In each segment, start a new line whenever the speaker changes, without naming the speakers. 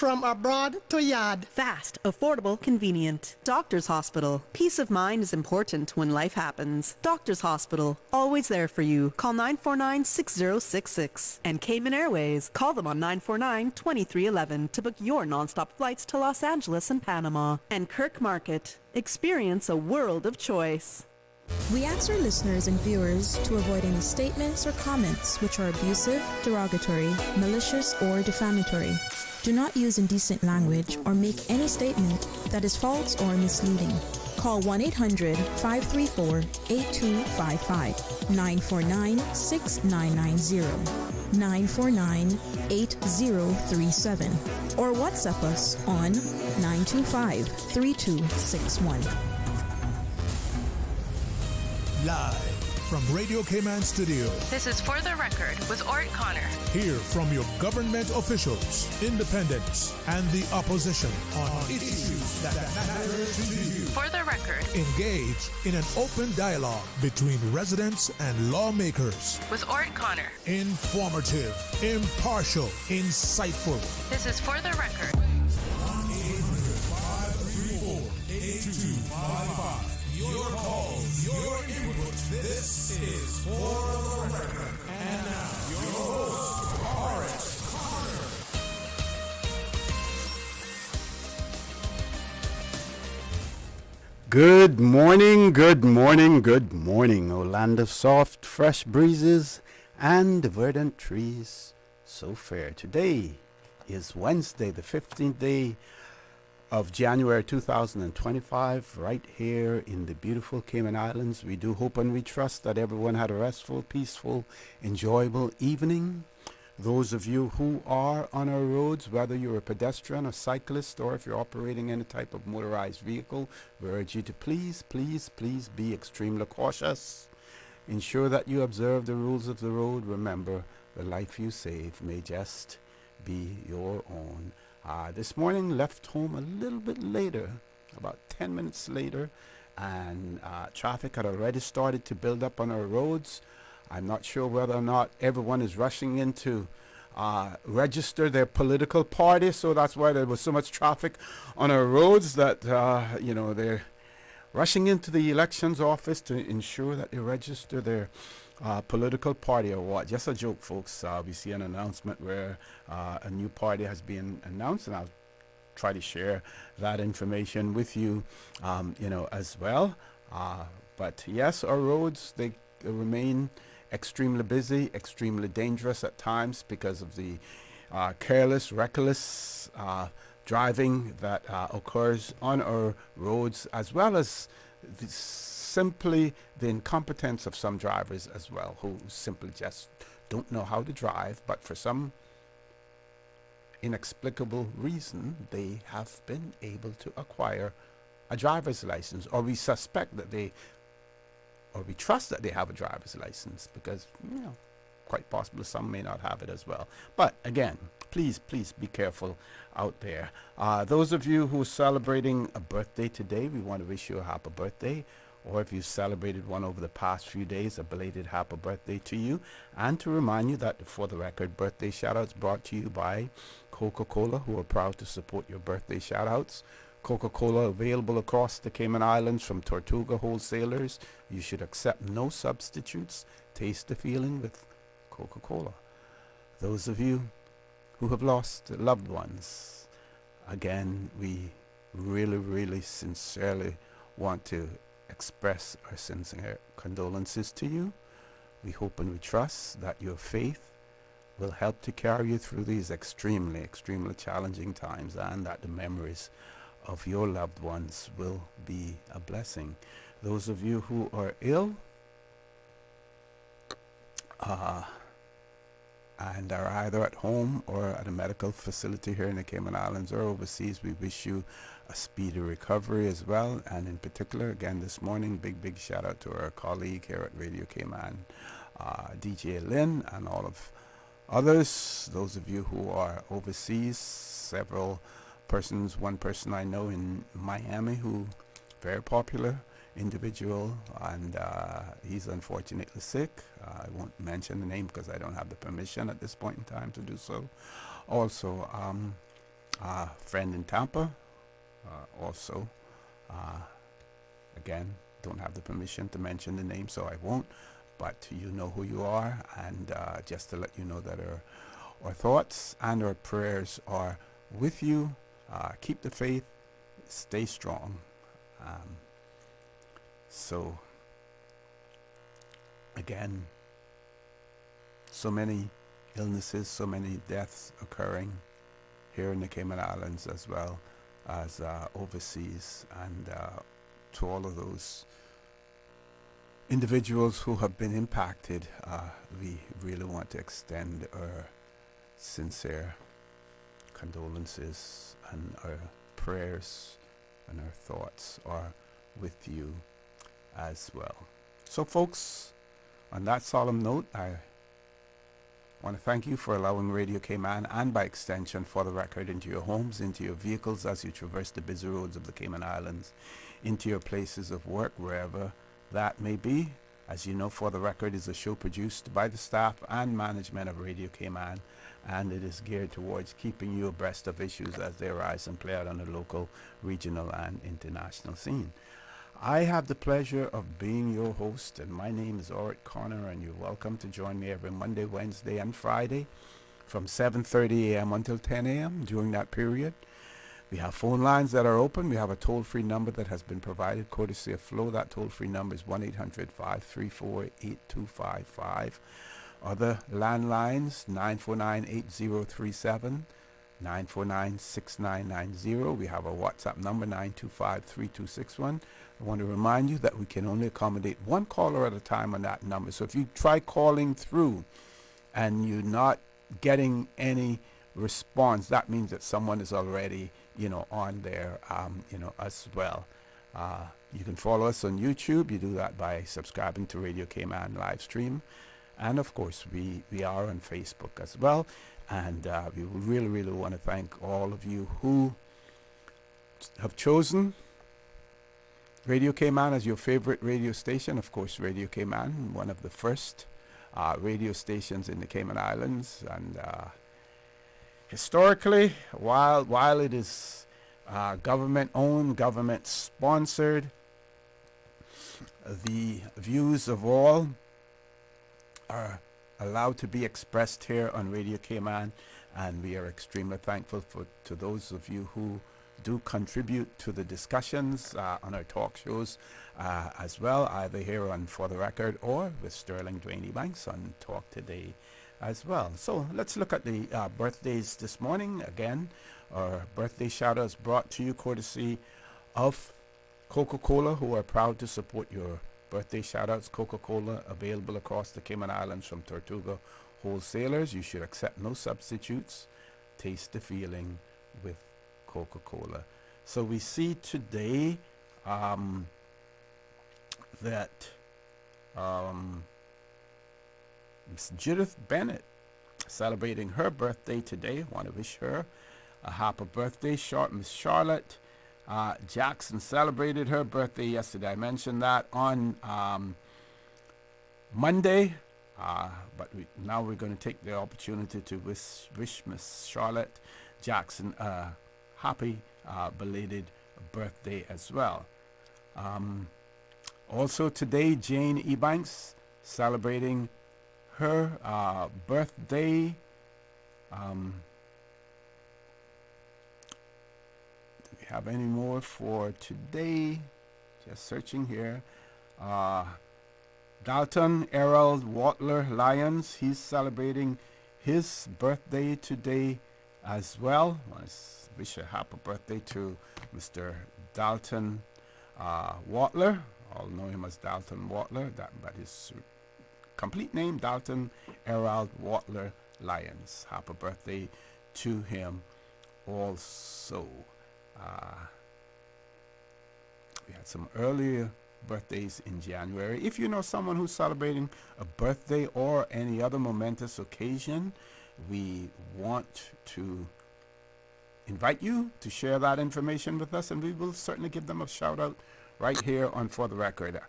From abroad to yard.
Fast, affordable, convenient. Doctor's Hospital. Peace of mind is important when life happens. Doctor's Hospital. Always there for you. Call 949-6066. And Cayman Airways. Call them on 949-2311 to book your nonstop flights to Los Angeles and Panama. And Kirk Market. Experience a world of choice.
We ask our listeners and viewers to avoid any statements or comments which are abusive, derogatory, malicious, or defamatory. Do not use indecent language or make any statement that is false or misleading. Call 1-800-534-8255, 949-6990, 949-8037, or WhatsApp us on 925-3261.
Live from Radio Cayman Studio.
This is For the Record with Orrett Connor.
Hear from your government officials, independents, and the opposition on issues that matter to you.
For the Record.
Engage in an open dialogue between residents and lawmakers.
With Orrett Connor.
Informative, impartial, insightful.
This is For the Record.
1-800-534-8255. Your calls, your input. This is For the Record. And now, your host, Orrett Connor.
Good morning, good morning, good morning. O land of soft, fresh breezes and verdant trees, so fair. Today is Wednesday, the 15th day of January 2025, right here in the beautiful Cayman Islands. We do hope and we trust that everyone had a restful, peaceful, enjoyable evening. Those of you who are on our roads, whether you're a pedestrian, a cyclist, or if you're operating any type of motorized vehicle, we urge you to please, please, please be extremely cautious. Ensure that you observe the rules of the road. Remember, the life you save may just be your own. This morning left home a little bit later, about 10 minutes later, and traffic had already started to build up on our roads. I'm not sure whether or not everyone is rushing in to register their political party, so that's why there was so much traffic on our roads that, they're rushing into the elections office to ensure that they register their political party or what. Just a joke, folks. We see an announcement where a new party has been announced, and I'll try to share that information with you, as well. But yes, our roads, they remain extremely busy, extremely dangerous at times because of the careless, reckless driving that occurs on our roads, as well as simply the incompetence of some drivers as well, who simply just don't know how to drive, but for some inexplicable reason they have been able to acquire a driver's license, or we suspect that they, or we trust that they have a driver's license, because quite possibly some may not have it as well. But again, please be careful out there. Those of you who are celebrating a birthday today, we want to wish you a happy birthday. Or if you celebrated one over the past few days, a belated happy birthday to you. And to remind you that For the Record birthday shoutouts brought to you by Coca-Cola, who are proud to support your birthday shoutouts. Coca-Cola available across the Cayman Islands from Tortuga wholesalers. You should accept no substitutes. Taste the feeling with Coca-Cola. Those of you who have lost loved ones, again, we really sincerely want to express our sincere condolences to you. We hope and we trust that your faith will help to carry you through these extremely challenging times, and that the memories of your loved ones will be a blessing. Those of you who are ill and are either at home or at a medical facility here in the Cayman Islands or overseas, we wish you a speedy recovery as well. And in particular, again this morning, big shout out to our colleague here at Radio Cayman, DJ Lynn, and all of others. Those of you who are overseas, several persons, one person I know in Miami who very popular individual, and he's unfortunately sick. I won't mention the name because I don't have the permission at this point in time to do so. Also, friend in Tampa, also. Again, don't have the permission to mention the name, so I won't. But you know who you are, and just to let you know that our thoughts and our prayers are with you. Keep the faith, stay strong. So, again, so many illnesses, so many deaths occurring here in the Cayman Islands as well as overseas, and to all of those individuals who have been impacted, we really want to extend our sincere condolences, and our prayers and our thoughts are with you as well. So folks, on that solemn note, I want to thank you for allowing Radio Cayman, and by extension For the Record, into your homes, into your vehicles as you traverse the busy roads of the Cayman Islands, into your places of work, wherever that may be. As you know, For the Record is a show produced by the staff and management of Radio Cayman, and it is geared towards keeping you abreast of issues as they arise and play out on the local, regional, and international scene. I have the pleasure of being your host, and my name is Orrett Connor, and you're welcome to join me every Monday, Wednesday, and Friday from 7:30 a.m. until 10 a.m. During that period, we have phone lines that are open. We have a toll-free number that has been provided courtesy of Flo. That toll-free number is 1-800-534-8255. Other landlines, 949-8037, 949-6990. We have a WhatsApp number, 925-3261. I want to remind you that we can only accommodate one caller at a time on that number. So if you try calling through and you're not getting any response, that means that someone is already, on there, as well. You can follow us on YouTube. You do that by subscribing to Radio Cayman live stream. And of course, we are on Facebook as well. And we really, really want to thank all of you who have chosen Radio Cayman as your favorite radio station. Of course, Radio Cayman, one of the first radio stations in the Cayman Islands. And historically, while it is government-owned, government-sponsored, the views of all are allowed to be expressed here on Radio Cayman, and we are extremely thankful to those of you who do contribute to the discussions on our talk shows as well, either here on For the Record or with Sterling Dwayne Banks on Talk Today as well. So let's look at the birthdays this morning. Again, our birthday shout outs brought to you courtesy of Coca-Cola, who are proud to support your birthday shout outs. Coca-Cola, available across the Cayman Islands from Tortuga wholesalers. You should accept no substitutes. Taste the feeling with Coca-Cola. So we see today that Miss Judith Bennett celebrating her birthday today. Want to wish her a happy birthday. Miss Charlotte Jackson celebrated her birthday yesterday. I mentioned that on Monday, but now we're going to take the opportunity to wish Miss Charlotte Jackson a happy belated birthday as well. Also today, Jane Ebanks celebrating her birthday. Do we have any more for today? Just searching here. Dalton Errol Watler Lyons, he's celebrating his birthday today as well. I wish a happy birthday to Mr. Dalton Watler. All know him as Dalton Watler, but his complete name, Dalton Errol Watler Lyons. Happy birthday to him also. We had some earlier birthdays in January. If you know someone who's celebrating a birthday or any other momentous occasion, we want to invite you to share that information with us, and we will certainly give them a shout out right here on For the Record.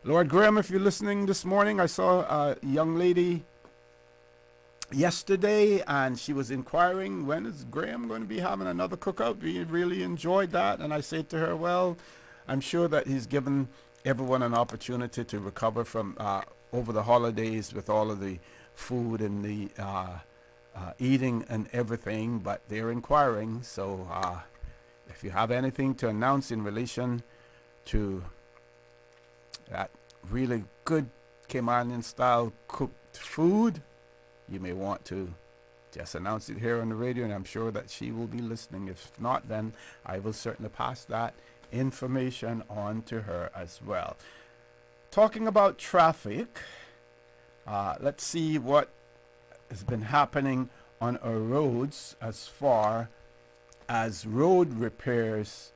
Lord Graham, if you're listening this morning, I saw a young lady yesterday, and she was inquiring, when is Graham going to be having another cookout? We really enjoyed that. And I said to her, well, I'm sure that he's given everyone an opportunity to recover from over the holidays with all of the food and the eating and everything, but they're inquiring. So if you have anything to announce in relation to that really good Caymanian style cooked food, you may want to just announce it here on the radio, and I'm sure that she will be listening. If not, then I will certainly pass that information on to her as well. Talking about traffic, let's see what has been happening on our roads as far as road repairs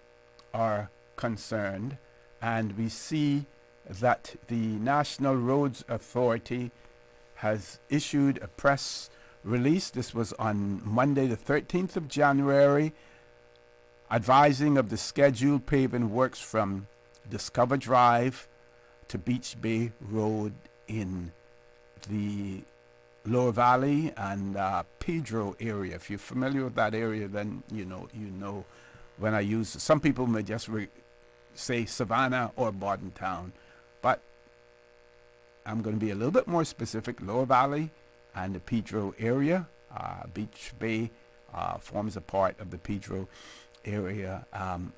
are concerned. And we see that the National Roads Authority has issued a press release. This was on Monday, the 13th of January, advising of the scheduled paving works from Discover Drive to Beach Bay Road in the Lower Valley and Pedro area. If you're familiar with that area, then you know when I use, some people may just say Savannah or Bordentown, but I'm going to be a little bit more specific. Lower Valley and the Pedro area. Beach Bay forms a part of the Pedro area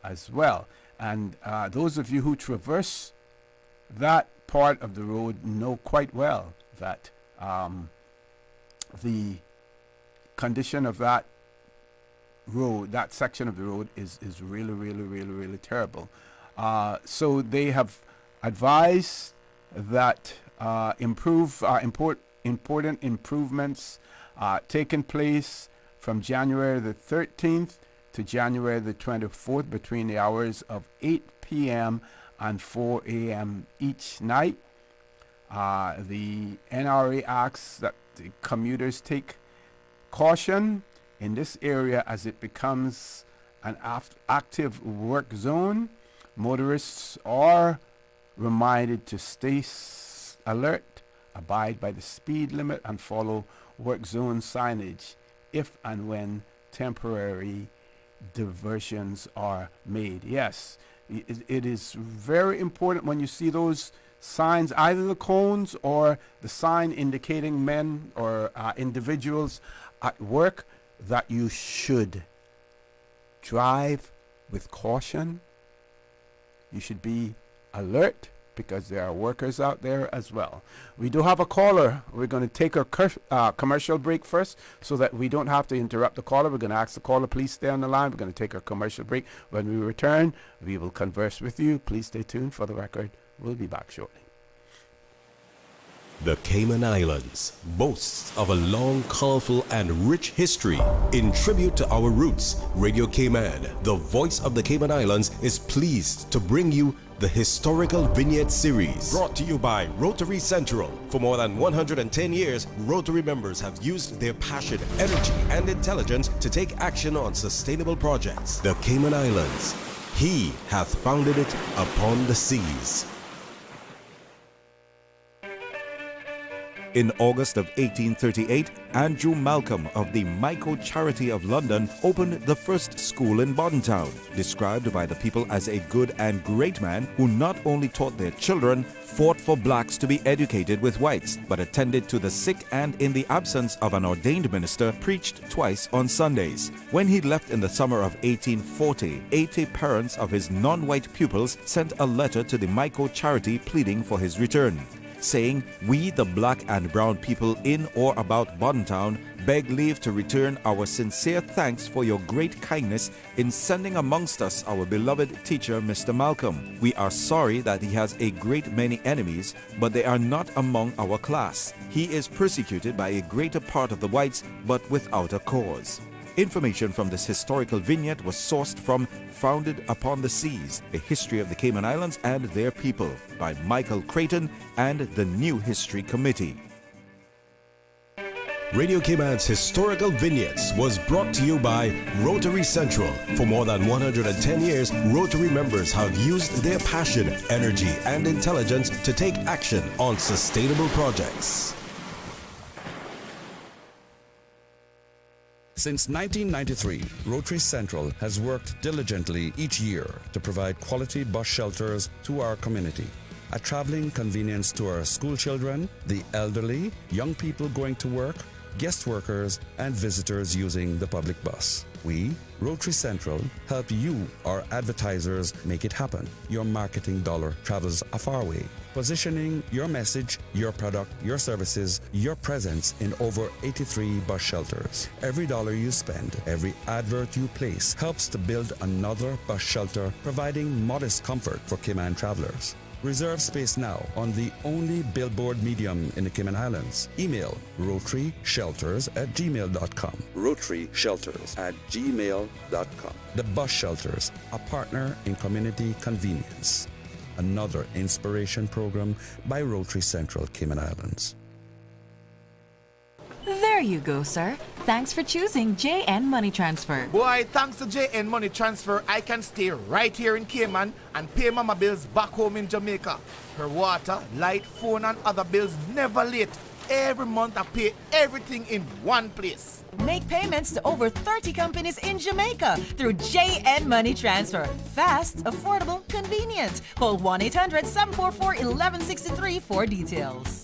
as well. And those of you who traverse that part of the road know quite well that the condition of that road, that section of the road is really terrible. So they have advised that important improvements taken place from January the 13th to January the 24th between the hours of 8 p.m. and 4 a.m. each night. The NRA asks that the commuters take caution in this area as it becomes an active work zone. Motorists are reminded to stay alert, abide by the speed limit, and follow work zone signage if and when temporary diversions are made. Yes, it is very important when you see those signs, either the cones or the sign indicating men or individuals at work, that you should drive with caution. You should be alert because there are workers out there as well. We do have a caller. We're going to take our commercial break first so that we don't have to interrupt the caller. We're going to ask the caller, please stay on the line. We're going to take our commercial break. When we return, we will converse with you. Please stay tuned. For the record, we'll be back shortly.
The Cayman Islands boasts of a long, colorful, and rich history. In tribute to our roots, Radio Cayman, the voice of the Cayman Islands, is pleased to bring you the Historical Vignette Series. Brought to you by Rotary Central. For more than 110 years, Rotary members have used their passion, energy, and intelligence to take action on sustainable projects. The Cayman Islands, He hath founded it upon the seas.
In August of 1838, Andrew Malcolm of the Michael Charity of London opened the first school in Bordentown, described by the people as a good and great man who not only taught their children, fought for blacks to be educated with whites, but attended to the sick and, in the absence of an ordained minister, preached twice on Sundays. When he left in the summer of 1840, 80 parents of his non-white pupils sent a letter to the Michael Charity pleading for his return, saying, "We, the black and brown people in or about Bordentown, beg leave to return our sincere thanks for your great kindness in sending amongst us our beloved teacher, Mr. Malcolm. We are sorry that he has a great many enemies, but they are not among our class. He is persecuted by a greater part of the whites, but without a cause." Information from this historical vignette was sourced from Founded Upon the Seas, A History of the Cayman Islands and Their People by Michael Creighton and the New History Committee.
Radio Cayman's Historical Vignettes was brought to you by Rotary Central. For more than 110 years, Rotary members have used their passion, energy, and intelligence to take action on sustainable projects.
Since 1993, Rotary Central has worked diligently each year to provide quality bus shelters to our community. A traveling convenience to our school children, the elderly, young people going to work, guest workers, and visitors using the public bus. We, Rotary Central, help you, our advertisers, make it happen. Your marketing dollar travels a far way, positioning your message, your product, your services, your presence in over 83 bus shelters. Every dollar you spend, every advert you place helps to build another bus shelter, providing modest comfort for Cayman travelers. Reserve space now on the only billboard medium in the Cayman Islands. Email rotaryshelters@gmail.com. rotaryshelters@gmail.com. The Bus Shelters, a partner in community convenience. Another inspiration program by Rotary Central Cayman Islands.
There you go, sir. Thanks for choosing JN Money Transfer.
Boy, thanks to JN Money Transfer, I can stay right here in Cayman and pay mama bills back home in Jamaica. Her water, light, phone and other bills never late. Every month I pay everything in one place.
Make payments to over 30 companies in Jamaica through JN Money Transfer. Fast, affordable, convenient. Call 1-800-744-1163 for details.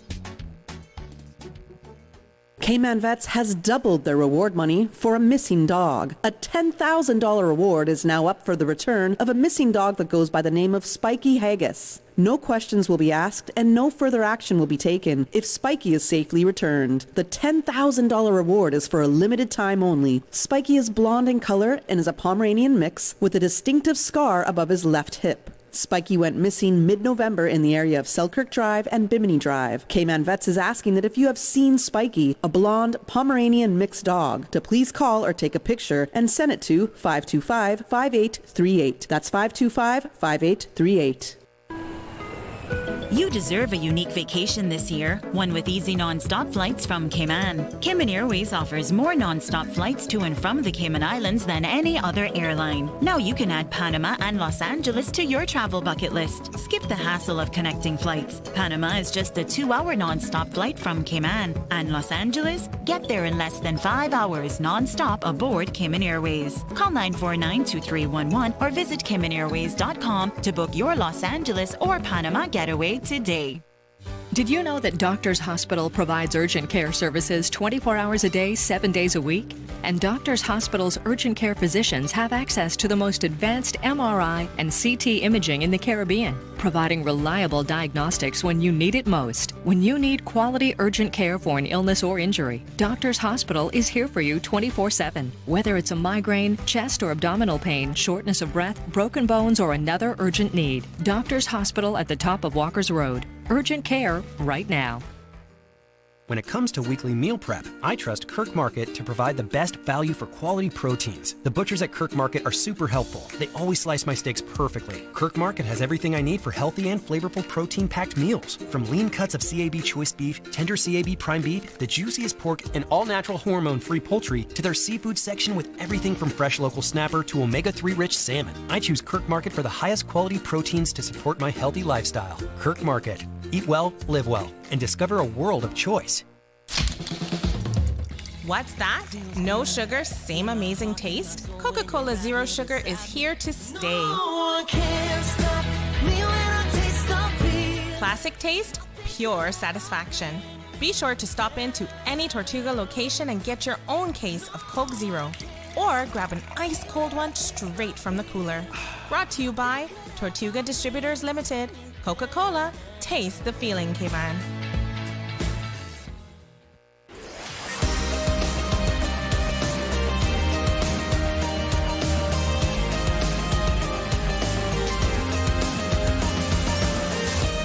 Cayman Vets has doubled their reward money for a missing dog. A $10,000 reward is now up for the return of a missing dog that goes by the name of Spiky Haggis. No questions will be asked and no further action will be taken if Spiky is safely returned. The $10,000 reward is for a limited time only. Spiky is blonde in color and is a Pomeranian mix with a distinctive scar above his left hip. Spiky went missing mid-November in the area of Selkirk Drive and Bimini Drive. Cayman Vets is asking that if you have seen Spiky, a blonde Pomeranian mixed dog, to please call or take a picture and send it to 525-5838. That's 525-5838.
You deserve a unique vacation this year, one with easy non-stop flights from Cayman. Cayman Airways offers more non-stop flights to and from the Cayman Islands than any other airline. Now you can add Panama and Los Angeles to your travel bucket list. Skip the hassle of connecting flights. Panama is just a 2-hour non-stop flight from Cayman. And Los Angeles? Get there in less than 5 hours non-stop aboard Cayman Airways. Call 949-2311 or visit CaymanAirways.com to book your Los Angeles or Panama getaway today.
Did you know that Doctors Hospital provides urgent care services 24 hours a day, 7 days a week? And Doctors Hospital's urgent care physicians have access to the most advanced MRI and CT imaging in the Caribbean, providing reliable diagnostics when you need it most. When you need quality urgent care for an illness or injury, Doctors Hospital is here for you 24/7. Whether it's a migraine, chest or abdominal pain, shortness of breath, broken bones, or another urgent need, Doctors Hospital at the top of Walker's Road. Urgent care right now.
When it comes to weekly meal prep, I trust Kirk Market to provide the best value for quality proteins. The butchers at Kirk Market are super helpful. They always slice my steaks perfectly. Kirk Market has everything I need for healthy and flavorful protein-packed meals. From lean cuts of CAB choice beef, tender CAB prime beef, the juiciest pork, and all-natural hormone-free poultry, to their seafood section with everything from fresh local snapper to omega-3 rich salmon. I choose Kirk Market for the highest quality proteins to support my healthy lifestyle. Kirk Market. Eat well, live well, and discover a world of choice.
What's that? No sugar, same amazing taste? Coca-Cola Zero Sugar is here to stay. Classic taste, pure satisfaction. Be sure to stop into any Tortuga location and get your own case of Coke Zero. Or grab an ice cold one straight from the cooler. Brought to you by Tortuga Distributors Limited. Coca-Cola, taste the feeling, Cayman.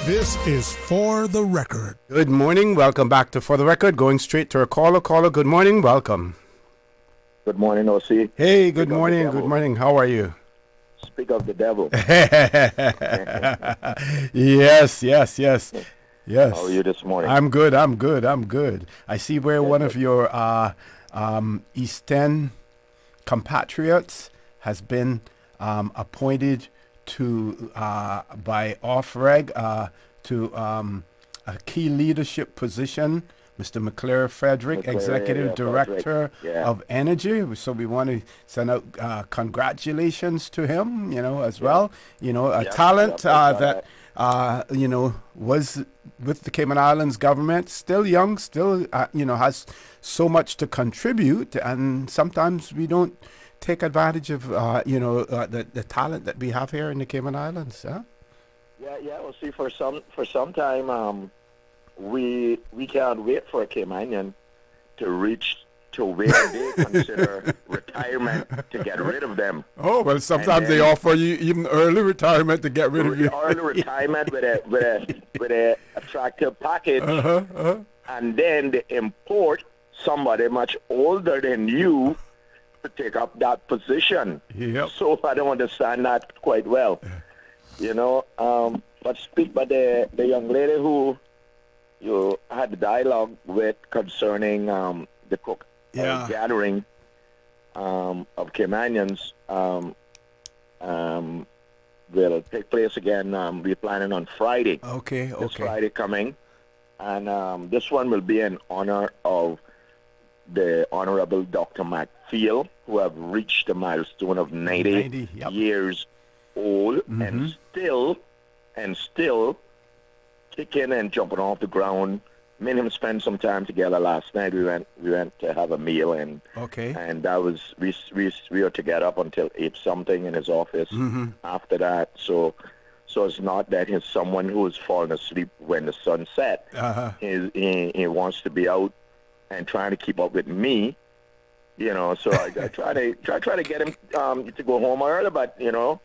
This is For the Record.
Good morning. Welcome back to For the Record. Going straight to our caller. Caller, good morning. Welcome.
Good morning, OC.
Hey, good morning. Good morning. How are you?
Speak of the devil.
Yes.
How are you this morning?
I'm good. I see where one of your Eastern compatriots has been appointed to by off-reg to a key leadership position Mr. McClure Frederick, Executive Director of Energy. So we want to send out congratulations to him, as well. A talent that, was with the Cayman Islands government, still young, still, has so much to contribute. And sometimes we don't take advantage of, the talent that we have here in the Cayman Islands. Huh?
Yeah. Well, see, for some time, we can't wait for a Caymanian to reach to where they consider retirement to get rid of them.
Oh, well, sometimes they offer you even early retirement to get rid of you.
Early retirement with a attractive package, and then they import somebody much older than you to take up that position.
Yep.
So I don't understand that quite well. But the young lady who you had the dialogue with concerning the cook gathering of Caymanians will take place again. We're planning on Friday.
Okay.
This Friday coming. And this one will be in honor of the Honorable Dr. McFeel, who have reached the milestone of 90 years old and still kicking and jumping off the ground. Me and him spent some time together last night. We went to have a meal, and that was we were to get up until 8 something in his office. After that, so it's not that he's someone who is falling asleep when the sun set. He wants to be out and trying to keep up with me. So I try to get him to go home early, but you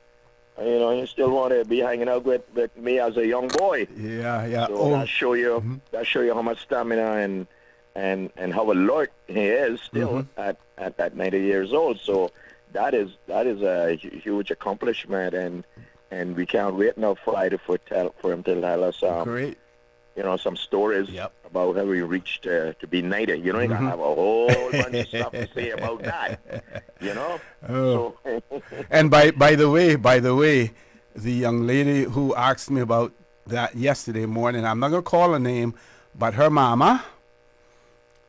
still want to be hanging out with me as a young boy.
Yeah.
So that show you how much stamina and how alert he is still at 90 years old. So that is a huge accomplishment, and we can't wait now Friday for him to tell us some stories about how he reached to be 90. You gotta have a whole bunch of stuff to say about that. So
and by the way, the young lady who asked me about that yesterday morning, I'm not gonna call her name, but her mama,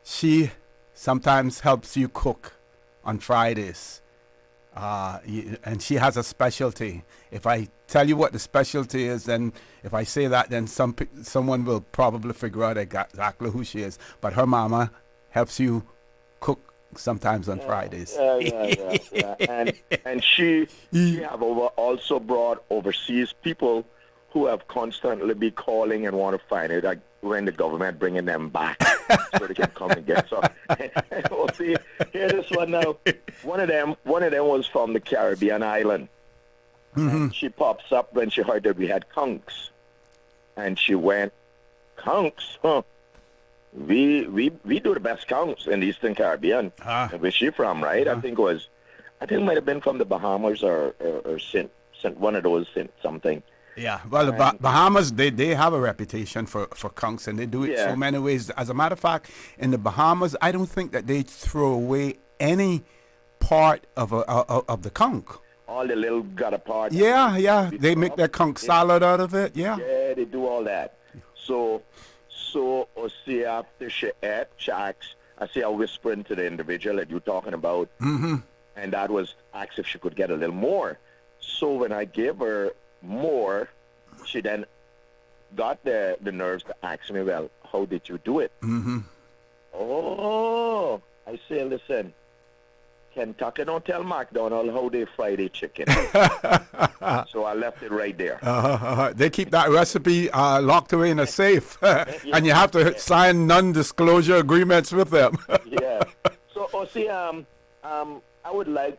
she sometimes helps you cook on Fridays. And she has a specialty. If I tell you what the specialty is, then if I say that, then someone will probably figure out exactly who she is. But her mama helps you cook sometimes on Fridays.
Yeah. And she have also brought overseas people who have constantly be calling and want to find it, like when the government bringing them back so they can come and get some. Well, see, hear this one now. One of them was from the Caribbean island. And she pops up when she heard that we had conchs, and she went, "Conchs, huh? We do the best conchs in the Eastern Caribbean." Where's she from, right? I think it might have been from the Bahamas or Saint one of those Saint something.
Yeah, well, the Bahamas, they have a reputation for conchs, and they do it so many ways. As a matter of fact, in the Bahamas, I don't think that they throw away any part of the conch.
All the little gutter parts.
Yeah, they make their conch salad out of it. Yeah,
they do all that. So see, after she ate, I see her whispering to the individual that you're talking about, and that was asked if she could get a little more. So when I gave her more, she then got the nerves to ask me, "Well, how did you do it?" Oh, I say, "Listen, Kentucky don't tell McDonald how they fry their chicken." So I left it right there.
They keep that recipe locked away in a safe, and you have to sign non-disclosure agreements with them.
Yeah. So, see, I would like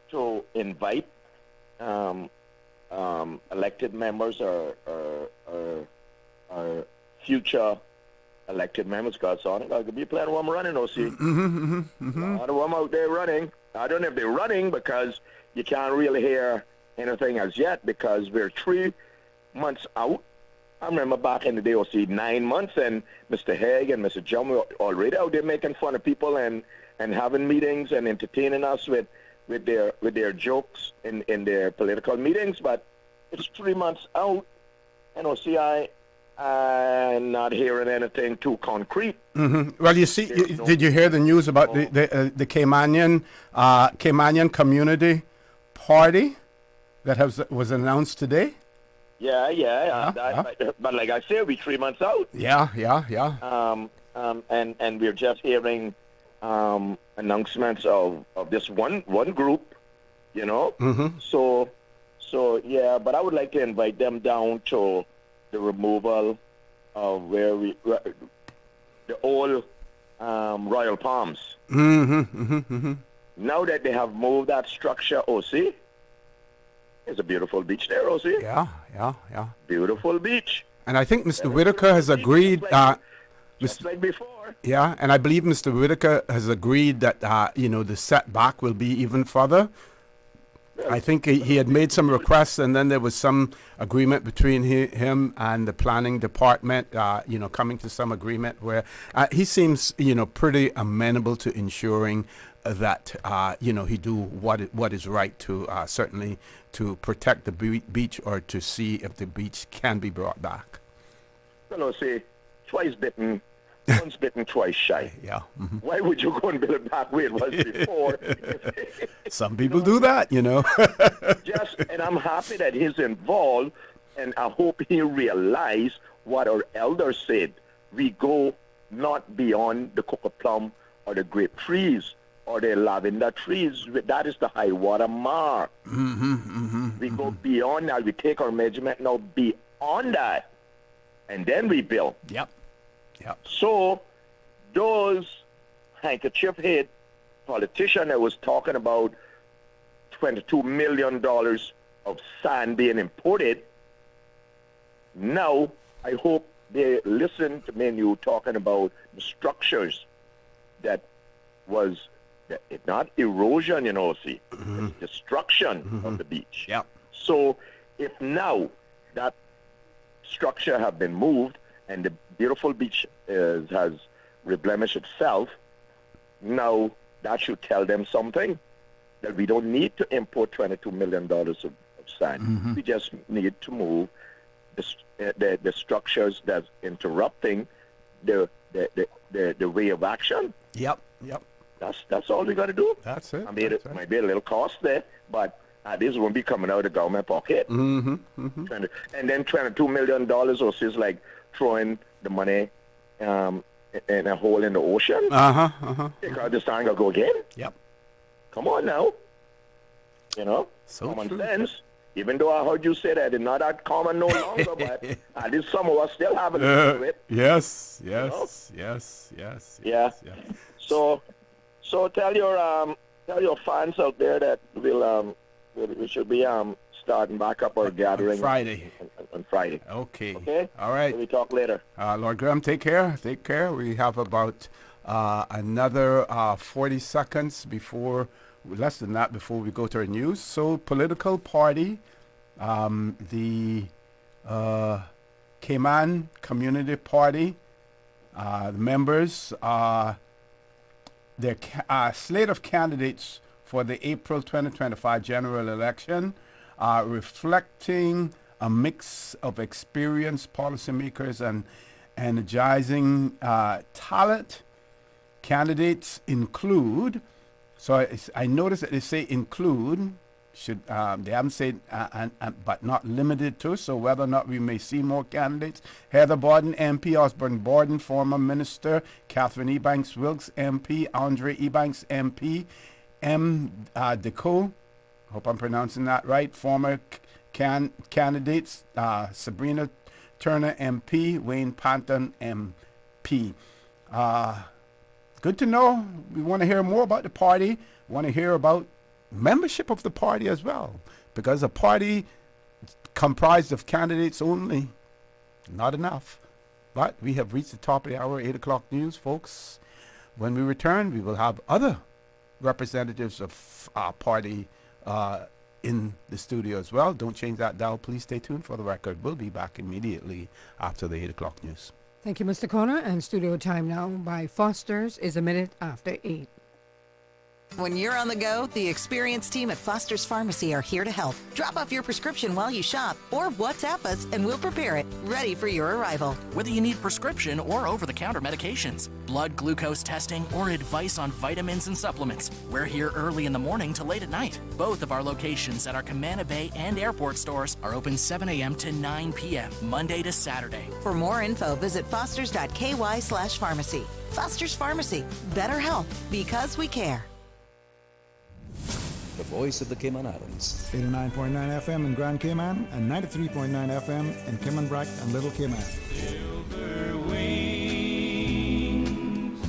to invite elected members or future elected members, because I could be playing one running, see. All the one out there running. I don't know if they're running because you can't really hear anything as yet because we're 3 months out. I remember back in the day, 9 months, and Mr. Haig and Mr. John were already out there making fun of people and having meetings and entertaining us with their jokes in their political meetings. But it's 3 months out, and I and not hearing anything too concrete.
Well, you see, did you hear the news about the Caymanian Community Party that was announced today?
Yeah. But like I said, we're 3 months out.
Yeah.
And we're just hearing announcements of this one group, you know. So yeah. But I would like to invite them down to the removal of the old Royal Palms. Now that they have moved that structure, OC, it's a beautiful beach there, OC.
Yeah.
Beautiful beach.
And I think Mr. Whitaker has agreed.
Just like before.
Yeah, and I believe Mr. Whitaker has agreed that the setback will be even further. I think he had made some requests, and then there was some agreement between him and the planning department, coming to some agreement where he seems, pretty amenable to ensuring that, he do what is right to certainly to protect the beach or to see if the beach can be brought back.
Well, say, twice bitten, once bitten, twice shy.
Yeah.
Why would you go and build it back where it was before?
Some people do that,
And I'm happy that he's involved, and I hope he realize what our elders said. We go not beyond the cocoa plum or the grape trees or the lavender trees. That is the high water mark. We go beyond that. We take our measurement now beyond that, and then we build.
Yep.
So those handkerchief head politician that was talking about $22 million of sand being imported, now I hope they listen to me and you talking about the structures that was not erosion, it's destruction of the beach.
Yeah.
So if now that structure have been moved and the beautiful beach has reblemished itself, now that should tell them something, that we don't need to import $22 million of sand. We just need to move the structures that's interrupting the way of action.
Yep.
That's all we got to do.
That's it.
I mean, it might be a little cost there, but this won't be coming out of the government pocket. And then $22 million or so is like throwing the money in a hole in the ocean. Take out the sand and go again.
Yep.
Come on now.
So
common
true.
sense. Even though I heard you say that it's not that common no longer, but at least some of us still have it.
Yes.
Yeah. So tell your fans out there that we should be starting back up our gathering
Friday.
On Friday.
Okay. All right.
We talk later.
Lord Graham, take care. We have about another 40 seconds less than that before we go to our news. So, political party, the Cayman Community Party, the members, their slate of candidates for the April 2025 general election are reflecting a mix of experienced policymakers and energizing talent. Candidates include, so I noticed that they say include, they haven't said but not limited to, so whether or not we may see more candidates. Heather Borden, MP, Osborne Borden, former minister, Catherine Ebanks-Wilkes, MP, Andre Ebanks, MP, M. Deco, hope I'm pronouncing that right, former candidates, Sabrina Turner, MP, Wayne Panton, MP. Good to know. We want to hear more about the party. We want to hear about membership of the party as well, because a party comprised of candidates only, not enough. But we have reached the top of the hour, 8 o'clock news, folks. When we return, we will have other representatives of our party in the studio as well. Don't change that dial. Please stay tuned for the record. We'll be back immediately after the 8 o'clock news.
Thank you, Mr. Connor. And studio time now by Foster's is a minute after 8.
When you're on the go, the experienced team at Foster's Pharmacy are here to help. Drop off your prescription while you shop or WhatsApp us and we'll prepare it, ready for your arrival.
Whether you need prescription or over-the-counter medications, blood glucose testing, or advice on vitamins and supplements, we're here early in the morning to late at night. Both of our locations at our Camana Bay and airport stores are open 7 a.m. to 9 p.m., Monday to Saturday.
For more info, visit fosters.ky/pharmacy. Foster's Pharmacy. Better health because we care.
The voice of the Cayman Islands.
89.9 FM in Grand Cayman and 93.9 FM in Cayman Brac and Little Cayman.
Silver wings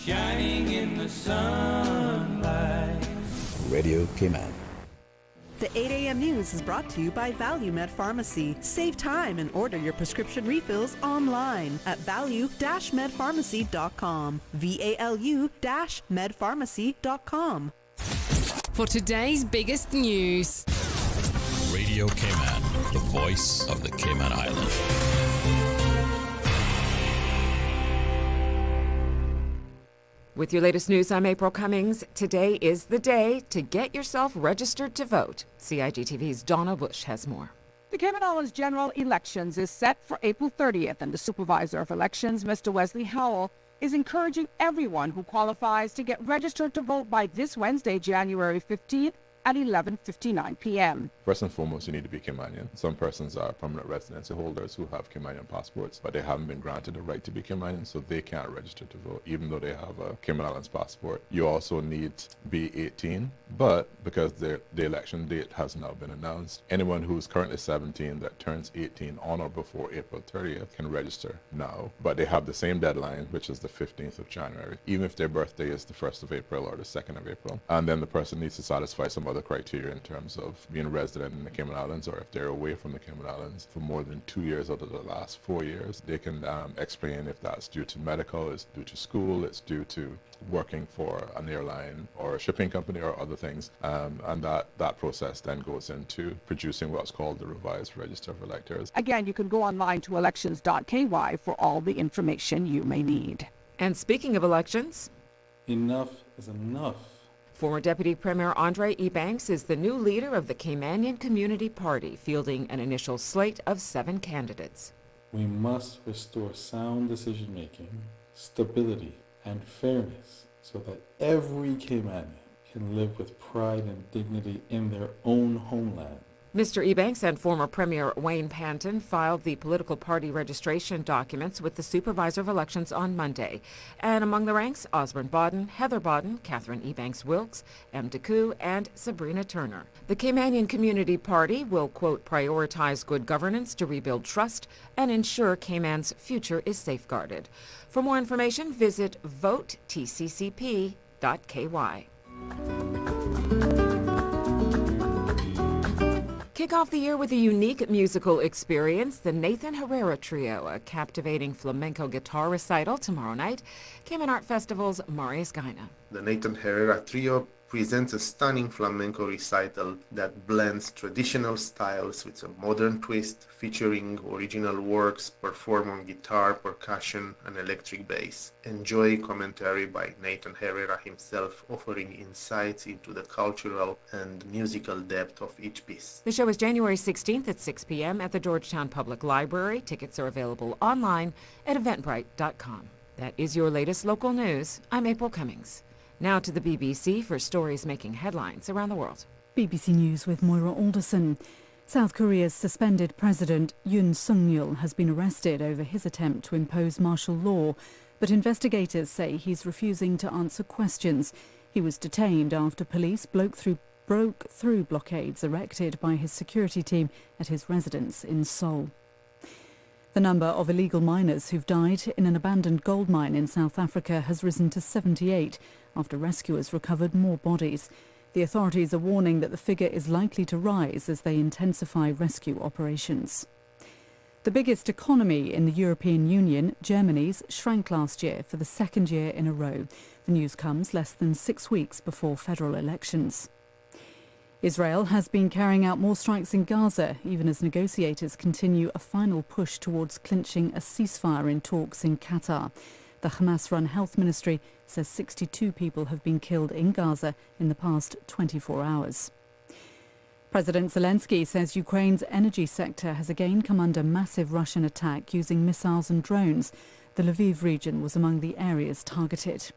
shining in the sunlight.
Radio Cayman.
The 8 a.m. news is brought to you by ValueMed Pharmacy. Save time and order your prescription refills online at value-medpharmacy.com. VALU-medpharmacy.com.
For today's biggest news.
Radio Cayman, the voice of the Cayman Islands.
With your latest news, I'm April Cummings. Today is the day to get yourself registered to vote. CIGTV's Donna Bush has more.
The Cayman Islands general elections is set for April 30th, and the supervisor of elections, Mr. Wesley Howell, is encouraging everyone who qualifies to get registered to vote by this Wednesday, January 15th at 11:59 p.m.
First and foremost, you need to be Caymanian. Some persons are permanent residency holders who have Caymanian passports, but they haven't been granted the right to be Caymanian, so they can't register to vote, even though they have a Cayman Islands passport. You also need to be 18, but because the election date has now been announced, anyone who's currently 17 that turns 18 on or before April 30th can register now. But they have the same deadline, which is the 15th of January, even if their birthday is the 1st of April or the 2nd of April. And then the person needs to satisfy some other criteria in terms of being resident in the Cayman Islands, or if they're away from the Cayman Islands for more than 2 years out of the last 4 years. They can explain if that's due to medical, it's due to school, it's due to working for an airline or a shipping company or other things. And that process then goes into producing what's called the revised register of electors.
Again, you can go online to elections.ky for all the information you may need.
And speaking of elections,
enough is enough.
Former Deputy Premier Andre Ebanks is the new leader of the Caymanian Community Party, fielding an initial slate of 7 candidates.
We must restore sound decision-making, stability, and fairness so that every Caymanian can live with pride and dignity in their own homeland.
Mr. Ebanks and former Premier Wayne Panton filed the political party registration documents with the Supervisor of Elections on Monday. And among the ranks, Osborne Bodden, Heather Bodden, Catherine Ebanks-Wilkes, M. Decoux, and Sabrina Turner. The Caymanian Community Party will, quote, prioritize good governance to rebuild trust and ensure Cayman's future is safeguarded. For more information, visit votetccp.ky. Kick off the year with a unique musical experience, the Nathan Herrera Trio, a captivating flamenco guitar recital tomorrow night. Cayman Art Festival's Marius Gaina.
The Nathan Herrera Trio presents a stunning flamenco recital that blends traditional styles with a modern twist, featuring original works performed on guitar, percussion, and electric bass. Enjoy commentary by Nathan Herrera himself, offering insights into the cultural and musical depth of each piece.
The show is January 16th at 6 p.m. at the Georgetown Public Library. Tickets are available online at eventbrite.com. That is your latest local news. I'm April Cummings. Now to the BBC for stories making headlines around the world.
BBC News with Moira Alderson. South Korea's suspended President Yoon Suk-yeol has been arrested over his attempt to impose martial law, but investigators say he's refusing to answer questions. He was detained after police broke through blockades erected by his security team at his residence in Seoul. The number of illegal miners who've died in an abandoned gold mine in South Africa has risen to 78 after rescuers recovered more bodies. The authorities are warning that the figure is likely to rise as they intensify rescue operations. The biggest economy in the European Union, Germany's, shrank last year for the second year in a row. The news comes less than 6 weeks before federal elections. Israel has been carrying out more strikes in Gaza, even as negotiators continue a final push towards clinching a ceasefire in talks in Qatar. The Hamas-run health ministry says 62 people have been killed in Gaza in the past 24 hours. President Zelensky says Ukraine's energy sector has again come under massive Russian attack using missiles and drones. The Lviv region was among the areas targeted.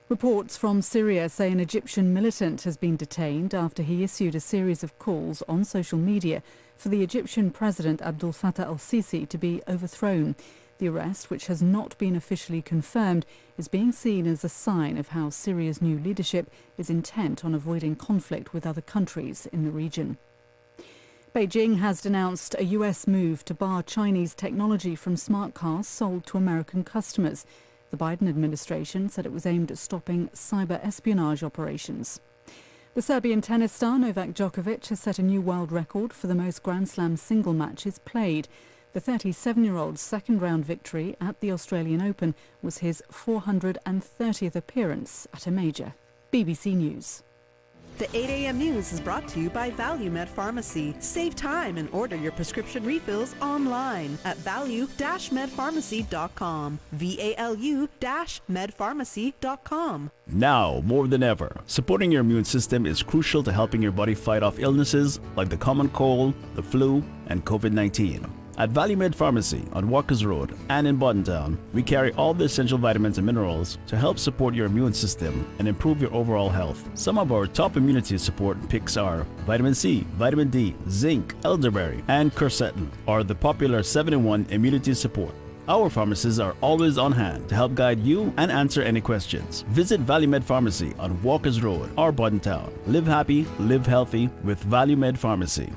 Reports from Syria say an Egyptian militant has been detained after he issued a series of calls on social media for the Egyptian President Abdel Fattah al-Sisi to be overthrown. The arrest, which has not been officially confirmed, is being seen as a sign of how Syria's new leadership is intent on avoiding conflict with other countries in the region. Beijing has denounced a US move to bar Chinese technology from smart cars sold to American customers. The Biden administration said it was aimed at stopping cyber espionage operations. The Serbian tennis star Novak Djokovic has set a new world record for the most Grand Slam single matches played. The 37-year-old's second-round victory at the Australian Open was his 430th appearance at a major. BBC News.
The 8 a.m. news is brought to you by ValueMed Pharmacy. Save time and order your prescription refills online at value-medpharmacy.com. VALU-medpharmacy.com.
Now, more than ever, supporting your immune system is crucial to helping your body fight off illnesses like the common cold, the flu, and COVID-19. At ValueMed Pharmacy on Walkers Road and in Buttontown, we carry all the essential vitamins and minerals to help support your immune system and improve your overall health. Some of our top immunity support picks are vitamin C, vitamin D, zinc, elderberry, and quercetin, or the popular 7-in-1 immunity support. Our pharmacists are always on hand to help guide you and answer any questions. Visit ValueMed Pharmacy on Walkers Road or Buttontown. Live happy, live healthy with ValueMed Pharmacy.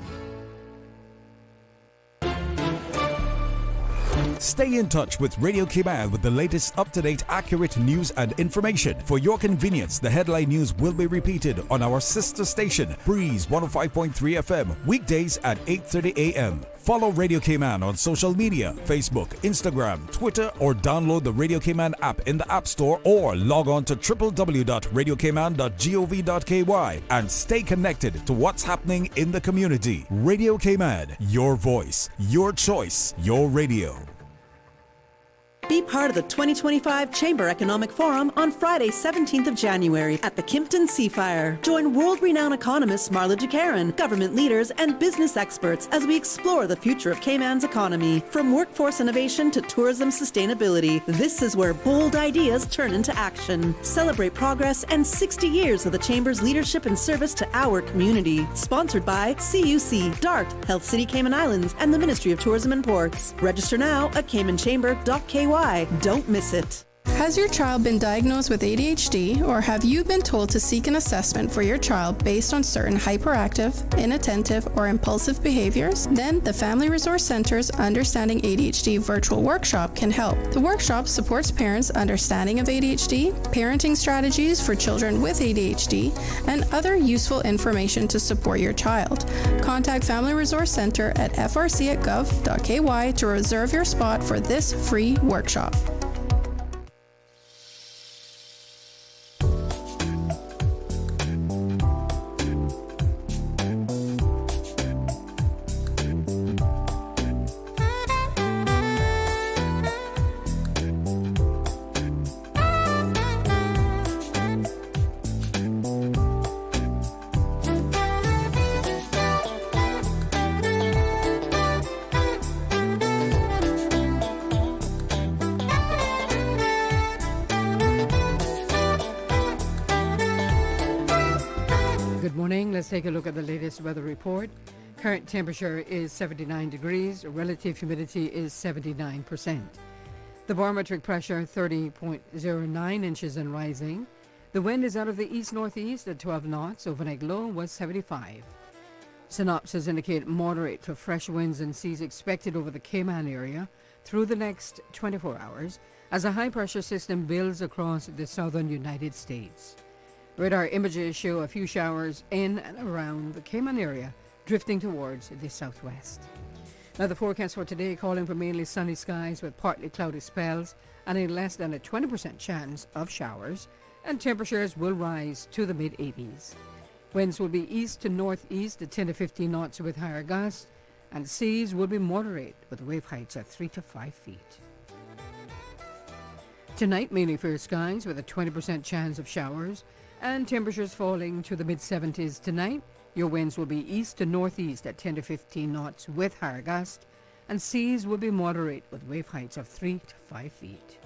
Stay in touch with Radio Cayman with the latest up-to-date, accurate news and information. For your convenience, the headline news will be repeated on our sister station, Breeze 105.3 FM, weekdays at 8:30 a.m. Follow Radio Cayman on social media, Facebook, Instagram, Twitter, or download the Radio Cayman app in the App Store or log on to www.radiocayman.gov.ky and stay connected to what's happening in the community. Radio Cayman, your voice, your choice, your radio.
Be part of the 2025 Chamber Economic Forum on Friday, 17th of January at the Kimpton Seafire. Join world-renowned economist Marla Ducaron, government leaders, and business experts as we explore the future of Cayman's economy. From workforce innovation to tourism sustainability, this is where bold ideas turn into action. Celebrate progress and 60 years of the Chamber's leadership and service to our community. Sponsored by CUC, DART, Health City Cayman Islands, and the Ministry of Tourism and Ports. Register now at caymanchamber.ky. Don't miss it.
Has your child been diagnosed with ADHD, or have you been told to seek an assessment for your child based on certain hyperactive, inattentive, or impulsive behaviors? Then the Family Resource Center's Understanding ADHD virtual workshop can help. The workshop supports parents' understanding of ADHD, parenting strategies for children with ADHD, and other useful information to support your child. Contact Family Resource Center at frc@gov.ky to reserve your spot for this free workshop.
Let's take a look at the latest weather report. Current temperature is 79 degrees. Relative humidity is 79%. The barometric pressure 30.09 inches and rising. The wind is out of the east-northeast at 12 knots. Overnight low was 75. Synopsis indicate moderate to fresh winds and seas expected over the Cayman area through the next 24 hours as a high-pressure system builds across the southern United States. Radar images show a few showers in and around the Cayman area, drifting towards the southwest. Now the forecast for today calling for mainly sunny skies with partly cloudy spells and a less than a 20% chance of showers, and temperatures will rise to the mid-80s. Winds will be east to northeast at 10 to 15 knots with higher gusts, and seas will be moderate with wave heights at 3 to 5 feet. Tonight, mainly fair skies with a 20% chance of showers and temperatures falling to the mid-70s tonight. Your winds will be east to northeast at 10 to 15 knots with higher gusts, and seas will be moderate with wave heights of 3 to 5 feet.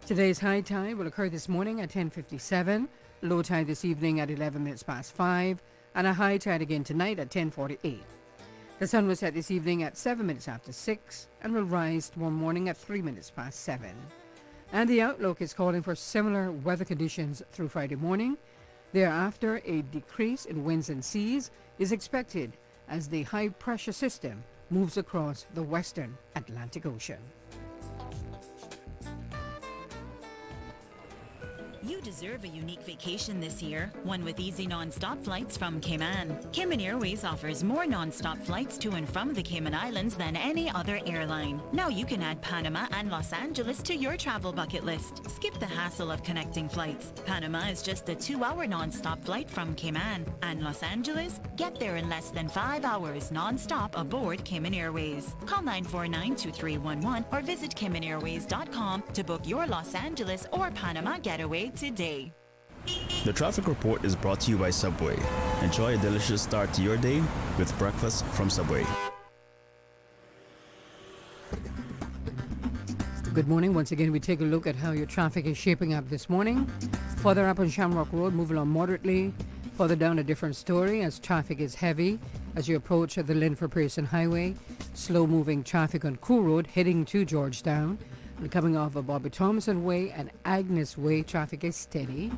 Today's high tide will occur this morning at 10:57, low tide this evening at 11 minutes past 5, and a high tide again tonight at 10:48. The sun will set this evening at 7 minutes after 6 and will rise tomorrow morning at 3 minutes past 7. And the outlook is calling for similar weather conditions through Friday morning. Thereafter, a decrease in winds and seas is expected as the high pressure system moves across the western Atlantic Ocean.
You deserve a unique vacation this year, one with easy non-stop flights from Cayman. Cayman Airways offers more non-stop flights to and from the Cayman Islands than any other airline. Now you can add Panama and Los Angeles to your travel bucket list. Skip the hassle of connecting flights. Panama is just a 2-hour non-stop flight from Cayman. And Los Angeles? Get there in less than 5 hours non-stop aboard Cayman Airways. Call 949-2311 or visit CaymanAirways.com to book your Los Angeles or Panama getaway today.
The traffic report is brought to you by Subway. Enjoy a delicious start to your day with breakfast from Subway.
Good morning. Once again, we take a look at how your traffic is shaping up this morning. Further up on Shamrock Road, moving on moderately. Further down, a different story as traffic is heavy as you approach the Linford Pearson Highway. Slow moving traffic on Cool Road heading to Georgetown. And coming off of Bobby Thompson Way and Agnes Way, traffic is steady.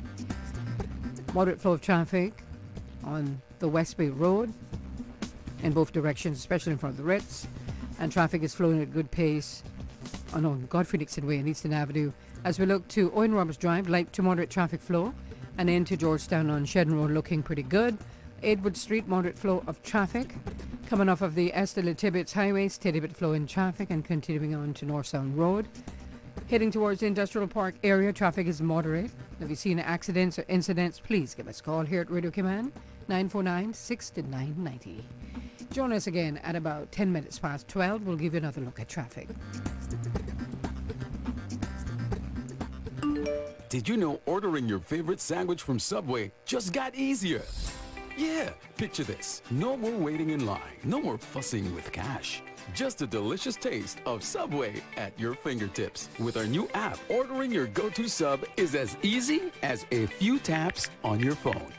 Moderate flow of traffic on the West Bay Road in both directions, especially in front of the Ritz. And traffic is flowing at a good pace on Godfrey Dixon Way and Eastern Avenue. As we look to Owen Roberts Drive, light to moderate traffic flow. And into Georgetown on Shedden Road, looking pretty good. Edward Street, moderate flow of traffic. Coming off of the Esther Tibbetts Highway, steady bit flow in traffic and continuing on to North Sound Road. Heading towards the Industrial Park area, traffic is moderate. If you see any accidents or incidents, please give us a call here at Radio Cayman, 949-6990. Join us again at about 10 minutes past 12. We'll give you another look at traffic.
Did you know ordering your favorite sandwich from Subway just got easier? Yeah, picture this. No more waiting in line. No more fussing with cash. Just a delicious taste of Subway at your fingertips. With our new app, ordering your go-to sub is as easy as a few taps on your phone.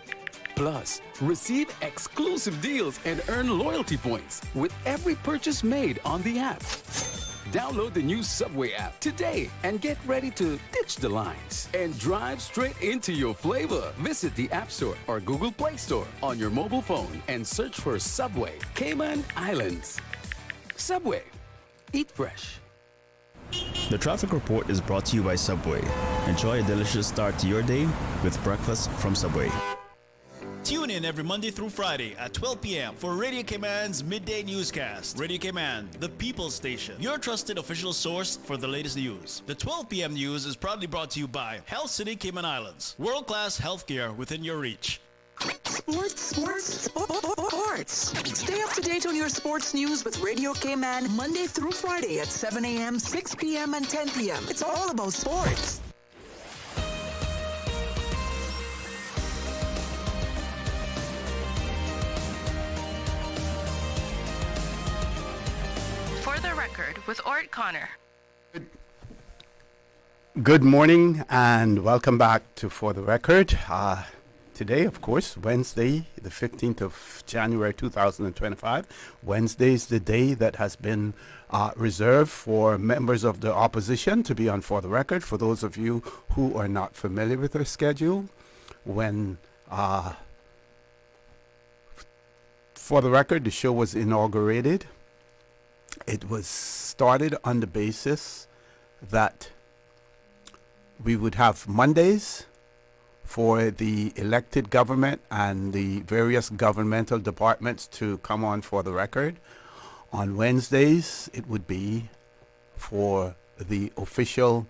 Plus, receive exclusive deals and earn loyalty points with every purchase made on the app. Download the new Subway app today and get ready to ditch the lines and drive straight into your flavor. Visit the App Store or Google Play Store on your mobile phone and search for Subway Cayman Islands. Subway. Eat fresh.
The traffic report is brought to you by Subway. Enjoy a delicious start to your day with breakfast from Subway.
Tune in every Monday through Friday at 12 p.m. for Radio Cayman's Midday Newscast. Radio Cayman, the people's station, your trusted official source for the latest news. The 12 p.m. news is proudly brought to you by Health City Cayman Islands. World-class healthcare within your reach.
Sports. Stay up to date on your sports news with Radio Cayman Monday through Friday at 7 a.m., 6 p.m., and 10 p.m. It's all about sports.
For the record, with Orrett Connor.
Good morning and welcome back to For the Record. Today, of course, Wednesday, the 15th of January 2025. Wednesday is the day that has been reserved for members of the opposition to be on For the Record. For those of you who are not familiar with our schedule, when For the Record, the show was inaugurated. It was started on the basis that we would have Mondays for the elected government and the various governmental departments to come on For the Record. On Wednesdays, it would be for the official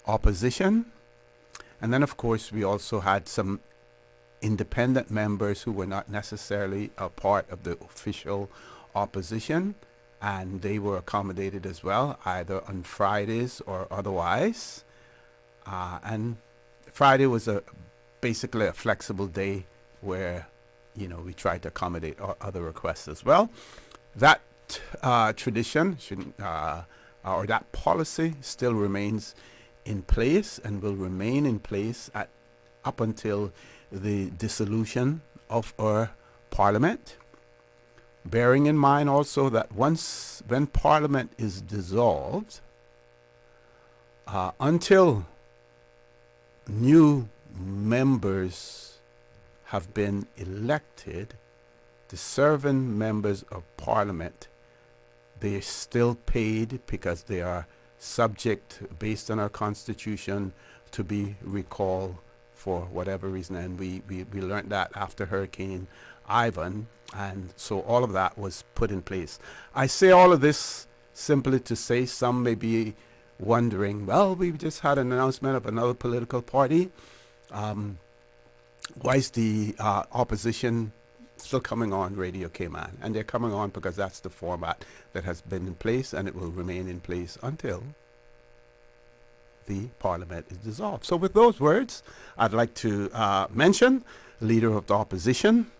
opposition. And then, of course, we also had some independent members who were not necessarily a part of the official opposition, and they were accommodated as well, either on Fridays or otherwise. And Friday was basically a flexible day where, we tried to accommodate other requests as well. That tradition or that policy still remains in place and will remain in place up until the dissolution of our Parliament. Bearing in mind also that when Parliament is dissolved, until new members have been elected, the serving members of Parliament, they are still paid because they are subject, based on our Constitution, to be recalled for whatever reason. And we learned that after Hurricane Ivan, and so all of that was put in place. I say all of this simply to say some may be wondering, well, we just had an announcement of another political party. Why is the opposition still coming on Radio Cayman? And they're coming on because that's the format that has been in place, and it will remain in place until the Parliament is dissolved. So with those words, I'd like to mention Leader of the Opposition,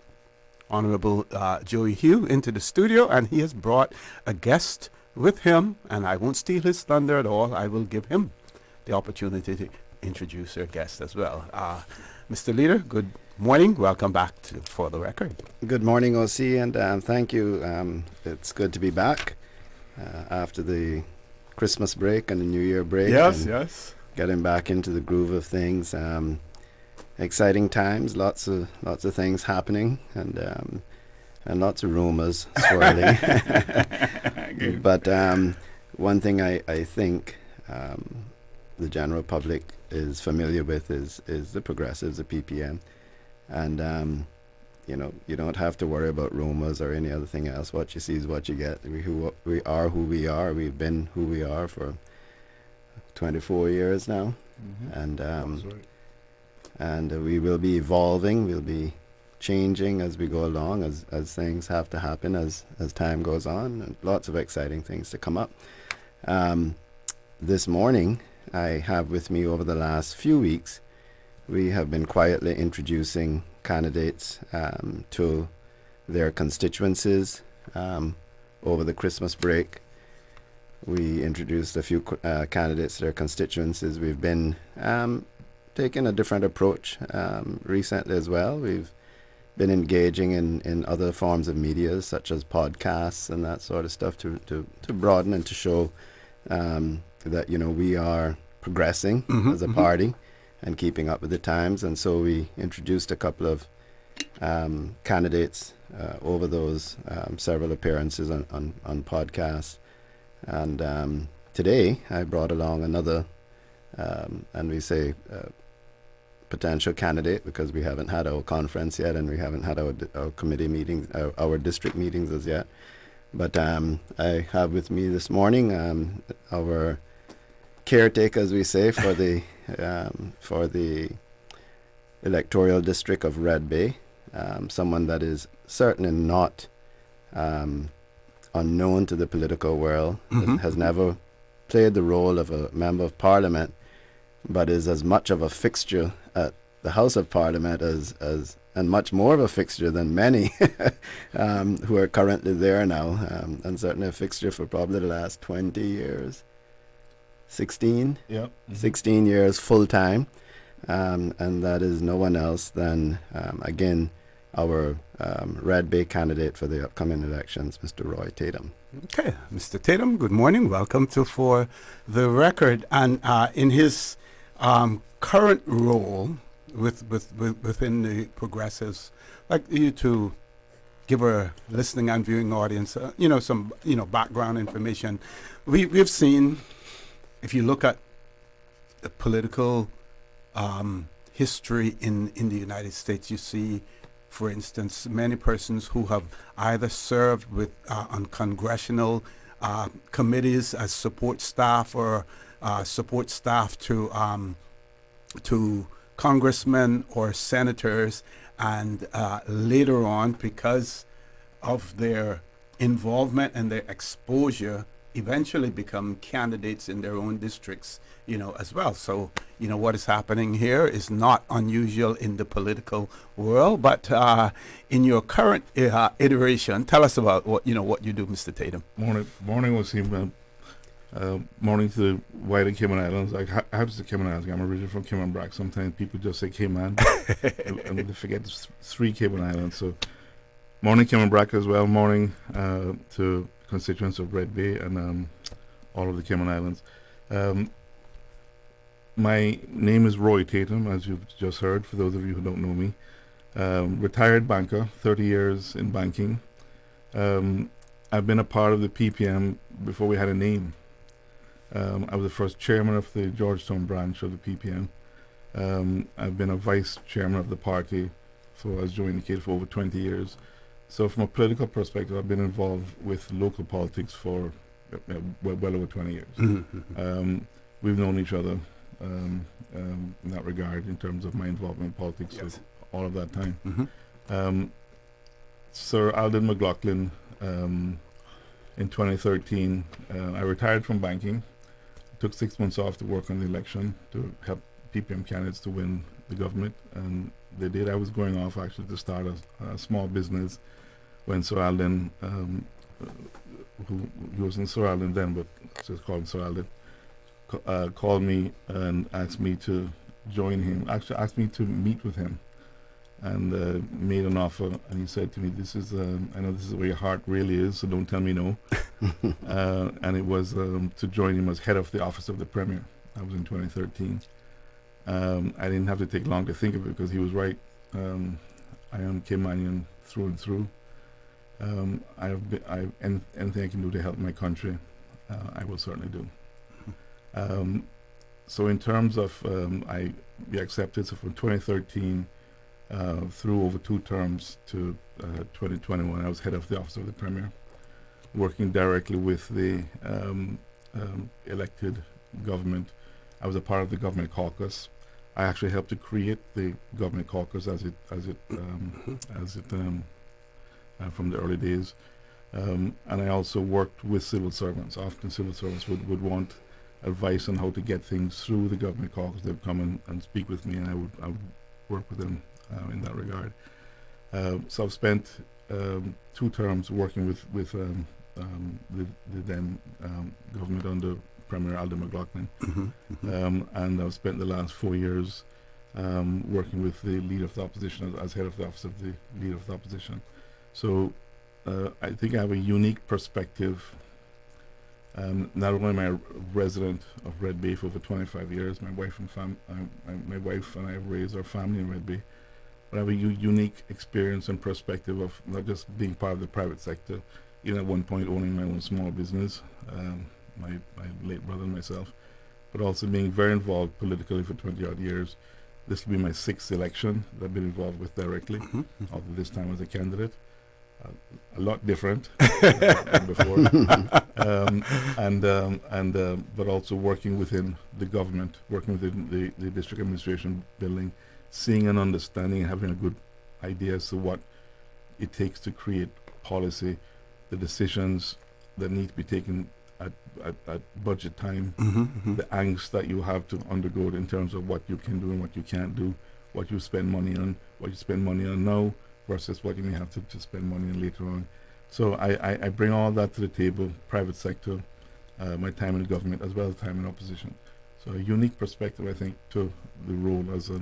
Honorable Joey Hugh, into the studio, and he has brought a guest with him, and I won't steal his thunder at all. I will give him the opportunity to introduce our guest as well. Mr. Leader, good morning. Welcome back to For the Record.
Good morning, OC, and thank you. It's good to be back after the Christmas break and the New Year break.
Yes.
Getting back into the groove of things. Exciting times, lots of things happening, and lots of rumors swirling. But one thing I think the general public is familiar with is the progressives, the PPM, and you don't have to worry about rumors or any other thing else. What you see is what you get. We are who we are. We've been who we are for 24 years now, and we will be evolving. We'll be changing as we go along, as things have to happen as time goes on, and lots of exciting things to come up. This morning, I have with me over the last few weeks, we have been quietly introducing candidates to their constituencies over the Christmas break. We introduced a few candidates to their constituencies. We've been taking a different approach recently as well. We've been engaging in other forms of media, such as podcasts and that sort of stuff, to broaden and to show that we are progressing as a party and keeping up with the times. And so we introduced a couple of candidates over those several appearances on podcasts. And today I brought along another, and we say potential candidate, because we haven't had our conference yet and we haven't had our committee meetings, our district meetings as yet. But I have with me this morning our caretaker, as we say, for the electoral district of Red Bay, someone that is certainly not unknown to the political world, has never played the role of a member of parliament, but is as much of a fixture at the House of Parliament and much more of a fixture than many who are currently there now, and certainly a fixture for probably the last 20 years. 16?
Yep.
16 years full time, and that is no one else than, again, our Red Bay candidate for the upcoming elections, Mr. Roy Tatum.
Okay, Mr. Tatum, good morning. Welcome to For the Record. And in his current role within the Progressives, I'd like you to give our listening and viewing audience, some background information. We've seen, if you look at the political history in the United States, you see, for instance, many persons who have either served on congressional committees as support staff or support staff to congressmen or senators, and later on, because of their involvement and their exposure eventually become candidates in their own districts, as well. So, what is happening here is not unusual in the political world, but in your current iteration, tell us about what you do, Mr. Tatum.
Morning was him. Morning to the wider Cayman Islands. I have to say Cayman Islands. I'm originally from Cayman Brac. Sometimes people just say Cayman, and they forget there's 3 Cayman Islands. So, morning Cayman Brac as well. Morning to constituents of Red Bay and all of the Cayman Islands. My name is Roy Tatum, as you've just heard, for those of you who don't know me. Retired banker, 30 years in banking. I've been a part of the PPM before we had a name. I was the first chairman of the Georgetown branch of the PPM. I've been a vice chairman of the party for, as Joe indicated, for over 20 years. So from a political perspective, I've been involved with local politics for well over 20 years.
Mm-hmm.
We've known each other in that regard in terms of my involvement in politics for all of that time.
Mm-hmm.
Sir Alden McLaughlin, in 2013, I retired from banking, took 6 months off to work on the election to help PPM candidates to win the government, and they did. I was going off actually to start a small business when Sir Alden, who wasn't Sir Alden then, but just called him Sir Alden, called me and asked me to join him, actually asked me to meet with him, and made an offer. And he said to me, "This is, I know this is where your heart really is, so don't tell me no." And it was to join him as head of the office of the Premier. That was in 2013. I didn't have to take long to think of it because he was right. I am Caymanian through and through. Anything I can do to help my country, I will certainly do. So in terms of I be accepted, so from 2013 through over 2 terms to 2021, I was head of the office of the Premier, working directly with the elected government. I was a part of the government caucus. I actually helped to create the government caucus as it from the early days, and I also worked with civil servants. Often civil servants would want advice on how to get things through the government caucus. They'd come and speak with me, and I would work with them in that regard. So I've spent 2 terms working with the then government under Premier Alden McLaughlin, and I've spent the last 4 years working with the Leader of the Opposition as head of the office of the Leader of the Opposition. So I think I have a unique perspective. Not only am I a resident of Red Bay for over 25 years, my wife and I have raised our family in Red Bay, but I have a unique experience and perspective of not just being part of the private sector, even at one point owning my own small business, my late brother and myself, but also being very involved politically for 20 odd years. This will be my 6th election that I've been involved with directly, although this time as a candidate. A lot different than before, but also working within the government, working within the district administration building, seeing and understanding and having a good idea as to what it takes to create policy, the decisions that need to be taken at budget time, the angst that you have to undergo in terms of what you can do and what you can't do, what you spend money on, what you spend money on now versus what you may have to spend money on later on. So I bring all that to the table, private sector, my time in government as well as time in opposition. So a unique perspective, I think, to the role as a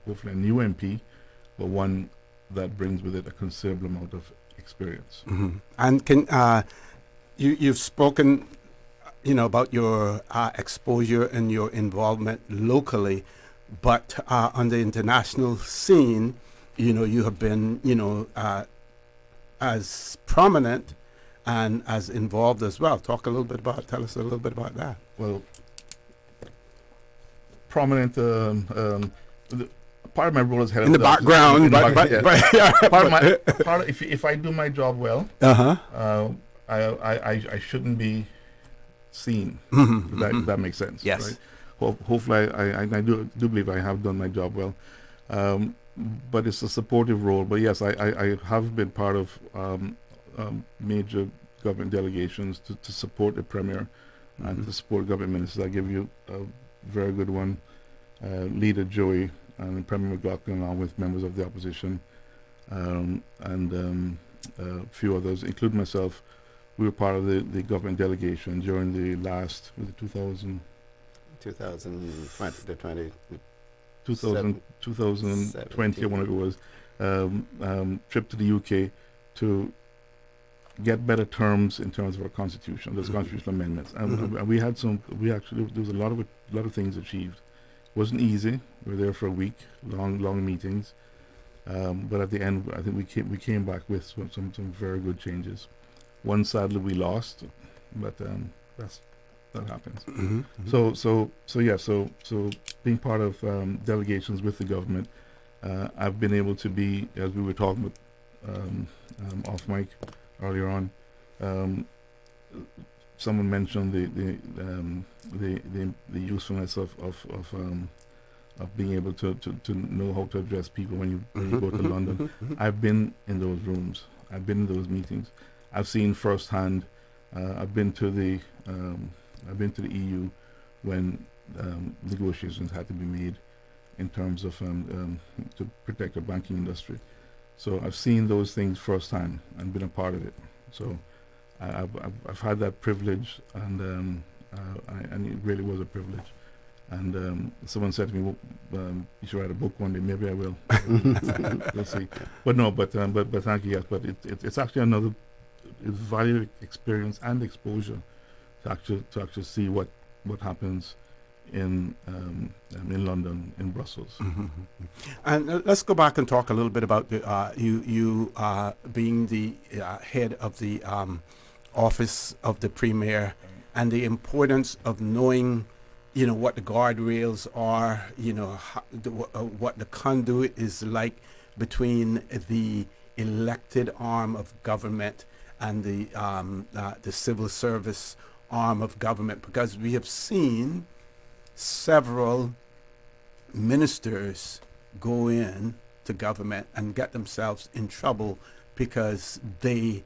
hopefully a new MP, but one that brings with it a considerable amount of experience.
And can you've spoken, about your exposure and your involvement locally, but on the international scene, you have been, as prominent and as involved as well. Tell us a little bit about that.
Well, prominent. Part of my role is head
in
of
the background.
If I do my job well, I shouldn't be seen. That makes sense.
Yes.
Right? Hopefully, I do believe I have done my job well. But it's a supportive role. But yes, I have been part of major government delegations to support the Premier and to support government ministers. I'll give you a very good one. Leader Joey and Premier McLaughlin, along with members of the opposition, and a few others, including myself, we were part of the government delegation during the last, was it 2020, 2020, whenever it was, trip to the UK to get better terms in terms of our constitution, those constitutional amendments. And we had there was a lot of things achieved. It wasn't easy. We were there for a week, long meetings. But at the end, I think we came back with some very good changes. One sadly we lost, but that happens. So being part of delegations with the government, I've been able to be, as we were talking with off mic earlier on. Someone mentioned the usefulness of being able to know how to address people when you go to London. I've been in those rooms. I've been in those meetings. I've seen firsthand. I've been to the EU when negotiations had to be made in terms of to protect the banking industry. So I've seen those things firsthand and been a part of it. So I've had that privilege, and it really was a privilege. And someone said to me, well, "You should write a book one day." Maybe I will. We'll see. But no. But thank you. Yes. But it's actually it's valuable experience and exposure to actually see what happens in London, in Brussels.
And let's go back and talk a little bit about you being the head of the office of the Premier, and the importance of knowing, what the guardrails are, what the conduit is like between the elected arm of government and the civil service arm of government, because we have seen several ministers go in to government and get themselves in trouble because they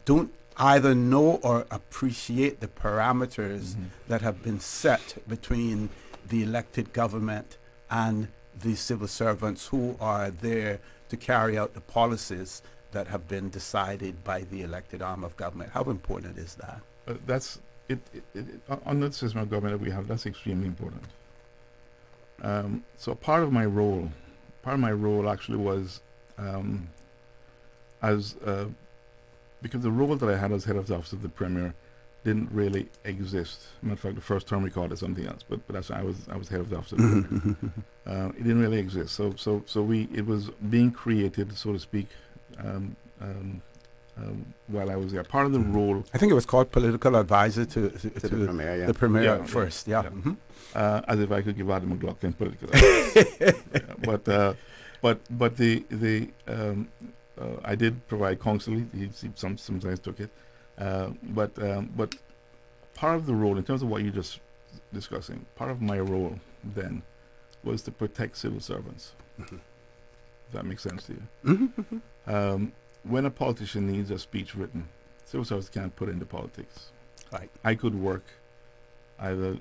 don't either know or appreciate the parameters that have been set between the elected government and the civil servants who are there to carry out the policies that have been decided by the elected arm of government. How important is that?
That's it. On the system of government that we have, that's extremely important. So part of my role actually was because the role that I had as head of the office of the Premier didn't really exist. Matter of fact, the first term we called it something else, but that's I was head of the office of the Premier. It didn't really exist. So it was being created, so to speak, while I was there. Part of the role,
I think it was called political advisor to the Premier. Yeah. The Premier at first, yeah.
As if I could give Adam McLaughlin political advice. But the I did provide counsel. He sometimes took it, but part of the role, in terms of what you're just discussing, part of my role then was to protect civil servants. If that makes sense to you. When a politician needs a speech written, civil servants can't put into politics.
Right.
I could work either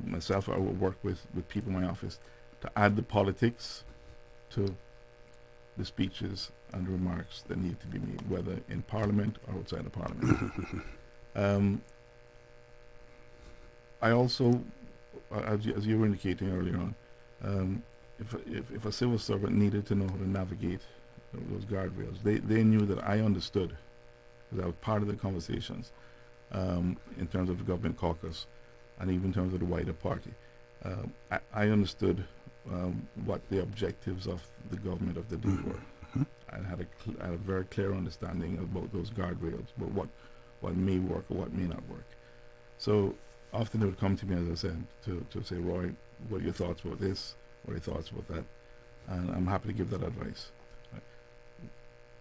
myself, or I would work with people in my office to add the politics to the speeches and the remarks that need to be made, whether in Parliament or outside of Parliament. I also, as you were indicating earlier on, if a civil servant needed to know how to navigate those guardrails, they knew that I understood, because I was part of the conversations in terms of the government caucus and even in terms of the wider party. I understood what the objectives of the government of the day were. I had a very clear understanding about those guardrails, about what may work or what may not work. So often they would come to me, as I said, to say, "Roy, what are your thoughts about this? What are your thoughts about that?" And I'm happy to give that advice.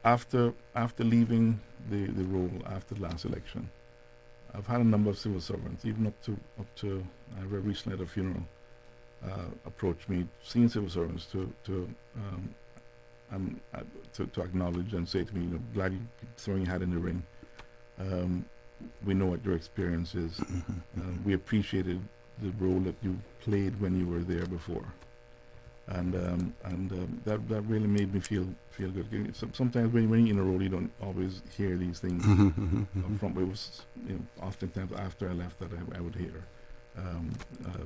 After leaving the role after the last election, I've had a number of civil servants, even up to I very recently at a funeral, approach me, senior civil servants, to acknowledge and say to me, "Glad you throwing your hat in the ring. We know what your experience is. We appreciated the role that you played when you were there before, and that really made me feel good. Sometimes when you're in a role, you don't always hear these things up front. But it was, oftentimes after I left that I would hear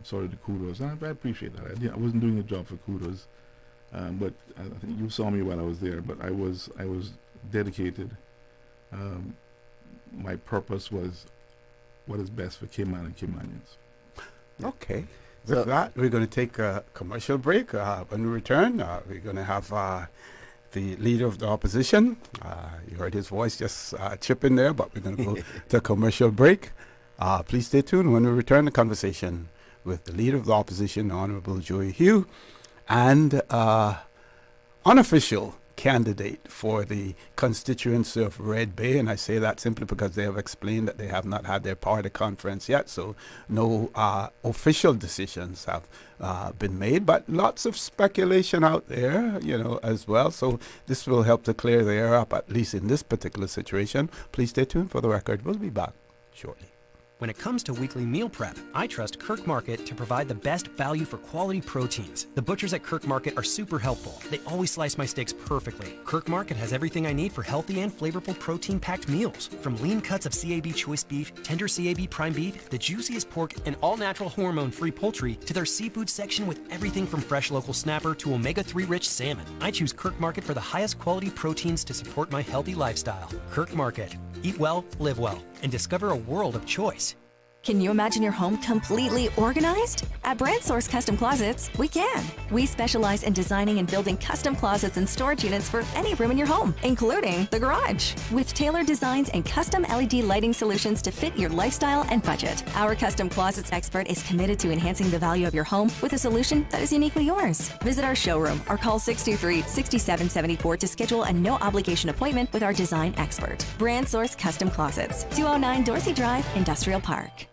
sort of the kudos. And I appreciate that. I wasn't doing the job for kudos, but I think you saw me while I was there. But I was dedicated. My purpose was what is best for Cayman and Caymanians.
Okay. With that, we're going to take a commercial break. When we return, we're going to have the leader of the opposition. You heard his voice just chip in there, but we're going to go to a commercial break. Please stay tuned. When we return, the conversation with the leader of the opposition, Honorable Joey Hugh, and unofficial candidate for the constituency of Red Bay, and I say that simply because they have explained that they have not had their party conference yet, so no official decisions have been made, but lots of speculation out there, as well, so this will help to clear the air up, at least in this particular situation. Please stay tuned for the record. We'll be back shortly.
When it comes to weekly meal prep, I trust Kirk Market to provide the best value for quality proteins. The butchers at Kirk Market are super helpful. They always slice my steaks perfectly. Kirk Market has everything I need for healthy and flavorful protein-packed meals. From lean cuts of CAB choice beef, tender CAB prime beef, the juiciest pork, and all-natural hormone-free poultry, to their seafood section with everything from fresh local snapper to omega-3 rich salmon. I choose Kirk Market for the highest quality proteins to support my healthy lifestyle. Kirk Market. Eat well, live well, and discover a world of choice.
Can you imagine your home completely organized? At Brand Source Custom Closets, we can. We specialize in designing and building custom closets and storage units for any room in your home, including the garage. With tailored designs and custom LED lighting solutions to fit your lifestyle and budget. Our custom closets expert is committed to enhancing the value of your home with a solution that is uniquely yours. Visit our showroom or call 623-6774 to schedule a no-obligation appointment with our design expert. Brand Source Custom Closets, 209 Dorsey Drive, Industrial Park.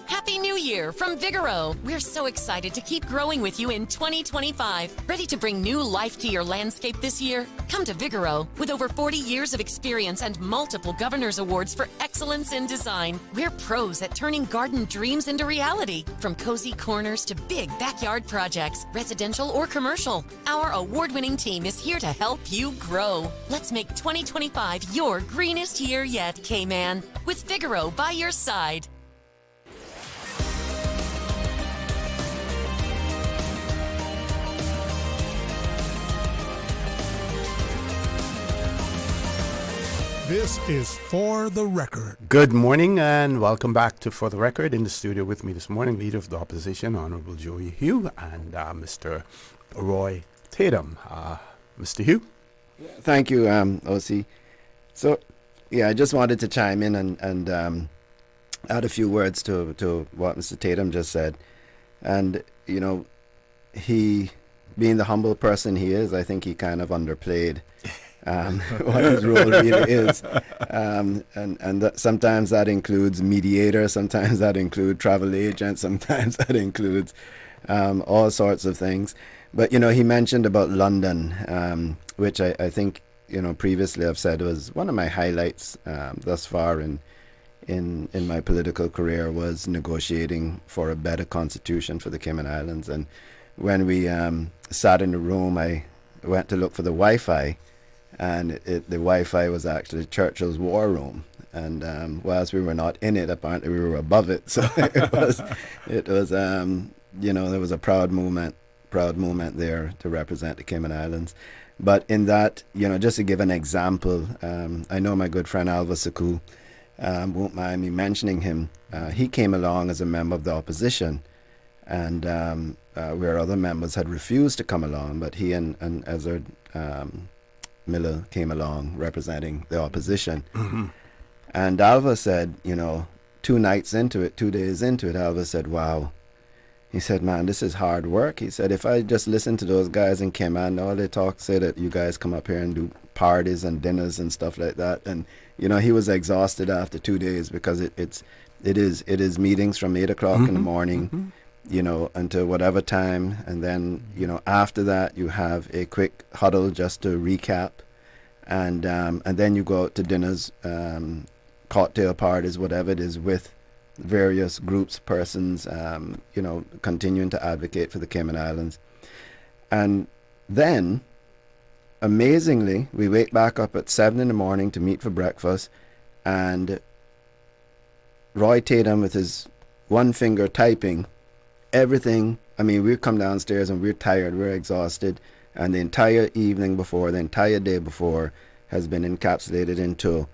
Happy New Year from Vigoro. We're so excited to keep growing with you in 2025. Ready to bring new life to your landscape this year? Come to Vigoro. With over 40 years of experience and multiple Governor's Awards for excellence in design, we're pros at turning garden dreams into reality. From cozy corners to big backyard projects, residential or commercial, our award-winning team is here to help you grow. Let's make 2025 your greenest year yet, K-Man. With Vigoro by your side.
This is For the Record.
Good morning and welcome back to For the Record. In the studio with me this morning, Leader of the Opposition, Honorable Joey Hugh, and Mr. Roy Tatum. Mr. Hugh?
Thank you, OC. So, I just wanted to chime in and add a few words to what Mr. Tatum just said. And, he, being the humble person he is, I think he kind of underplayed what his role really is, and sometimes that includes mediator, sometimes that includes travel agent, sometimes that includes all sorts of things. But he mentioned about London, which I think previously I've said was one of my highlights thus far in my political career, was negotiating for a better constitution for the Cayman Islands. And when we sat in the room, I went to look for the Wi-Fi. And the Wi-Fi was actually Churchill's war room, and whilst we were not in it, apparently we were above it. So it was there was a proud moment there to represent the Cayman Islands. But in that, just to give an example, I know my good friend Alva Saku won't mind me mentioning him. He came along as a member of the opposition, and where other members had refused to come along, but he and Ezard Miller came along representing the opposition. Mm-hmm. And Alva said, 2 days into it, Alva said, wow. He said, man, this is hard work. He said, if I just listen to those guys in Cayman, all they say that you guys come up here and do parties and dinners and stuff like that. And, he was exhausted after 2 days because it is meetings from 8 o'clock in the morning, mm-hmm. Until whatever time. And then, after that, you have a quick huddle just to recap. and then you go out to dinners, cocktail parties, whatever it is, with various groups, persons, continuing to advocate for the Cayman Islands. And then, amazingly, we wake back up at 7 in the morning to meet for breakfast, and Roy Tatum, with his one finger typing everything. I mean, we come downstairs and we're tired, we're exhausted, and the entire evening before, the entire day before, has been encapsulated into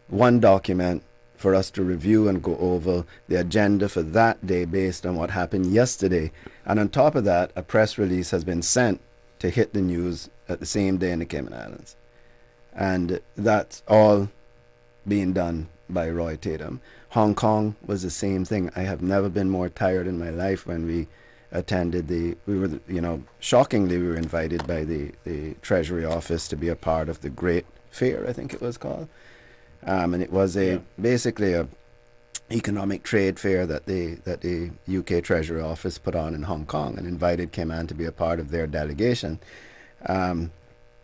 one document for us to review and go over the agenda for that day based on what happened yesterday. And on top of that, a press release has been sent to hit the news at the same day in the Cayman Islands. And that's all being done by Roy Tatum. Hong Kong was the same thing. I have never been more tired in my life. When we attended shockingly, we were invited by the Treasury Office to be a part of the Great Fair, I think it was called. And it was basically a economic trade fair that the UK Treasury Office put on in Hong Kong, and invited Cayman to be a part of their delegation.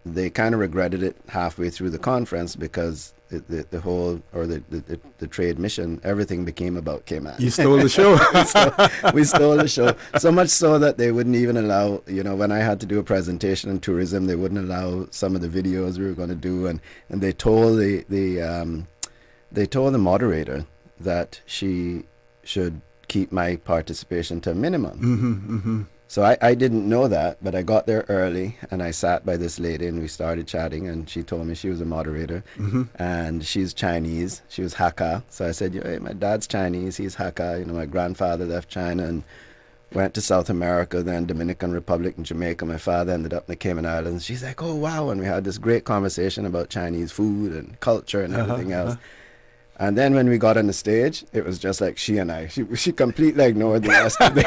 They kind of regretted it halfway through the conference, because the whole, or the trade mission, everything became about Cayman.
You stole the show.
we stole the show. So much so that they wouldn't even allow, when I had to do a presentation on tourism, they wouldn't allow some of the videos we were going to do, and they told they told the moderator that she should keep my participation to a minimum. So I didn't know that, but I got there early, and I sat by this lady, and we started chatting, and she told me she was a moderator, and she's Chinese. She was Hakka. So I said, hey, my dad's Chinese, he's Hakka. My grandfather left China and went to South America, then Dominican Republic and Jamaica. My father ended up in the Cayman Islands. She's like, oh, wow. And we had this great conversation about Chinese food and culture and everything else. And then when we got on the stage, it was just like she and I. She completely ignored the rest of it.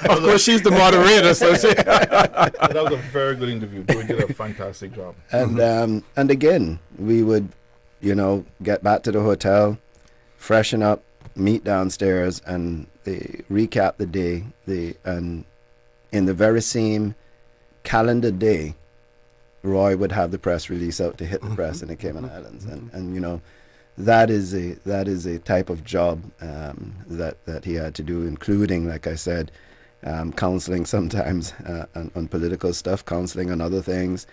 Of course, she's the moderator, so
that was a very good interview. You did a fantastic job.
And again, we would, get back to the hotel, freshen up, meet downstairs, and recap the day. And in the very same calendar day, Roy would have the press release out to hit the press in the Cayman Islands, and that is a type of job that he had to do, including, like I said, counseling sometimes on political stuff, counseling on other things,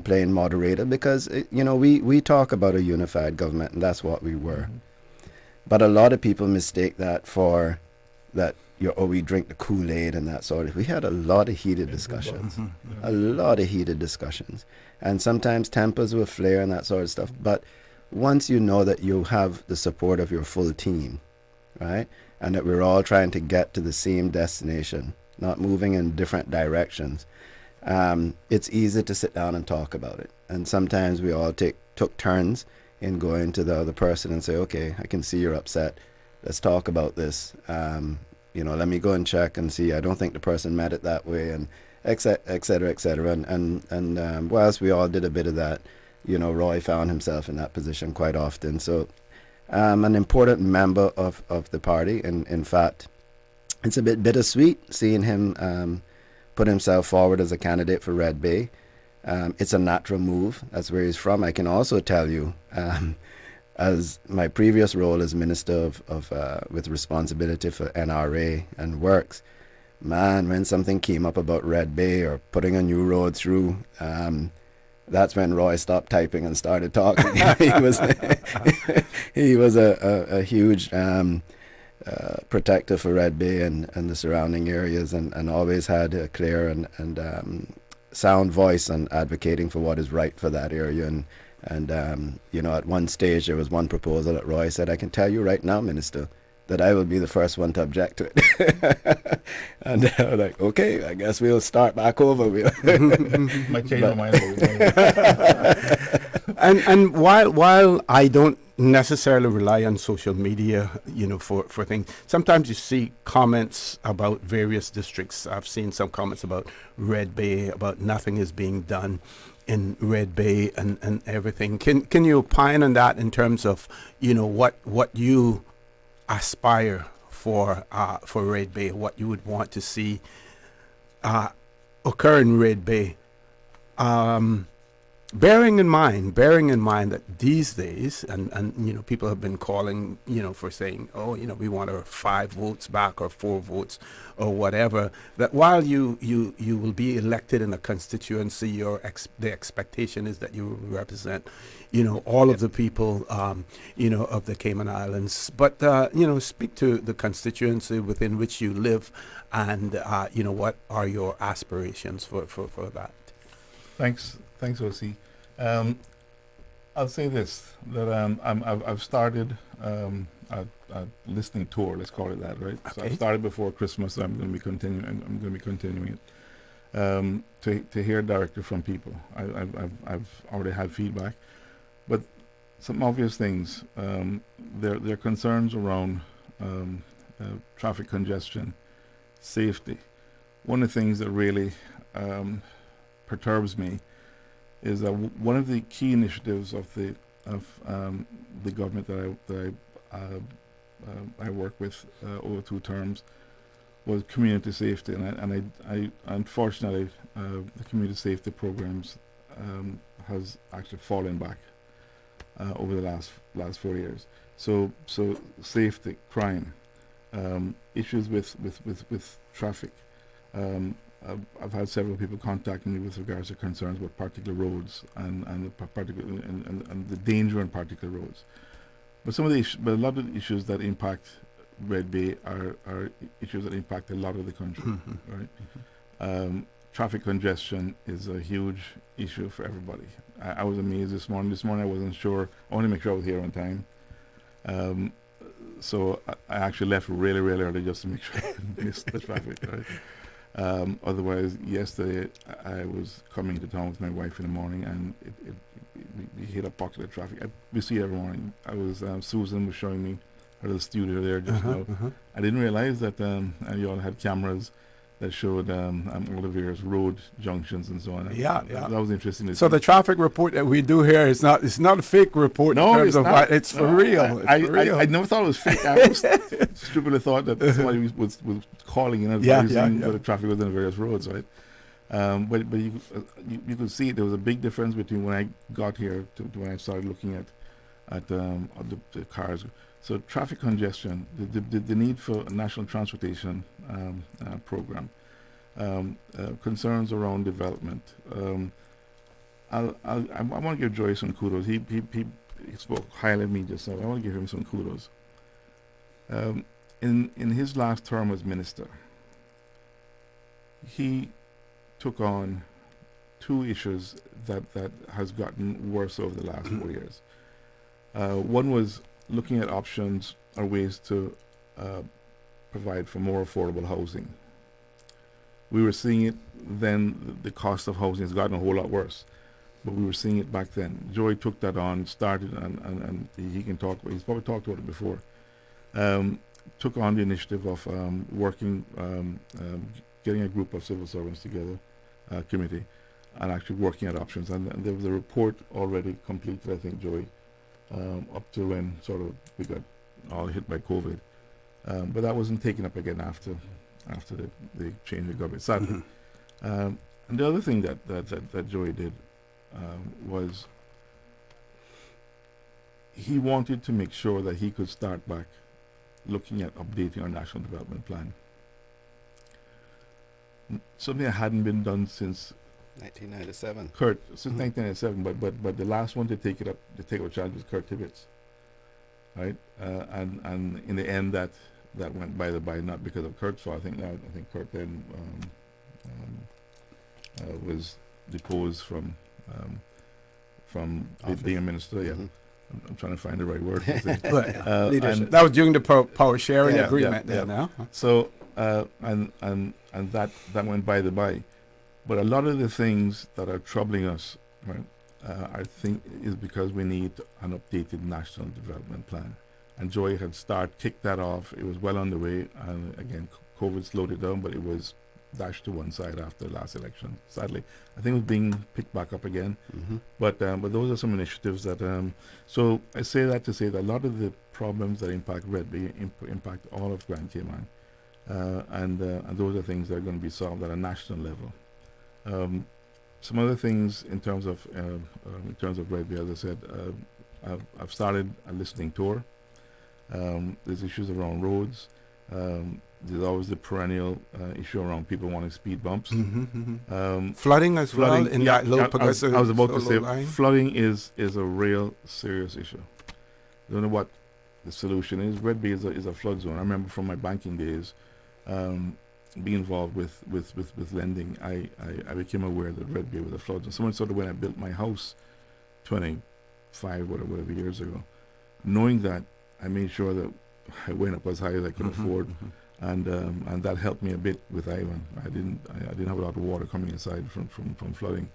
playing moderator, because we talk about a unified government, and that's what we were. But a lot of people mistake that for that. We drink the Kool-Aid and that sort of. We had a lot of heated discussions, and sometimes tempers will flare and that sort of stuff. But once you know that you have the support of your full team, right, and that we're all trying to get to the same destination, not moving in different directions, it's easy to sit down and talk about it. And sometimes we all took turns in going to the other person and say, okay, I can see you're upset. Let's talk about this. Let me go and check and see. I don't think the person meant it that way, and et cetera, et cetera. And whilst we all did a bit of that, Roy found himself in that position quite often. So an important member of the party. And in fact, it's a bit bittersweet seeing him put himself forward as a candidate for Red Bay. It's a natural move. That's where he's from. I can also tell you, as my previous role as Minister with responsibility for NRA and Works, man, when something came up about Red Bay or putting a new road through, that's when Roy stopped typing and started talking. he was a huge protector for Red Bay and the surrounding areas, and always had a clear and sound voice on advocating for what is right for that area. And at one stage there was one proposal that Roy said, I can tell you right now, Minister, that I will be the first one to object to it. And I was like, okay, I guess we'll start back over.
Might change my mind.
And while I don't necessarily rely on social media, for things, sometimes you see comments about various districts. I've seen some comments about Red Bay, about nothing is being done in Red Bay and everything. Can you opine on that in terms of, what you aspire for Red Bay, what you would want to see occur in Red Bay, bearing in mind that these days, and you know, people have been calling, you know, for saying, oh, you know, we want our 5 votes back or 4 votes or whatever, that while you will be elected in a constituency, the expectation is that you will represent, you know, all of the people, you know, of the Cayman Islands. But, you know, speak to the constituency within which you live, and, you know, what are your aspirations for that?
Thanks, OC. I'll say this, that I've started a listening tour, let's call it that, right? So I started before Christmas, so I'm going to be continuing it. To hear directly from people. I've already had feedback, but some obvious things. There are concerns around traffic congestion, safety. One of the things that really perturbs me is that one of the key initiatives of the government that I work with over 2 terms was community safety, and I unfortunately the community safety programs has actually fallen back over the last 4 years. So safety, crime, issues with traffic. I've had several people contact me with regards to concerns with particular roads and the danger on particular roads. But a lot of the issues that impact Red Bay are issues that impact a lot of the country, right? Traffic congestion is a huge issue for everybody. I was amazed this morning. This morning I wasn't sure. I wanted to make sure I was here on time. So I actually left really, really early just to make sure I didn't miss the traffic, right? Otherwise, yesterday I was coming to town with my wife in the morning, and we hit a pocket of traffic. We see it every morning. Susan was showing me her little studio there just now. I didn't realize that you all had cameras that showed all the various road junctions and so on. That was interesting.
So the traffic report that we do here is not a fake report.
No,
in terms
it's
of
not.
It's for real.
I never thought it was fake. I was stupidly thought that somebody was calling and advising where the traffic was on the various roads, right? But you could see there was a big difference between when I got here to when I started looking at the cars. So traffic congestion, the need for a national transportation program, concerns around development. I want to give Joy some kudos. He spoke highly of me just now. I want to give him some kudos. In his last term as minister, he took on 2 issues that has gotten worse over the last 4 years. One was looking at options or ways to provide for more affordable housing. We were seeing it then. The cost of housing has gotten a whole lot worse, but we were seeing it back then. Joey took that on, started, and he can talk. He's probably talked about it before. Took on the initiative of working, getting a group of civil servants together, committee, and actually working at options. And there was a report already completed, I think, Joey, up to when sort of we got all hit by COVID. But that wasn't taken up again after the change of government, sadly. And the other thing that Joey did was he wanted to make sure that he could start back looking at updating our national development plan. Something that hadn't been done since
1997.
Since 1997, but the last one to take up charge was Kurt Tibbetts, right? And in the end, that went by the by, not because of Kurt's fault. I think Kurt then was deposed from being a minister. Yeah, I'm trying to find the right word.
That was during the power sharing agreement. Now,
so and that went by the by. But a lot of the things that are troubling us, right, I think is because we need an updated national development plan. And Joy had kicked that off. It was well underway, and again, COVID slowed it down, but it was dashed to one side after the last election. Sadly, I think it was being picked back up again. But those are some initiatives that. So I say that to say that a lot of the problems that impact Red Bay impact all of Grand Cayman, and those are things that are going to be solved at a national level. Some other things in terms of Red Bay, as I said, I've started a listening tour. There's issues around roads. There's always the perennial issue around people wanting speed bumps.
Flooding as well in that low progressive.
I was about to say,
line.
flooding is a real serious issue. I don't know what the solution is. Red Bay is a flood zone. I remember from my banking days, being involved with lending, I became aware that Red Bay was a flood zone. Someone sort of when I built my house 25 whatever years ago, knowing that, I made sure that I went up as high as I could afford, and that helped me a bit with Ivan. I didn't have a lot of water coming inside from flooding.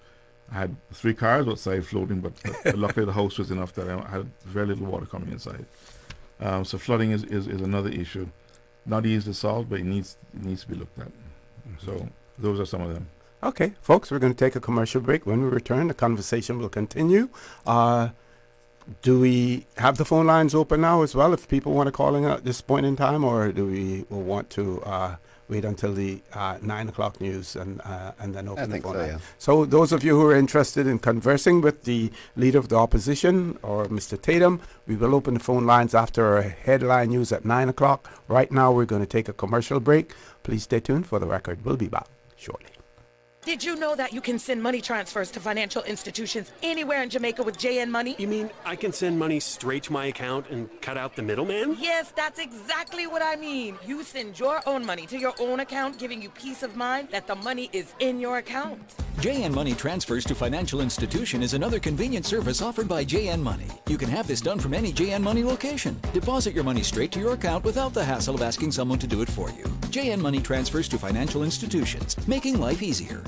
I had 3 cars outside floating, but luckily the house was enough that I had very little water coming inside. So flooding is another issue. Not easy to solve, but it needs to be looked at. So those are some of them.
Okay, folks, we're going to take a commercial break. When we return, the conversation will continue. Do we have the phone lines open now as well if people want to call in at this point in time, or do we want to wait until the 9 o'clock news and then open the phone line? Yeah. So those of you who are interested in conversing with the Leader of the Opposition or Mr. Tatum, we will open the phone lines after our headline news at 9 o'clock. Right now we're going to take a commercial break. Please stay tuned for the record. We'll be back shortly.
Did you know that you can send money transfers to financial institutions anywhere in Jamaica with JN Money?
You mean I can send money straight to my account and cut out the middleman?
Yes, that's exactly what I mean. You send your own money to your own account, giving you peace of mind that the money is in your account.
JN Money Transfers to Financial Institution is another convenient service offered by JN Money. You can have this done from any JN Money location. Deposit your money straight to your account without the hassle of asking someone to do it for you. JN Money Transfers to Financial Institutions, making life easier.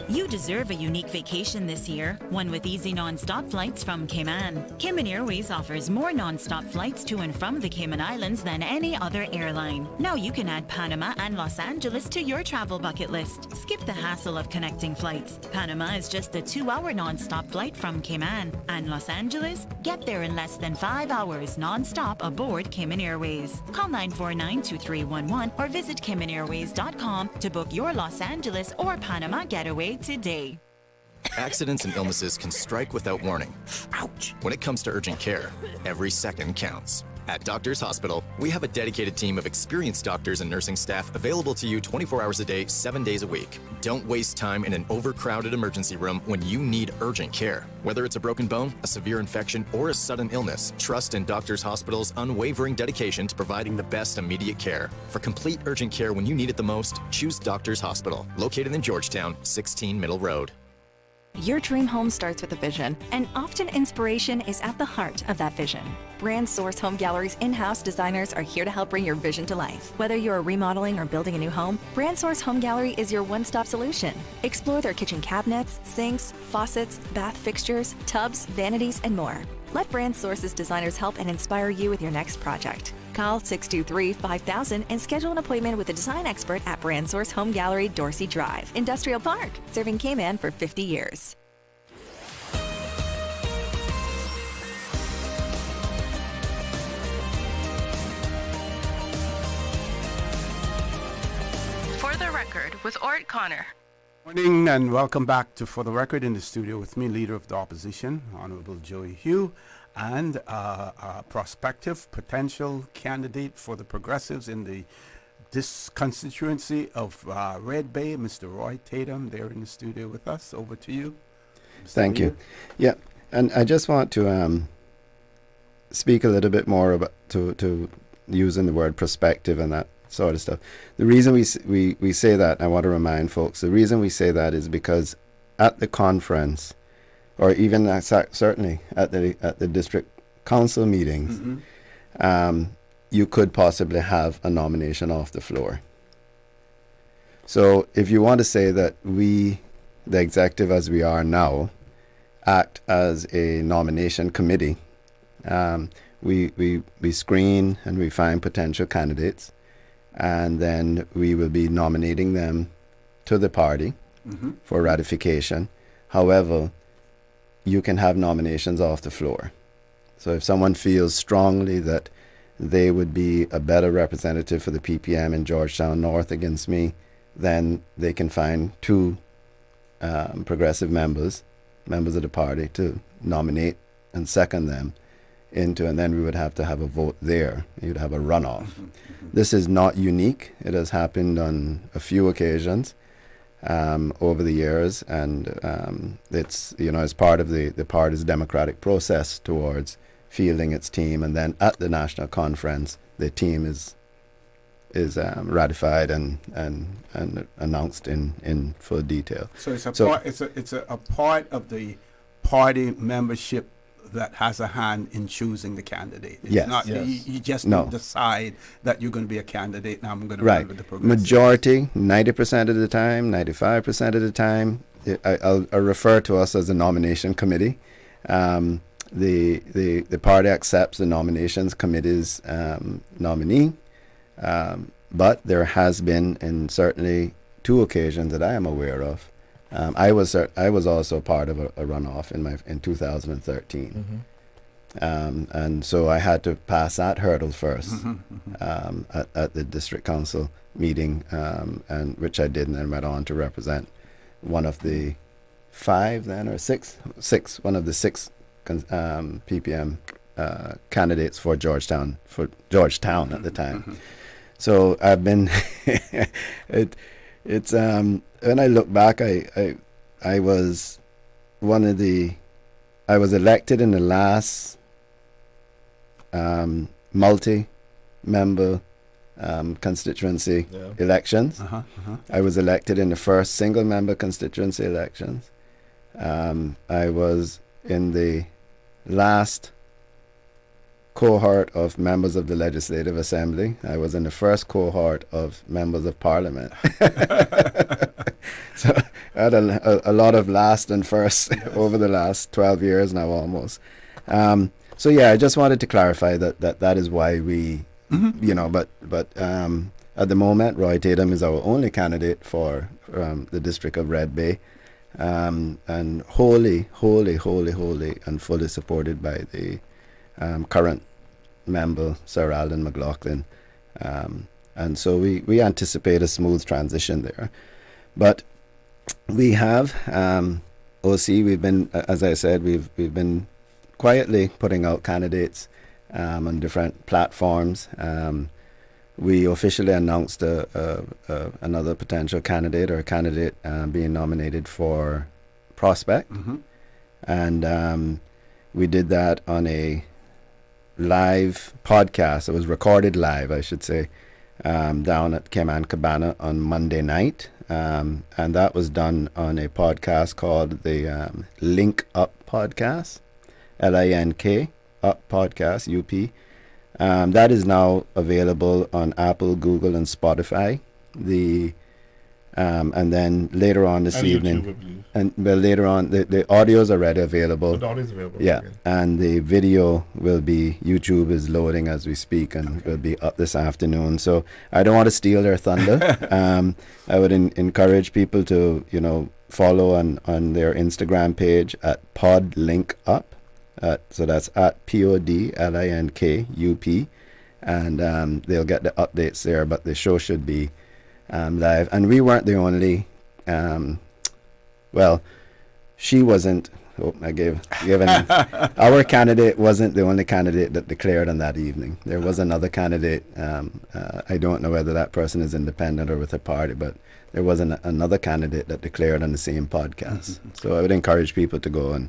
You deserve a unique vacation this year, one with easy non-stop flights from Cayman. Cayman Airways offers more non-stop flights to and from the Cayman Islands than any other airline. Now you can add Panama and Los Angeles to your travel bucket list. Skip the hassle of connecting flights. Panama is just a 2-hour non-stop flight from Cayman. And Los Angeles? Get there in less than 5 hours non-stop aboard Cayman Airways. Call 949-2311 or visit CaymanAirways.com to book your Los Angeles or Panama getaway today.
Accidents and illnesses can strike without warning. Ouch! When it comes to urgent care, every second counts. At Doctors Hospital, we have a dedicated team of experienced doctors and nursing staff available to you 24 hours a day, 7 days a week. Don't waste time in an overcrowded emergency room when you need urgent care. Whether it's a broken bone, a severe infection, or a sudden illness, trust in Doctors Hospital's unwavering dedication to providing the best immediate care. For complete urgent care when you need it the most, choose Doctors Hospital, located in Georgetown, 16 Middle Road.
Your dream home starts with a vision, and often inspiration is at the heart of that vision. Brand Source Home Gallery's in-house designers are here to help bring your vision to life. Whether you're remodeling or building a new home, Brand Source Home Gallery is your one-stop solution. Explore their kitchen cabinets, sinks, faucets, bath fixtures, tubs, vanities, and more. Let Brand Source's designers help and inspire you with your next project. Call 623-5000 and schedule an appointment with a design expert at Brand Source Home Gallery, Dorsey Drive, Industrial Park, serving Cayman for 50 years.
For the Record with Orrett Connor.
Morning and welcome back to For the Record. In the studio with me, Leader of the Opposition, Honorable Joey Hugh, and a prospective potential candidate for the Progressives in this constituency of Red Bay, Mr. Roy Tatum. They're in the studio with us. Over to you.
Thank you. Yeah, and I just want to speak a little bit more about to using the word prospective and that sort of stuff. The reason we say that, I want to remind folks, the reason we say that is because at the conference, or even certainly at the district council meetings, you could possibly have a nomination off the floor. So if you want to say that we, the executive as we are now, act as a nomination committee, we screen and we find potential candidates, and then we will be nominating them to the party for ratification. However, you can have nominations off the floor. So if someone feels strongly that they would be a better representative for the PPM in Georgetown North against me, then they can find 2 progressive members of the party, to nominate and second them into, and then we would have to have a vote there. You'd have a runoff. This is not unique. It has happened on a few occasions over the years, and it's, you know, as part of the party's democratic process towards fielding its team, and then at the national conference, the team is ratified and announced in full detail.
So it's a part of the party membership that has a hand in choosing the candidate. It's
Yes.
not
Yes.
You just
No.
don't decide that you're going to be a candidate. Now I'm going to run
Right.
with the progressive.
Majority, 90% of the time, 95% of the time, I'll refer to us as a nomination committee. The party accepts the nominations committee's nominee, but there has been, in certainly 2 occasions that I am aware of, I was also part of a runoff in 2013, and so I had to pass that hurdle first at the district council meeting, and which I did, and then went on to represent one of the 5 then, or 6, one of the 6 PPM candidates for Georgetown at the time. So I've been it's when I look back, I was I was elected in the last multi-member constituency elections. I was elected in the first single-member constituency elections. I was in the last cohort of members of the Legislative Assembly. I was in the first cohort of members of Parliament. So I had a lot of last and first over the last 12 years now almost. So yeah, I just wanted to clarify that is why we, you know, but at the moment, Roy Tatum is our only candidate for the District of Red Bay, and wholly and fully supported by the current member, Sir Alden McLaughlin. And so we anticipate a smooth transition there. But we have, OC, we've been, as I said, we've been quietly putting out candidates on different platforms. We officially announced another potential candidate, or a candidate being nominated for Prospect. And we did that on a live podcast. It was recorded live, I should say, down at Cayman Cabana on Monday night. And that was done on a podcast called the Link Up Podcast, LINK Up Podcast, UP. That is now available on Apple, Google, and Spotify. And then later on this evening,
YouTube, I believe.
and well, later on, the audio is already available.
The audio is available.
Yeah,
Okay.
and the video will be, YouTube is loading as we speak, and will be up this afternoon. So I don't want to steal their thunder. I would encourage people to, you know, follow on their Instagram page at PodLinkUp. So that's at PodLinkUp, and they'll get the updates there. But the show should be live, and we weren't the only. Well, she wasn't. Oh, I gave an our candidate wasn't the only candidate that declared on that evening. There was another candidate. I don't know whether that person is independent or with a party, but there was another candidate that declared on the same podcast. So I would encourage people to go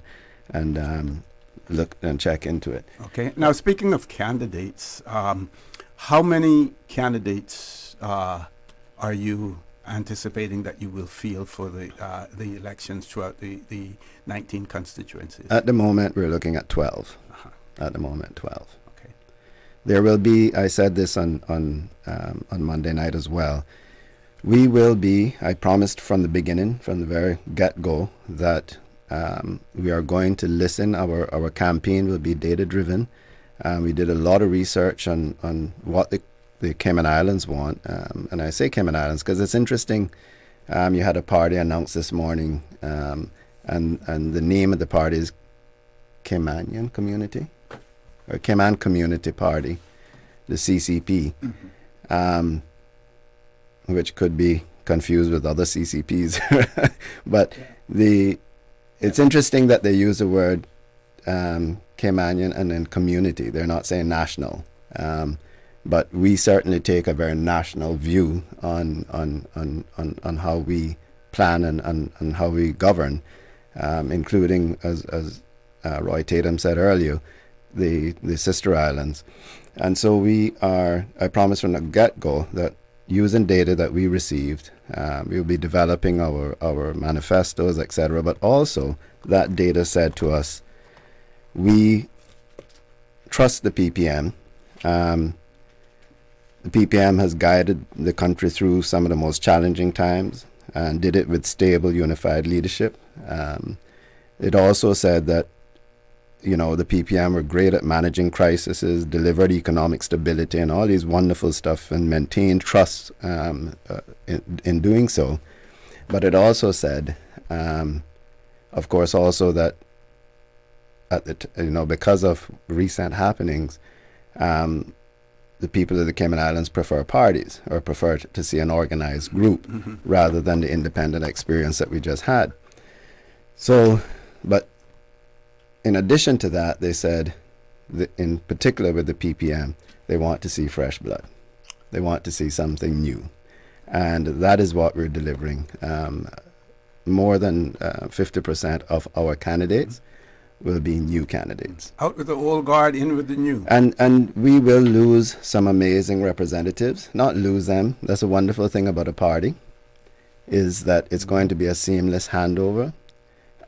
and look and check into it.
Okay. Now, speaking of candidates, how many candidates are you anticipating that you will field for the elections throughout the 19 constituencies?
At the moment, we're looking at 12. At the moment, 12. Okay. There will be. I said this on Monday night as well. We will be. I promised from the beginning, from the very get-go, that we are going to listen. Our campaign will be data-driven. We did a lot of research on what the Cayman Islands want, and I say Cayman Islands because it's interesting. You had a party announced this morning, and the name of the party is Caymanian Community, or Cayman Community Party, the CCP, which could be confused with other CCPs. But It's interesting that they use the word Caymanian and then community. They're not saying national. But we certainly take a very national view on how we plan and how we govern, including, as Roy Tatum said earlier, the sister islands. And so I promised from the get-go that using data that we received, we'll be developing our manifestos, etc. But also that data said to us, we trust the PPM. The PPM has guided the country through some of the most challenging times and did it with stable, unified leadership. It also said that, the PPM were great at managing crises, delivered economic stability and all these wonderful stuff and maintained trust in doing so. But it also said, of course, also that because of recent happenings, the people of the Cayman Islands prefer parties or prefer to see an organized group rather than the independent experience that we just had. So, but in addition to that, they said, in particular with the PPM, they want to see fresh blood. They want to see something new. And that is what we're delivering. More than 50% of our candidates will be new candidates.
Out with the old guard, in with the new.
And we will lose some amazing representatives. Not lose them. That's a wonderful thing about a party, is that it's going to be a seamless handover.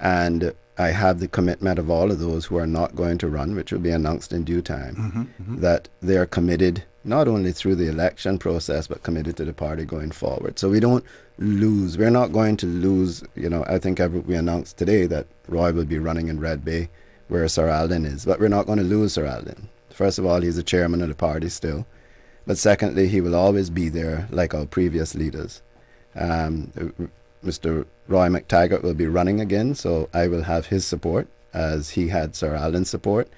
And I have the commitment of all of those who are not going to run, which will be announced in due time, that they are committed not only through the election process, but committed to the party going forward. So we don't lose. We're not going to lose. I think we announced today that Roy will be running in Red Bay, where Sir Alden is. But we're not going to lose Sir Alden. First of all, he's the chairman of the party still. But secondly, he will always be there like our previous leaders. Mr. Roy McTaggart will be running again, so I will have his support as he had Sir Alden's support.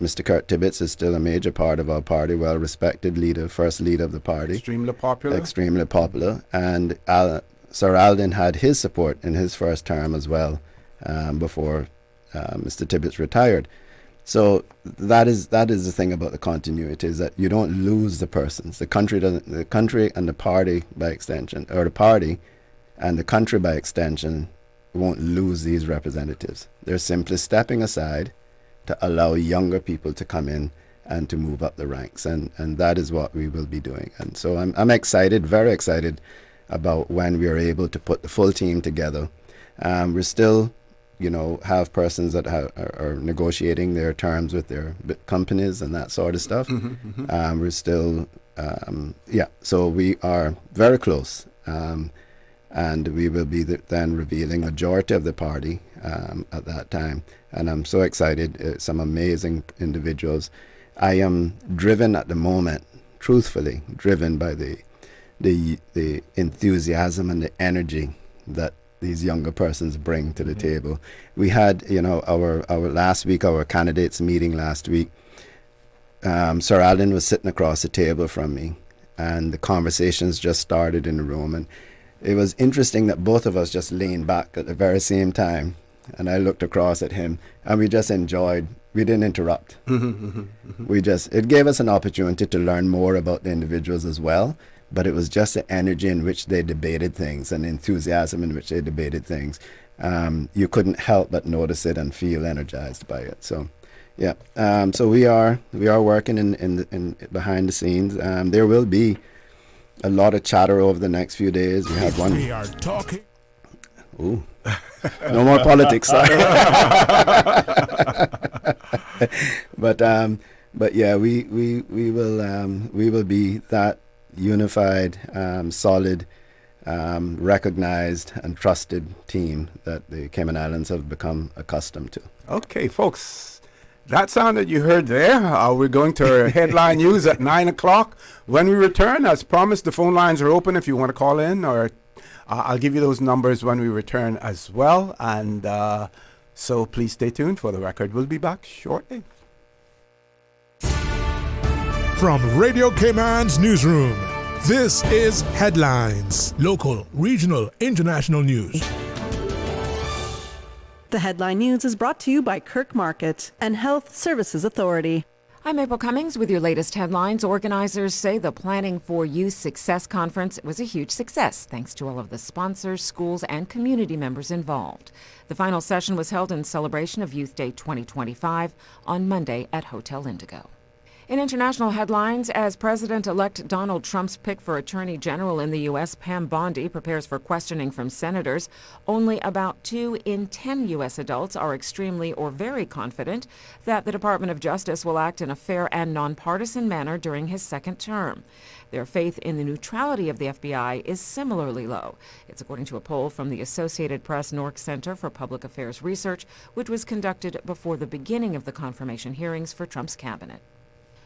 Mr. Kurt Tibbetts is still a major part of our party, well-respected leader, first leader of the party.
Extremely popular.
Extremely popular. And Sir Alden had his support in his first term as well, before Mr. Tibbetts retired. So that is the thing about the continuity, is that you don't lose the persons. The country and the party by extension, or the party and the country by extension, won't lose these representatives. They're simply stepping aside to allow younger people to come in and to move up the ranks, and that is what we will be doing. And so I'm excited, very excited about when we are able to put the full team together. We're still have persons that are negotiating their terms with their companies and that sort of stuff. We're still, so we are very close. And we will be then revealing majority of the party at that time. And I'm so excited. Some amazing individuals. I am driven at the moment, truthfully, driven by the enthusiasm and the energy that these younger persons bring to the table. We had, our last week, our candidates meeting last week. Sir Alden was sitting across the table from me, and the conversations just started in the room. And it was interesting that both of us just leaned back at the very same time, and I looked across at him, and we just enjoyed. We didn't interrupt. It gave us an opportunity to learn more about the individuals as well. But it was just the energy in which they debated things and enthusiasm in which they debated things. You couldn't help but notice it and feel energized by it. So, yeah. So we are working in behind the scenes. There will be a lot of chatter over the next few days. We have one.
We are talking.
Ooh. No more politics. But yeah, we will be that unified, solid, recognized and trusted team that the Cayman Islands have become accustomed to.
Okay, folks, that sound that you heard there, we're going to our headline news at 9 o'clock. When we return, as promised, the phone lines are open if you want to call in, or I'll give you those numbers when we return as well. And so please stay tuned for the record. We'll be back shortly.
From Radio Cayman's newsroom, This is Headlines. Local, regional, international news.
The Headline News is brought to you by Kirk Market and Health Services Authority.
I'm April Cummings with your latest headlines. Organizers say the Planning for Youth Success Conference was a huge success, thanks to all of the sponsors, schools, and community members involved. The final session was held in celebration of Youth Day 2025 on Monday at Hotel Indigo. In international headlines, as President-elect Donald Trump's pick for Attorney General in the U.S., Pam Bondi, prepares for questioning from senators, only about 2 in 10 U.S. adults are extremely or very confident that the Department of Justice will act in a fair and nonpartisan manner during his second term. Their faith in the neutrality of the FBI is similarly low. It's according to a poll from the Associated Press Nork Center for Public Affairs Research, which was conducted before the beginning of the confirmation hearings for Trump's cabinet.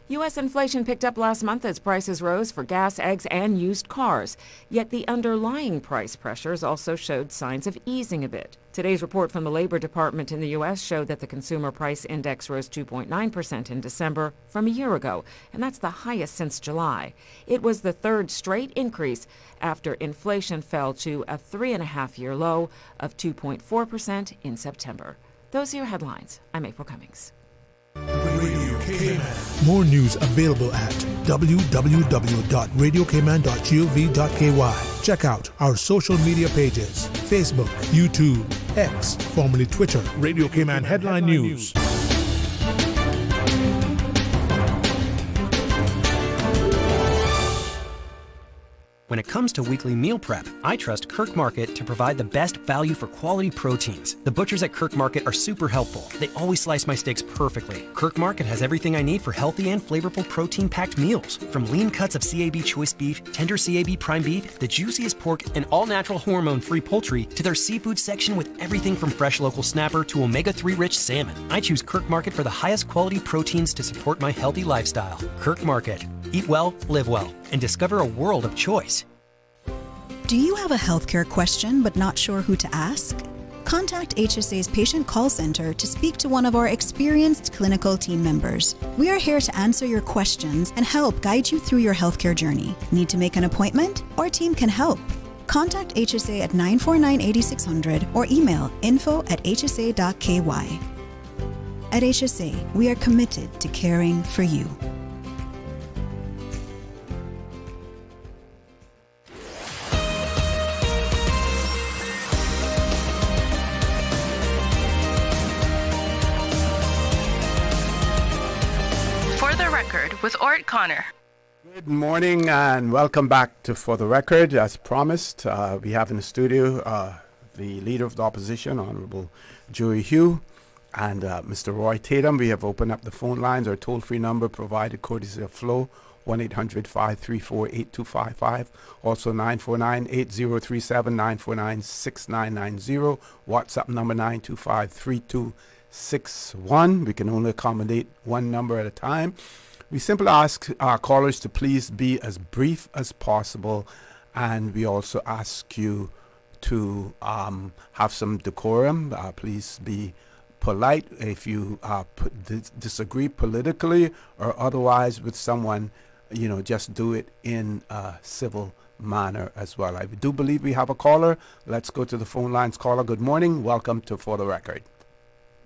U.S. inflation picked up last month as prices rose for gas, eggs, and used cars. Yet the underlying price pressures also showed signs of easing a bit. Today's report from the Labor Department in the U.S. showed that the Consumer Price Index rose 2.9% in December from a year ago, and that's the highest since July. It was the third straight increase after inflation fell to a 3.5-year low of 2.4% in September. Those are your headlines. I'm April Cummings.
More news available at www.radiocayman.gov.ky. Check out our social media pages: Facebook, YouTube, X, formerly Twitter, Radio Cayman Headline News.
When it comes to weekly meal prep, I trust Kirk Market to provide the best value for quality proteins. The butchers at Kirk Market are super helpful. They always slice my steaks perfectly. Kirk Market has everything I need for healthy and flavorful protein-packed meals. From lean cuts of CAB choice beef, tender CAB prime beef, the juiciest pork, and all-natural hormone-free poultry, to their seafood section with everything from fresh local snapper to omega-3 rich salmon. I choose Kirk Market for the highest quality proteins to support my healthy lifestyle. Kirk Market. Eat well, live well, and discover a world of choice.
Do you have a healthcare question but not sure who to ask? Contact HSA's Patient Call Center to speak to one of our experienced clinical team members. We are here to answer your questions and help guide you through your healthcare journey. Need to make an appointment? Our team can help. Contact HSA at 949-8600 or email info@hsa.ky. At HSA, we are committed to caring for you.
With Orrett Connor.
Good morning and welcome back to For the Record. As promised, we have in the studio the Leader of the Opposition, Honorable Joey Hugh, and Mr. Roy Tatum. We have opened up the phone lines. Our toll-free number provided courtesy of Flo, 1-800-534-8255. Also 949-8037, 949-6990. WhatsApp number 925-3261. We can only accommodate one number at a time. We simply ask our callers to please be as brief as possible, and we also ask you to have some decorum. Please be polite. If you disagree politically or otherwise with someone, just do it in a civil manner as well. I do believe we have a caller. Let's go to the phone lines. Caller, good morning. Welcome to For the Record.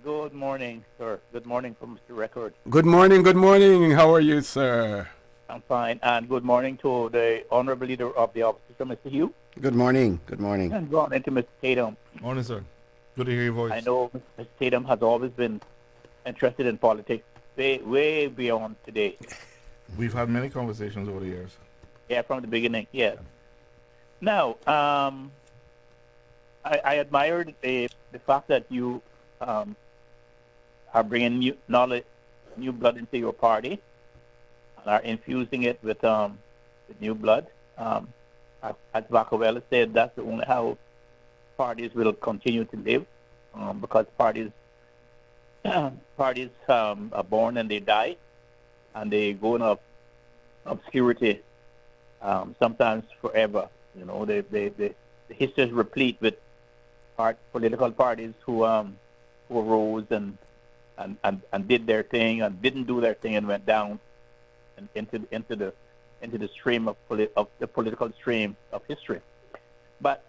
Good morning, sir. Good morning from Mr. Record.
Good morning, good morning. How are you, sir?
I'm fine. And good morning to the Honorable Leader of the Opposition, Mr. Hugh.
Good morning. Good morning.
And good morning to Mr. Tatum.
Morning, sir. Good to hear your voice.
I know Mr. Tatum has always been interested in politics way beyond today.
We've had many conversations over the years.
Yeah, from the beginning, yes. Now, I admired the fact that you are bringing new blood into your party and are infusing it with new blood. As Vacavella said, that's the only how parties will continue to live, because parties are born and they die, and they go in obscurity, sometimes forever. The history is replete with political parties who arose and did their thing and didn't do their thing and went down and into into the stream of the political stream of history. But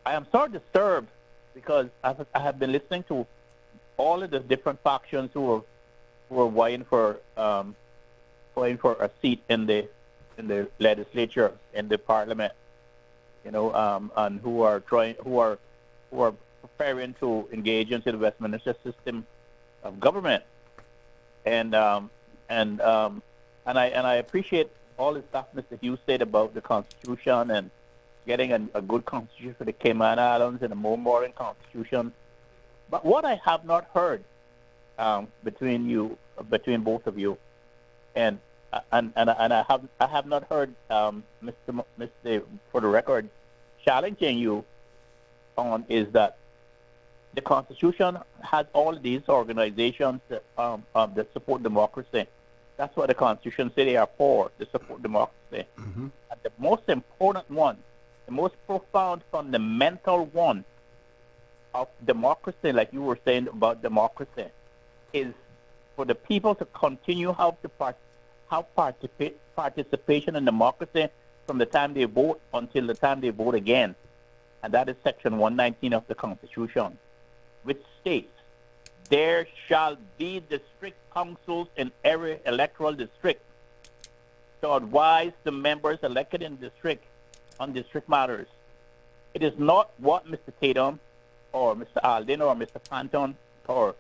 I am so disturbed because I have been listening to all of the different factions who are vying for a seat in the legislature, in the parliament, and who are preparing to engage into the Westminster system of government, and I appreciate all the stuff Mr. Hughes said about the Constitution and getting a good Constitution for the Cayman Islands and a more modern Constitution. But what I have not heard between both of you, and I have not heard Mr. for the record challenging you on, is that the Constitution has all these organizations that support democracy. That's what the Constitution says they are for, to support democracy.
Mm-hmm.
And the most important one, the most profound, fundamental one of democracy, like you were saying about democracy, is for the people to continue have participation in democracy from the time they vote until the time they vote again. And that is Section 119 of the Constitution, which states, there shall be district councils in every electoral district to advise the members elected in district on district matters. It is not what Mr. Tatum or Mr. Alden or Mr. Panton or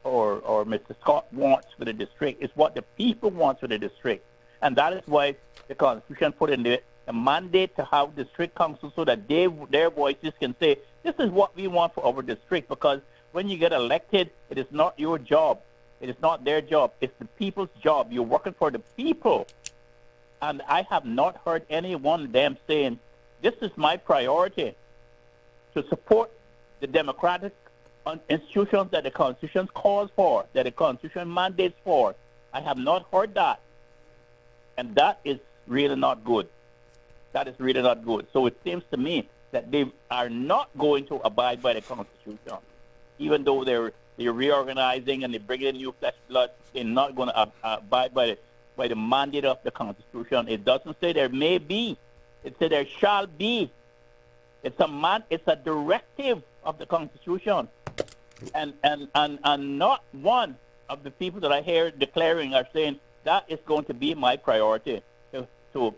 Mr. Scott wants for the district. It's what the people want for the district. And that is why the Constitution put in there a mandate to have district councils so that their voices can say, this is what we want for our district, because when you get elected, it is not your job. It is not their job. It's the people's job. You're working for the people. And I have not heard any one of them saying, this is my priority, to support the democratic institutions that the Constitution calls for, that the Constitution mandates for. I have not heard that. And that is really not good. That is really not good. So it seems to me that they are not going to abide by the Constitution. Even though they're reorganizing and they're bringing in new flesh blood, they're not going to abide by the mandate of the Constitution. It doesn't say there may be. It says there shall be. It's a directive of the Constitution. And not one of the people that I hear declaring are saying that is going to be my priority, to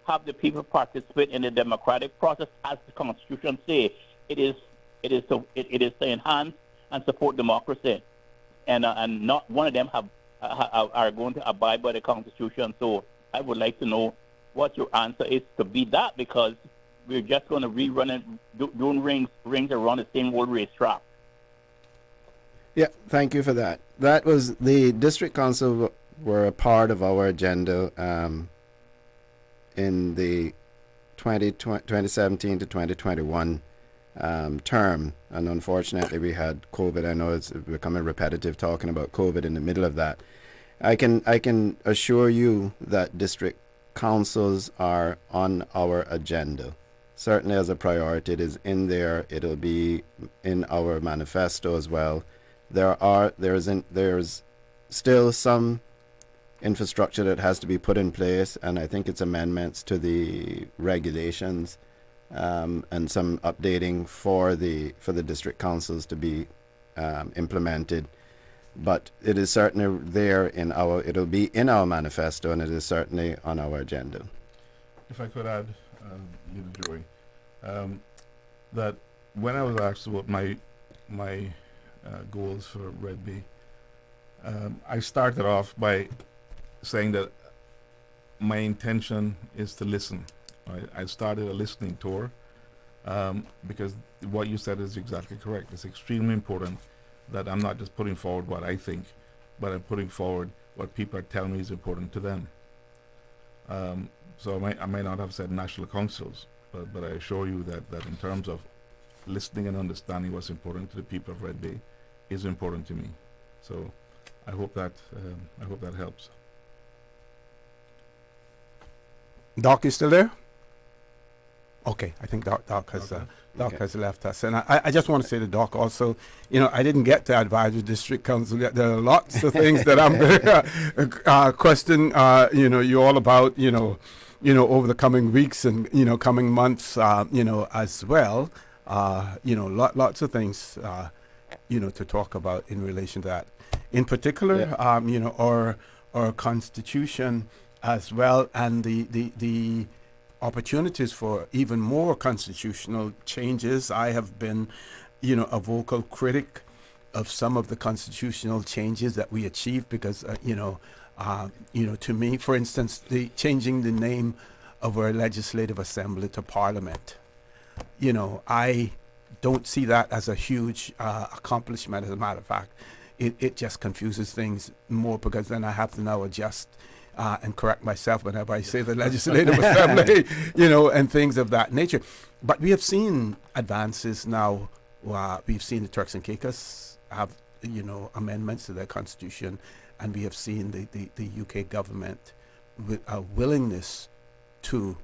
have the people participate in the democratic process as the Constitution says. It is to enhance and support democracy, and not one of them are going to abide by the Constitution. So I would like to know what your answer is to be that, because we're just going to rerun it, doing rings around the same old racetrack.
Yeah, thank you for that. That was the district council were a part of our agenda in the 2017 to 2021 term, and unfortunately we had COVID. I know it's becoming repetitive talking about COVID in the middle of that. I can assure you that district councils are on our agenda. Certainly as a priority, it is in there. It'll be in our manifesto as well. There's still some infrastructure that has to be put in place, and I think it's amendments to the regulations and some updating for the district councils to be implemented. But it is certainly there it'll be in our manifesto, and it is certainly on our agenda.
If I could add, Joey, that when I was asked about my goals for Red Bay, I started off by saying that my intention is to listen. I started a listening tour because what you said is exactly correct. It's extremely important that I'm not just putting forward what I think, but I'm putting forward what people are telling me is important to them. So I may not have said national councils, but I assure you that in terms of listening and understanding what's important to the people of Red Bay is important to me. So I hope that helps.
Doc, you still there? Okay, I think Doc has left us. And I just want to say to Doc also, I didn't get to Advisory District Council yet. There are lots of things that I'm going to question, you all about, over the coming weeks and, coming months, as well. Lots of things, to talk about in relation to that. In particular, our Constitution as well, and the opportunities for even more constitutional changes. I have been, a vocal critic of some of the constitutional changes that we achieved because, to me, for instance, changing the name of our Legislative Assembly to Parliament. I don't see that as a huge accomplishment. As a matter of fact, it just confuses things more because then I have to now adjust and correct myself whenever I say the Legislative Assembly, and things of that nature. But we have seen advances now. We've seen the Turks and Caicos have, amendments to their constitution, and we have seen the UK government with a willingness to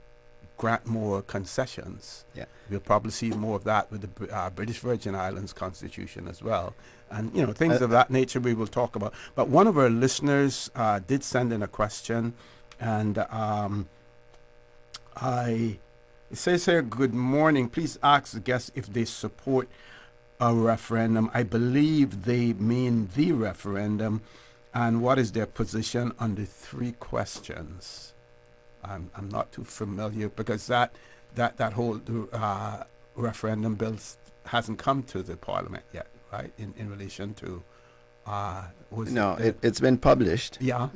grant more concessions.
Yeah.
We'll probably see more of that with the British Virgin Islands constitution as well. And, things of that nature we will talk about. But one of our listeners did send in a question, and it says here, good morning. Please ask the guests if they support a referendum. I believe they mean the referendum. And what is their position on the 3 questions? I'm not too familiar because that whole referendum bill hasn't come to the Parliament yet, right? In relation to
it's been published.
Yeah.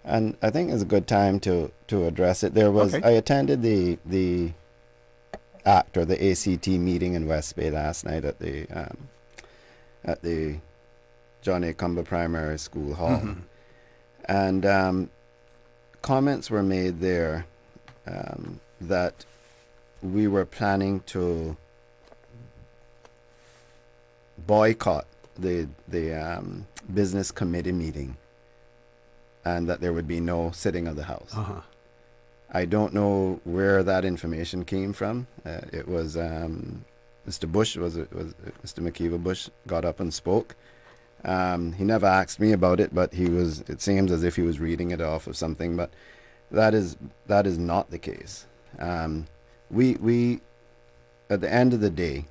And I think it's a good time to address it. There was I attended the ACT or the ACT meeting in West Bay last night at the John A. Cumber Primary School Hall, and comments were made there that we were planning to boycott the business committee meeting, and that there would be no sitting of the House. I don't know where that information came from. It was Mr. Bush, Mr. McKeever Bush got up and spoke. He never asked me about it, but it seems as if he was reading it off of something, but that is not the case. We at the end of the day,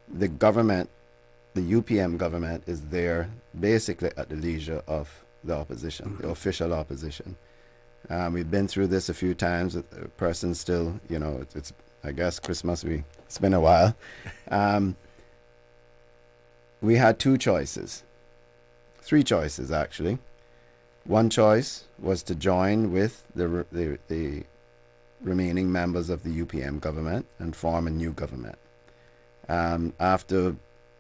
the government, the UPM government, is there basically at the leisure of the opposition, the official opposition. We've been through this a few times. A person still, it's I guess Christmas, it's been a while. We had 2 choices, 3 choices actually. One choice was to join with the remaining members of the UPM government and form a new government. After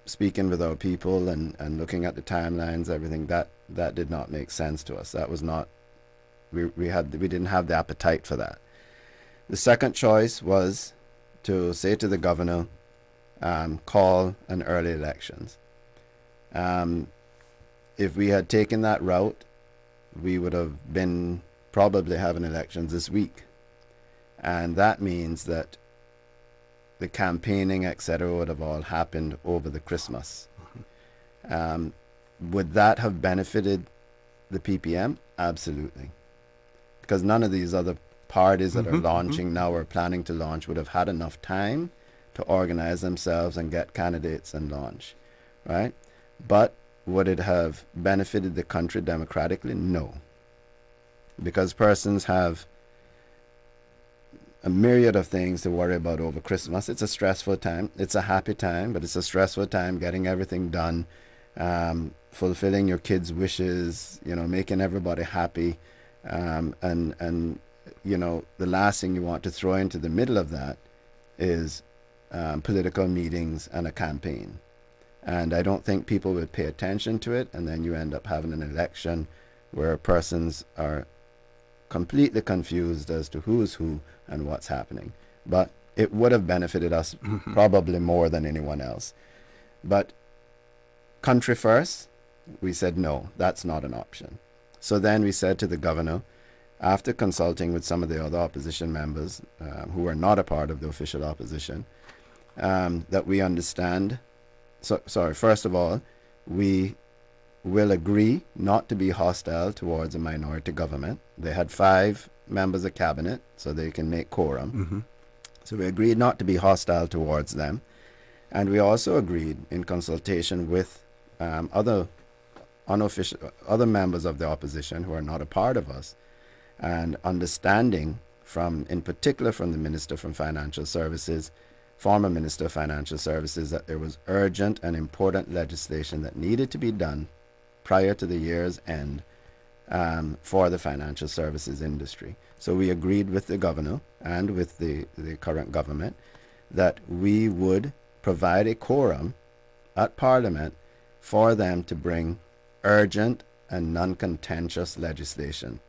speaking with our people and looking at the timelines, everything, that did not make sense to us. That was not, we didn't have the appetite for that. The second choice was to say to the governor, call an early elections. If we had taken that route, we would have been probably having elections this week. And that means that the campaigning, etc., would have all happened over the Christmas. Would that have benefited the PPM? Absolutely. Because none of these other parties that are launching now or planning to launch would have had enough time to organize themselves and get candidates and launch, right? But would it have benefited the country democratically? No. Because persons have a myriad of things to worry about over Christmas. It's a stressful time. It's a happy time, but it's a stressful time getting everything done, fulfilling your kids' wishes, making everybody happy. And the last thing you want to throw into the middle of that is political meetings and a campaign. And I don't think people would pay attention to it, and then you end up having an election where persons are completely confused as to who's who and what's happening. But it would have benefited us probably more than anyone else. But country first, we said no, that's not an option. So then we said to the governor, after consulting with some of the other opposition members who are not a part of the official opposition, that we understand. First of all, we will agree not to be hostile towards a minority government. They had 5 members of cabinet, so they can make quorum.
Mm-hmm.
So we agreed not to be hostile towards them. And we also agreed in consultation with other members of the opposition who are not a part of us, and understanding in particular from the Minister from Financial Services, former Minister of Financial Services, that there was urgent and important legislation that needed to be done prior to the year's end for the financial services industry. So we agreed with the governor and with the current government that we would provide a quorum at Parliament for them to bring urgent and non-contentious legislation.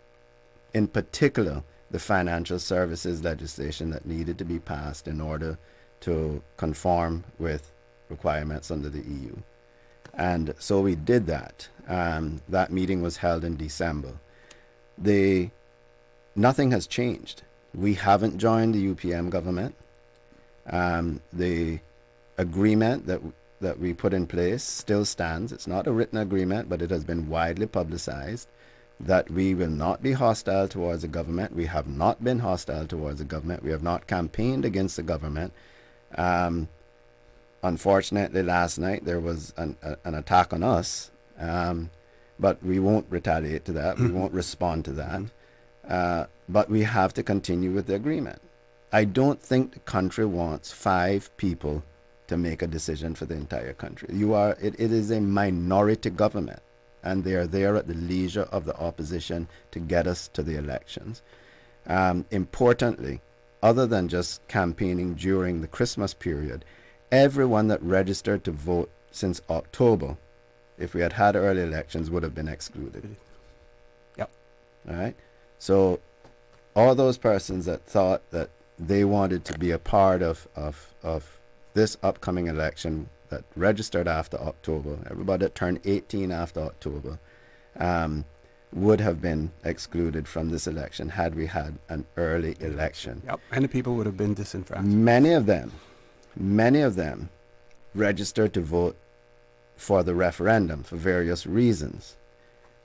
In particular, the financial services legislation that needed to be passed in order to conform with requirements under the EU. And so we did that. That meeting was held in December. Nothing has changed. We haven't joined the UPM government. The agreement that we put in place still stands. It's not a written agreement, but it has been widely publicized that we will not be hostile towards the government. We have not been hostile towards the government. We have not campaigned against the government. Unfortunately, last night there was an attack on us, but we won't retaliate to that. We won't respond to that. But we have to continue with the agreement. I don't think the country wants 5 people to make a decision for the entire country. It is a minority government, and they are there at the leisure of the opposition to get us to the elections. Importantly, other than just campaigning during the Christmas period, everyone that registered to vote since October, if we had had early elections, would have been excluded.
Yep.
All right? So all those persons that thought that they wanted to be a part of this upcoming election that registered after October, everybody that turned 18 after October, would have been excluded from this election had we had an early election.
Yep. Many people would have been disenfranchised.
Many of them registered to vote for the referendum for various reasons.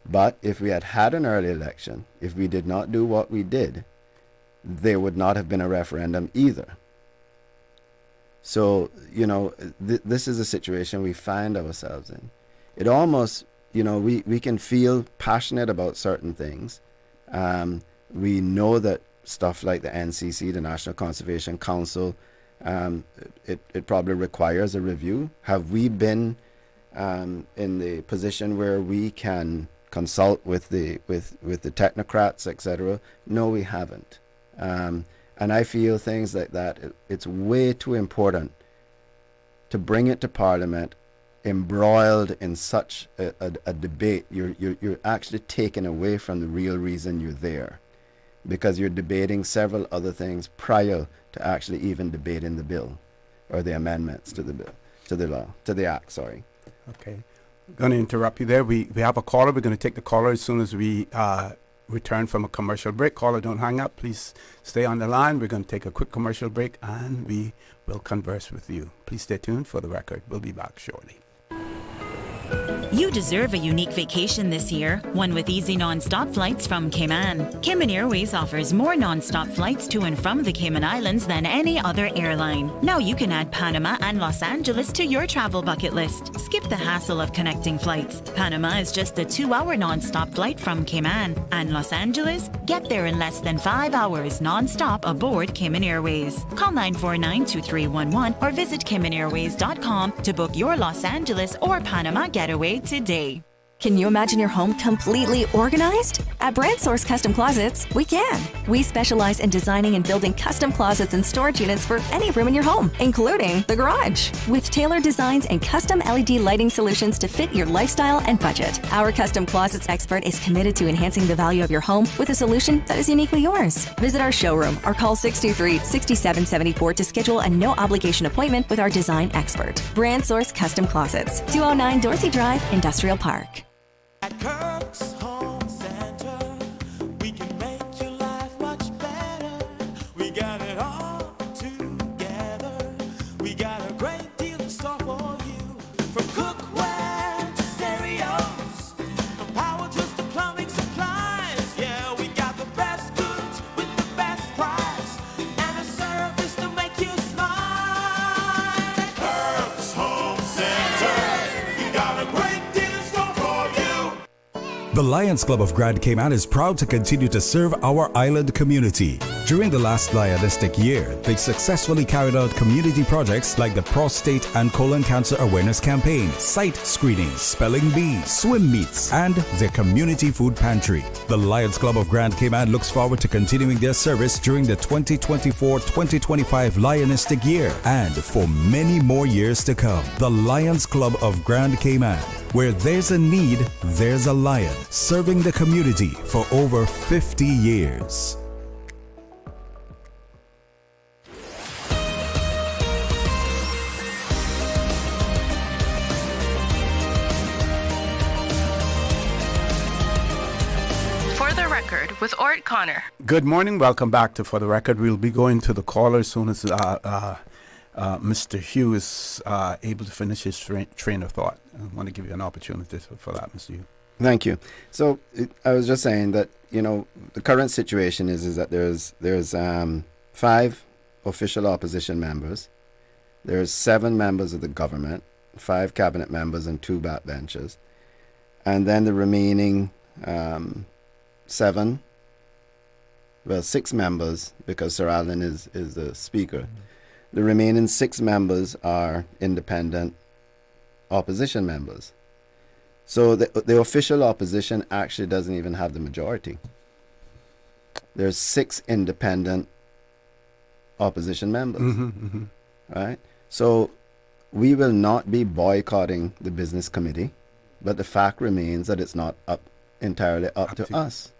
But if we had had an early election, if we did not do what we did, there would not have been a referendum either. So, this is a situation we find ourselves in. It almost, we can feel passionate about certain things. We know that stuff like the NCC, the National Conservation Council, it probably requires a review. Have we been in the position where we can consult with the technocrats, etc.? No, we haven't. And I feel things like that, it's way too important to bring it to Parliament embroiled in such a debate. You're actually taken away from the real reason you're there, because you're debating several other things prior to actually even debating the bill or the amendments to the bill, to the act, sorry.
Okay. I'm going to interrupt you there. We have a caller. We're going to take the caller as soon as we return from a commercial break. Caller, don't hang up. Please stay on the line. We're going to take a quick commercial break and we will converse with you. Please stay tuned for the record. We'll be back shortly.
You deserve a unique vacation this year, one with easy non-stop flights from Cayman. Cayman Airways offers more non-stop flights to and from the Cayman Islands than any other airline. Now you can add Panama and Los Angeles to your travel bucket list. Skip the hassle of connecting flights. Panama is just a 2-hour non-stop flight from Cayman. And Los Angeles? Get there in less than 5 hours non-stop aboard Cayman Airways. Call 949-2311 or visit CaymanAirways.com to book your Los Angeles or Panama getaway today.
Can you imagine your home completely organized? At Brand Source Custom Closets, we can. We specialize in designing and building custom closets and storage units for any room in your home, including the garage. With tailored designs and custom LED lighting solutions to fit your lifestyle and budget. Our custom closets expert is committed to enhancing the value of your home with a solution that is uniquely yours. Visit our showroom or call 623-6774 to schedule a no-obligation appointment with our design expert. Brand Source Custom Closets, 209 Dorsey Drive, Industrial Park.
At Kirk's Home Center, we can make The Lions Club of Grand Cayman is proud to continue to serve our island community. During the last Lionistic year, they successfully carried out community projects like the Prostate and Colon Cancer Awareness Campaign, sight screenings, spelling bee, swim meets, and their community food pantry. The Lions Club of Grand Cayman looks forward to continuing their service during the 2024-2025 Lionistic year and for many more years to come. The Lions Club of Grand Cayman, where there's a need, there's a lion, serving the community for over 50 years.
For the Record with Orrett Connor.
Good morning. Welcome back to For the Record. We'll be going to the caller as soon as Mr. Hugh is able to finish his train of thought. I want to give you an opportunity for that, Mr. Hugh.
Thank you. So I was just saying that, the current situation is that there's 5 official opposition members. There's 7 members of the government, 5 cabinet members and 2 backbenchers. And then the remaining 6 members, because Sir Alan is the speaker. Mm-hmm. The remaining 6 members are independent opposition members. So the official opposition actually doesn't even have the majority. There's 6 independent opposition members, right? So we will not be boycotting the business committee, but the fact remains that it's not entirely up to us.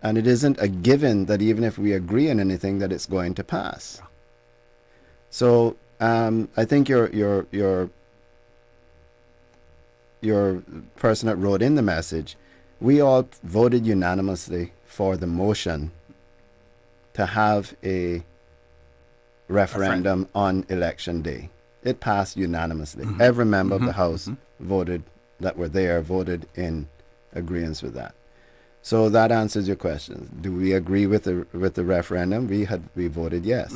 And it isn't a given that even if we agree on anything that it's going to pass. So I think your person that wrote in the message, we all voted unanimously for the motion to have a referendum on election day. It passed unanimously. Every member of the House voted in agreement with that. So that answers your question. Do we agree with the referendum? We voted yes.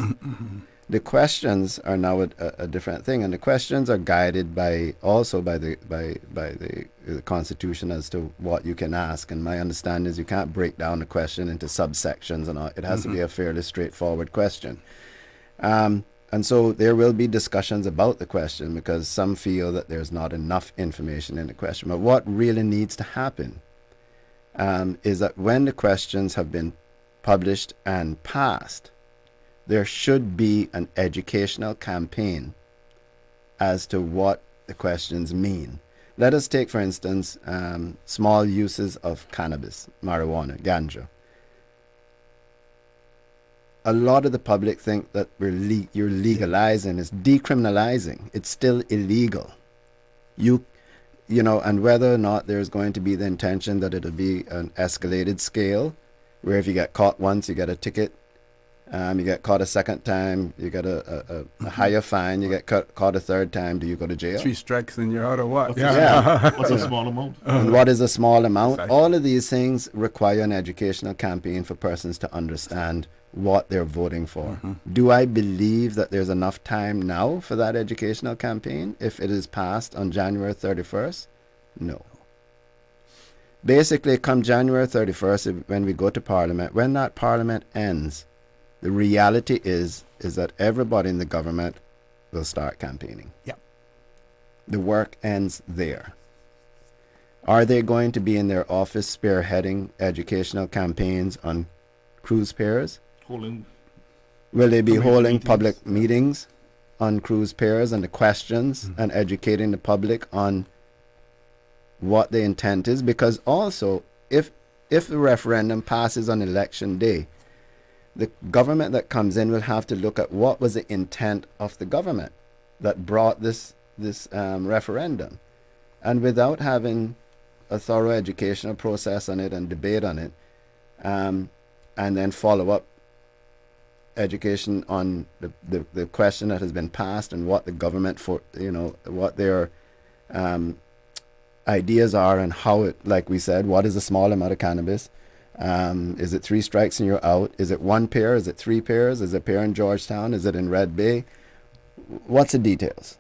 The questions are now a different thing, and the questions are guided by the Constitution as to what you can ask. And my understanding is you can't break down the question into subsections, and it has to be a fairly straightforward question. And so there will be discussions about the question because some feel that there's not enough information in the question. But what really needs to happen is that when the questions have been published and passed, there should be an educational campaign as to what the questions mean. Let us take, for instance, small uses of cannabis, marijuana, ganja. A lot of the public think that you're legalizing, is decriminalizing. It's still illegal. And whether or not there's going to be the intention that it'll be an escalated scale, where if you get caught once, you get a ticket. You get caught a second time, you get a higher fine. You get caught a third time, do you go to jail?
3 strikes and you're out of what?
What's a small amount?
And what is a small amount?
Exactly.
All of these things require an educational campaign for persons to understand what they're voting for. Do I believe that there's enough time now for that educational campaign if it is passed on January 31st? No. Basically, come January 31st, when we go to Parliament, when that Parliament ends, the reality is that everybody in the government will start campaigning.
Yep.
The work ends there. Are they going to be in their office spearheading educational campaigns on cruise pairs? Will they be holding public meetings on cruise pairs and the questions and educating the public on what the intent is? Because also, if the referendum passes on election day, the government that comes in will have to look at what was the intent of the government that brought this referendum. And without having a thorough educational process on it and debate on it, and then follow up education on the question that has been passed and what the government what their ideas are and how it, like we said, what is a small amount of cannabis? Is it 3 strikes and you're out? Is it 1 pair? Is it 3 pairs? Is it a pair in Georgetown? Is it in Red Bay? What's the details?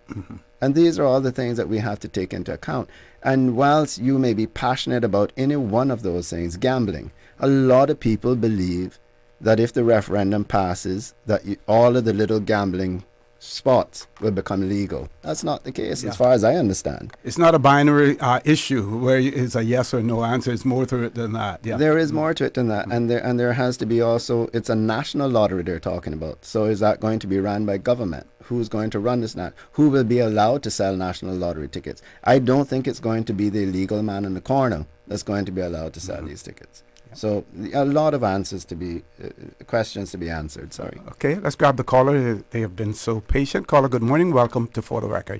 And these are all the things that we have to take into account. And whilst you may be passionate about any one of those things, gambling, a lot of people believe that if the referendum passes, that all of the little gambling spots will become legal. That's not the case, as far as I understand.
It's not a binary issue where it's a yes or no answer. It's more to it than that. Yeah.
There is more to it than that, and there has to be also. It's a national lottery they're talking about. So is that going to be run by government? Who's going to run this? Who will be allowed to sell national lottery tickets? I don't think it's going to be the illegal man in the corner that's going to be allowed to sell these tickets. So a lot of answers to be, questions to be answered, sorry.
Okay, let's grab the caller. They have been so patient. Caller, good morning. Welcome to For the Record.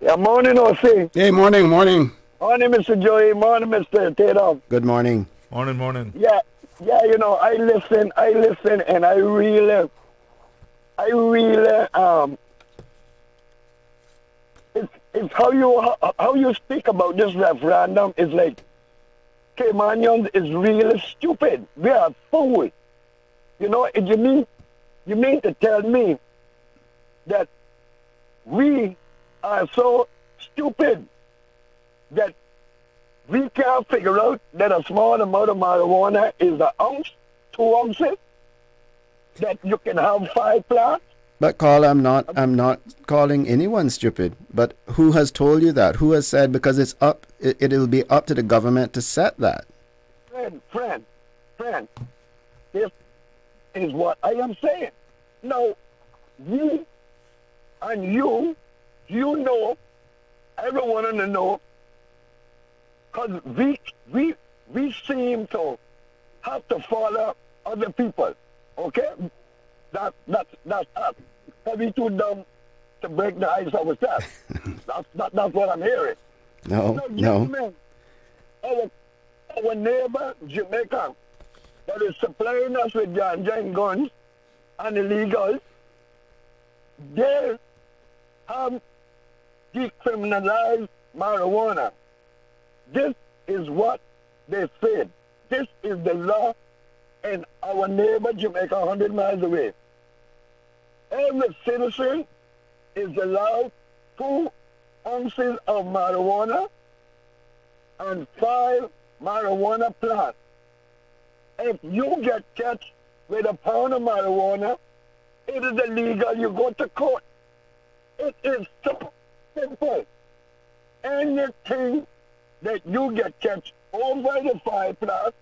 Yeah, morning, O.C.
Hey, morning.
Morning, Mr. Joey. Morning, Mr. Tatum.
Good morning.
Morning.
Yeah, you know, I listen, and I really, it's how you speak about this referendum is like, Caymanians is really stupid. We are fools. You know, you mean to tell me that we are so stupid that we can't figure out that a small amount of marijuana is an ounce, 2 ounces, that you can have 5 plants?
But I'm not calling anyone stupid. But who has told you that? Who has said, because it'll be up to the government to set that?
Friend, this is what I am saying. Now, you know, everyone in the know, because we seem to have to follow other people, okay? That's us. We too dumb to break the ice ourselves. That's what I'm hearing.
No.
Our neighbor, Jamaica, that is supplying us with ganja and guns and illegals, they have decriminalized marijuana. This is what they said. This is the law in our neighbor, Jamaica, 100 miles away. Every citizen is allowed 2 ounces of marijuana and 5 marijuana plants. If you get catch with a pound of marijuana, it is illegal. You go to court. It is so simple. Anything that you get catch over the 5 plants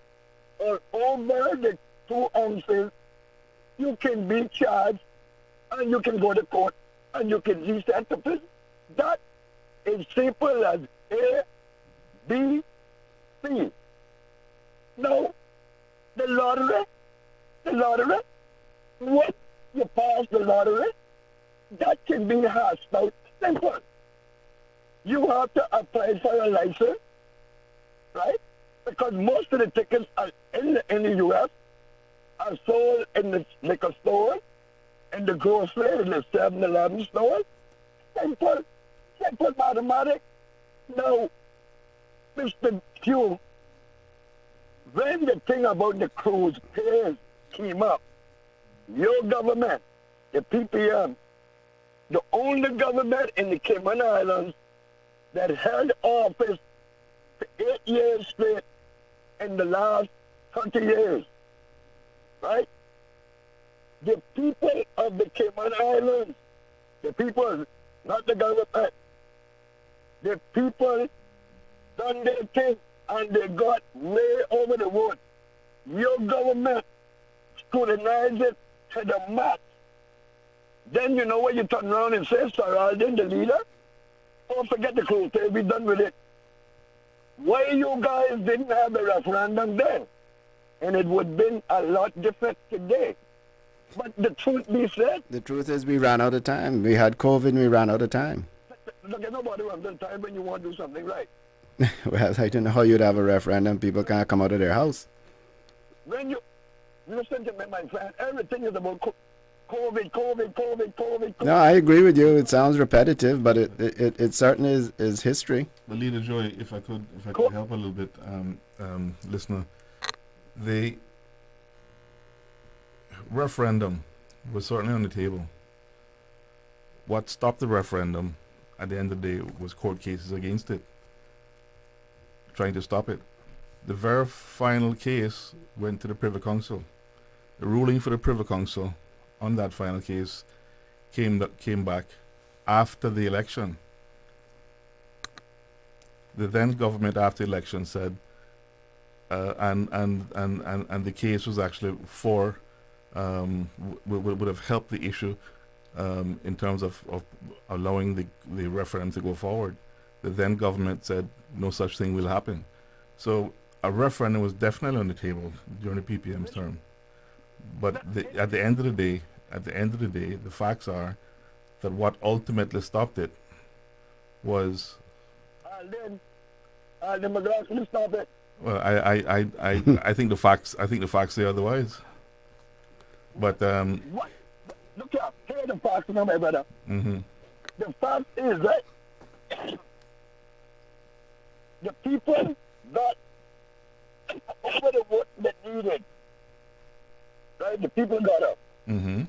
or over the 2 ounces, you can be charged and you can go to court and you can be sent to prison. That is simple as A, B, C. Now, the lottery, when you pass the lottery, that can be hashed out simple. You have to apply for a license, right? Because most of the tickets are in the U.S. are sold in the liquor store, in the grocery, in the 7-Eleven stores. Simple mathematics. Now, Mr. Q, when the thing about the cruise pairs came up, your government, the PPM, the only government in the Cayman Islands that held office for 8 years straight in the last 20 years, right? The people of the Cayman Islands, the people, not the government, the people done their thing and they got way over the wood. Your government scrutinized it to the max. Then you know what you turn around and say, Sir Alden, the leader? Oh, forget the cruise, they'll be done with it. Why you guys didn't have the referendum then? And it would have been a lot different today. But the truth be said...
The truth is we ran out of time. We had COVID and we ran out of time.
Look, nobody runs out of time when you want to do something right.
Well, I don't know how you'd have a referendum. People can't come out of their house.
When you... Listen to me, my friend. Everything is about COVID.
No, I agree with you. It sounds repetitive, but it certainly is history.
But Leader Joy, if I could help a little bit, listener, the referendum was certainly on the table. What stopped the referendum at the end of the day, was court cases against it, trying to stop it. The very final case went to the Privy Council. The ruling for the Privy Council on that final case came back after the election. The then government after the election said, and the case was actually for, would have helped the issue in terms of allowing the referendum to go forward. The then government said no such thing will happen. So a referendum was definitely on the table during the PPM's term. But at the end of the day, the facts are that what ultimately stopped it was.
Then McGrath will stop it.
Well, I think the facts say otherwise. But
what? Look here, hear the facts now, my brother.
Mm-hmm.
The fact is that the people got over the vote that needed. Right? The people got up.
Mm-hmm.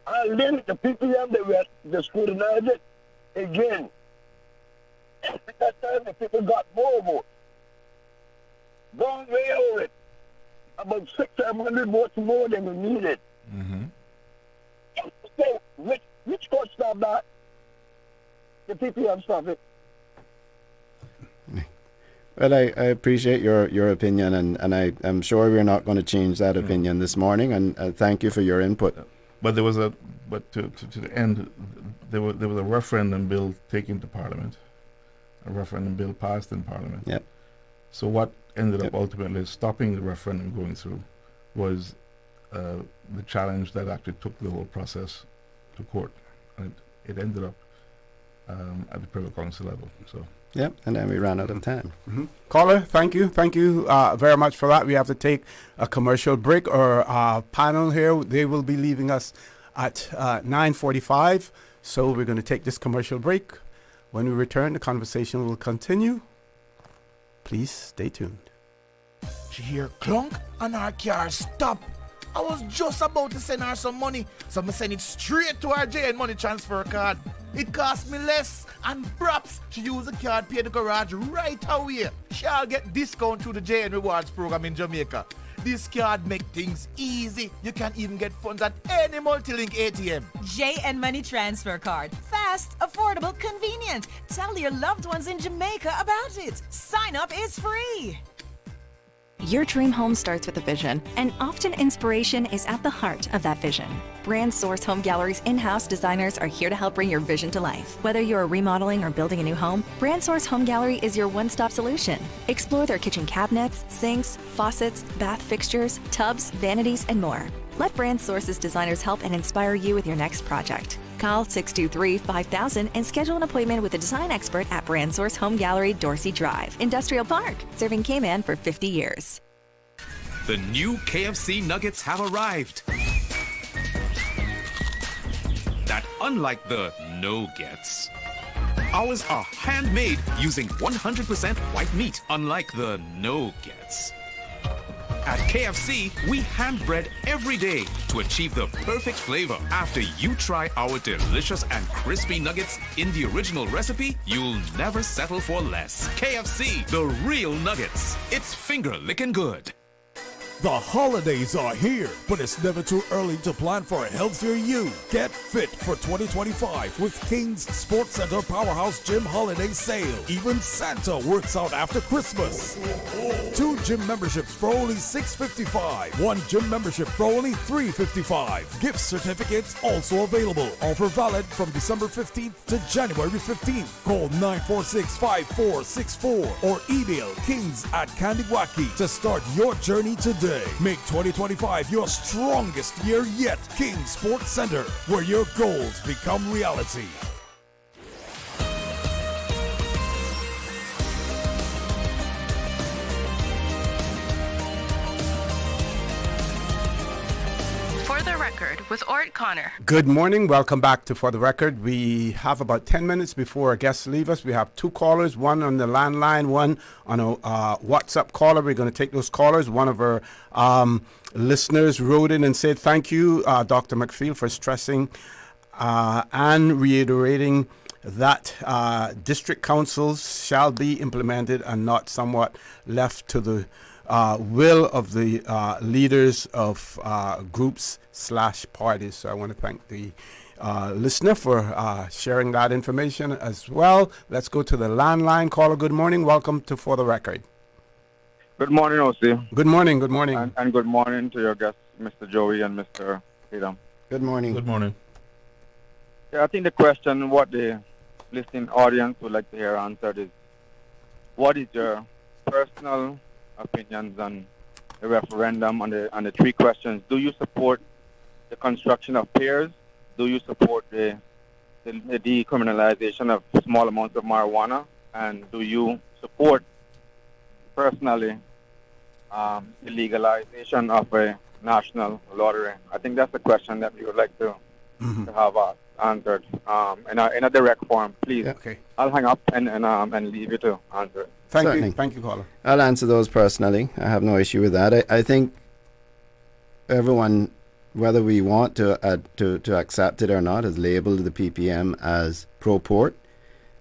And then the PPM, they scrutinized it again. At that time, the people got more votes. Gone way over it. About 600-700 votes more than we needed.
Mm-hmm.
So, which court stopped that? The PPM stopped it.
Well, I appreciate your opinion, and I'm sure we're not going to change that opinion this morning, and thank you for your input.
But there was to the end, there was a referendum bill taken to Parliament, a referendum bill passed in Parliament.
Yep.
So what ended up ultimately stopping the referendum going through was the challenge that actually took the whole process to court, and it ended up at the Privy Council level. So.
Yep, and then we ran out of time.
Mm-hmm. Caller, thank you very much for that. We have to take a commercial break. Our panel here, they will be leaving us at 9:45, so we're going to take this commercial break. When we return, the conversation will continue. Please stay tuned.
She hear clunk and our car stop. I was just about to send her some money, so I send it straight to her JN Money transfer card. It cost me less, and perhaps she use the card, pay the garage right away. She'll get discount through the JN Rewards program in Jamaica. This card make things easy. You can even get funds at any multi-link ATM.
JN Money Transfer Card. Fast, affordable, convenient. Tell your loved ones in Jamaica about it. Sign up is free.
Your dream home starts with a vision, and often inspiration is at the heart of that vision. Brand Source Home Gallery's in-house designers are here to help bring your vision to life. Whether you're remodeling or building a new home, Brand Source Home Gallery is your one-stop solution. Explore their kitchen cabinets, sinks, faucets, bath fixtures, tubs, vanities, and more. Let Brand Source's designers help and inspire you with your next project. Call 623-5000 and schedule an appointment with a design expert at Brand Source Home Gallery, Dorsey Drive, Industrial Park, serving Cayman for 50 years.
The new KFC nuggets have arrived. That unlike the no-gets. Ours are handmade using 100% white meat, unlike the no-gets. At KFC, we hand-bread every day to achieve the perfect flavor. After you try our delicious and crispy nuggets in the original recipe, you'll never settle for less. KFC, the real nuggets. It's finger-licking good.
The holidays are here, but it's never too early to plan for a healthier you. Get fit for 2025 with King's Sports Center Powerhouse Gym Holiday Sale. Even Santa works out after Christmas. 2 gym memberships for only $6.55. 1 gym membership for only $3.55. Gift certificates also available. Offer valid from December 15th to January 15th. Call 946-5464 or email kings@candiwacky to start your journey today. Make 2025 your strongest year yet. King Sports Center, where your goals become reality.
For the Record with Orrett Connor.
Good morning. Welcome back to For the Record. We have about 10 minutes before our guests leave us. We have two callers, one on the landline, one on a WhatsApp caller. We're going to take those callers. One of our listeners wrote in and said, thank you, Dr. McPhail, for stressing and reiterating that district councils shall be implemented and not somewhat left to the will of the leaders of groups/parties. So I want to thank the listener for sharing that information as well. Let's go to the landline caller. Good morning. Welcome to For the Record.
Good morning, OC.
Good morning. Good morning.
And good morning to your guests, Mr. Joey and Mr. Tatum.
Good morning.
Good morning.
Yeah, I think the question what the listening audience would like to hear answered is, what is your personal opinions on the referendum on the three questions? Do you support the construction of piers? Do you support the decriminalization of small amounts of marijuana? And do you support personally the legalization of a national lottery? I think that's the question that we would like to have answered in a direct form. Please, I'll hang up and leave you to answer it.
Thank you, caller.
I'll answer those personally. I have no issue with that. I think everyone, whether we want to accept it or not, has labeled the PPM as pro-port.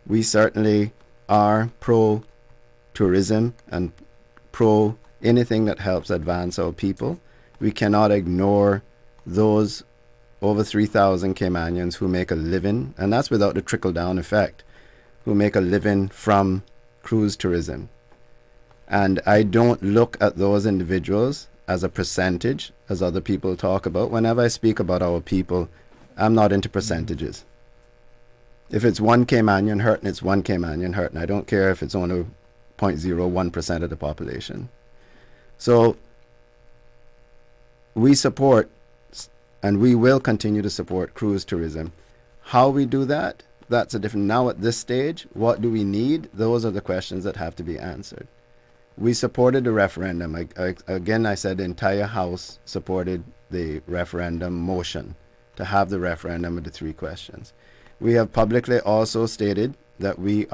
We certainly are pro-tourism and pro anything that helps advance our people. We cannot ignore those over 3,000 Caymanians who make a living, and that's without the trickle-down effect, who make a living from cruise tourism. And I don't look at those individuals as a percentage, as other people talk about. Whenever I speak about our people, I'm not into percentages. If it's one Caymanian hurting, it's one Caymanian hurting. I don't care if it's only 0.01% of the population. So we support, and we will continue to support cruise tourism. How we do that, that's a different. Now at this stage, what do we need? Those are the questions that have to be answered. We supported the referendum. Again, I said the entire House supported the referendum motion to have the referendum with the three questions. We have publicly also stated that we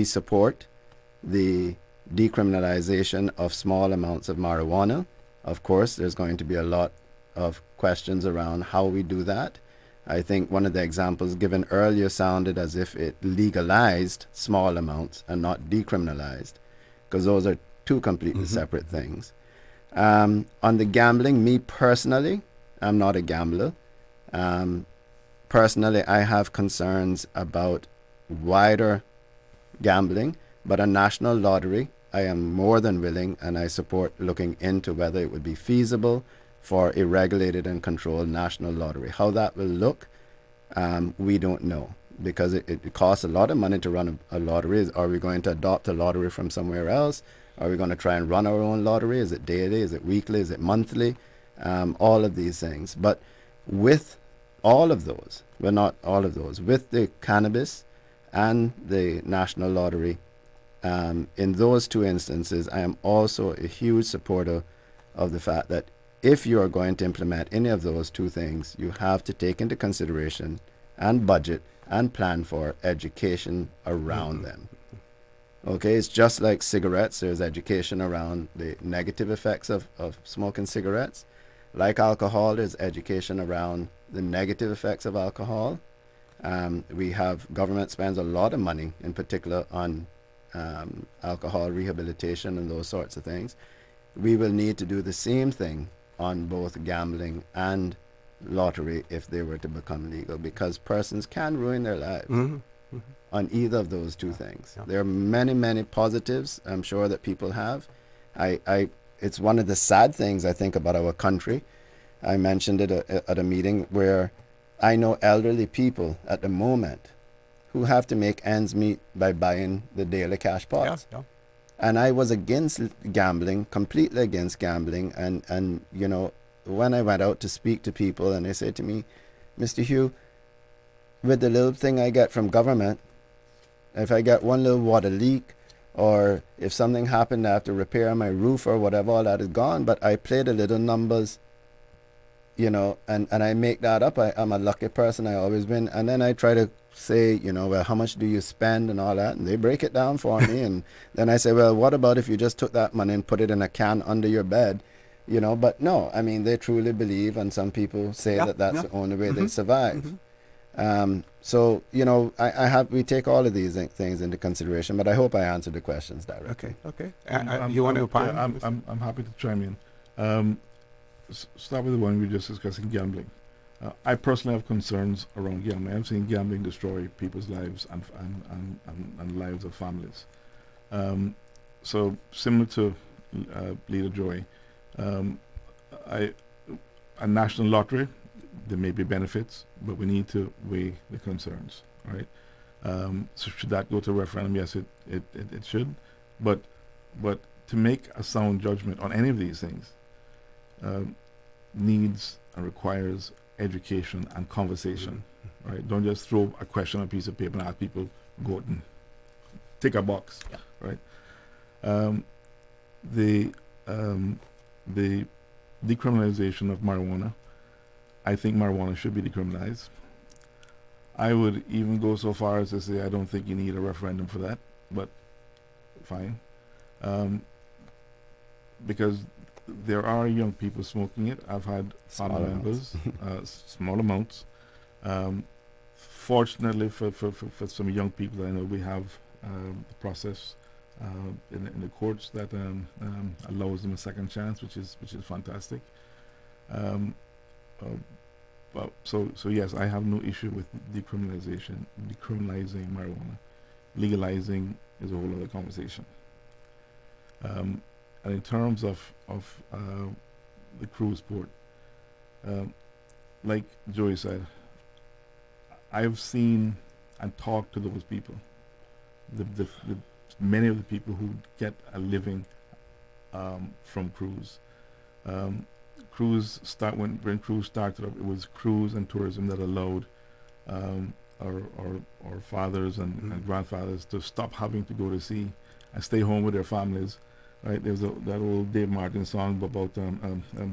support the decriminalization of small amounts of marijuana. Of course, there's going to be a lot of questions around how we do that. I think one of the examples given earlier sounded as if it legalized small amounts and not decriminalized, because those are two completely separate things. On the gambling, me personally, I'm not a gambler. Personally, I have concerns about wider gambling, but a national lottery, I am more than willing, and I support looking into whether it would be feasible for a regulated and controlled national lottery. How that will look, we don't know, because it costs a lot of money to run a lottery. Are we going to adopt a lottery from somewhere else? Are we going to try and run our own lottery? Is it daily? Is it weekly? Is it monthly? All of these things. But with all of those, well, not all of those, with the cannabis and the national lottery, in those two instances, I am also a huge supporter of the fact that if you are going to implement any of those two things, you have to take into consideration and budget and plan for education around them. Okay, it's just like cigarettes. There's education around the negative effects of smoking cigarettes. Like alcohol, there's education around the negative effects of alcohol. We have government spends a lot of money, in particular, on alcohol rehabilitation and those sorts of things. We will need to do the same thing on both gambling and lottery if they were to become legal, because persons can ruin their lives on either of those two things. There are many, many positives I'm sure that people have. It's one of the sad things I think about our country. I mentioned it at a meeting where I know elderly people at the moment who have to make ends meet by buying the daily cash pots. And I was against gambling, completely against gambling. And you know, when I went out to speak to people and they said to me, Mr. Hugh, with the little thing I get from government, if I get one little water leak, or if something happened, I have to repair my roof or whatever, all that is gone. But I play the little numbers you know, and I make that up. I'm a lucky person. I always been. And then I try to say, you know, well, how much do you spend and all that? And they break it down for me. And then I say, well, what about if you just took that money and put it in a can under your bed? You know, but no, I mean, they truly believe, and some people say that that's the only way they survive. So, you know, we take all of these things into consideration, but I hope I answered the questions directly.
Okay. You want to opine?
I'm happy to chime in. Start with the one we were just discussing, gambling. I personally have concerns around gambling. I've seen gambling destroy people's lives and lives of families. So similar to Leader Joy, a national lottery, there may be benefits, but we need to weigh the concerns, right? So should that go to referendum? Yes, it should, but to make a sound judgment on any of these things needs and requires education and conversation, right? Don't just throw a question on a piece of paper and ask people, go out and tick a box, right? The decriminalization of marijuana, I think marijuana should be decriminalized. I would even go so far as to say I don't think you need a referendum for that, but fine. Because there are young people smoking it. I've had family members, small amounts. Fortunately for some young people I know, we have the process in the courts that allows them a second chance, which is fantastic. So yes, I have no issue with decriminalizing marijuana. Legalizing is a whole other conversation. And in terms of the cruise port, like Joey said, I've seen and talked to those people. The many of the people who get a living from cruise. When cruise started up, it was cruise and tourism that allowed our fathers and grandfathers to stop having to go to sea and stay home with their families. Right, there's that old Dave Martin song about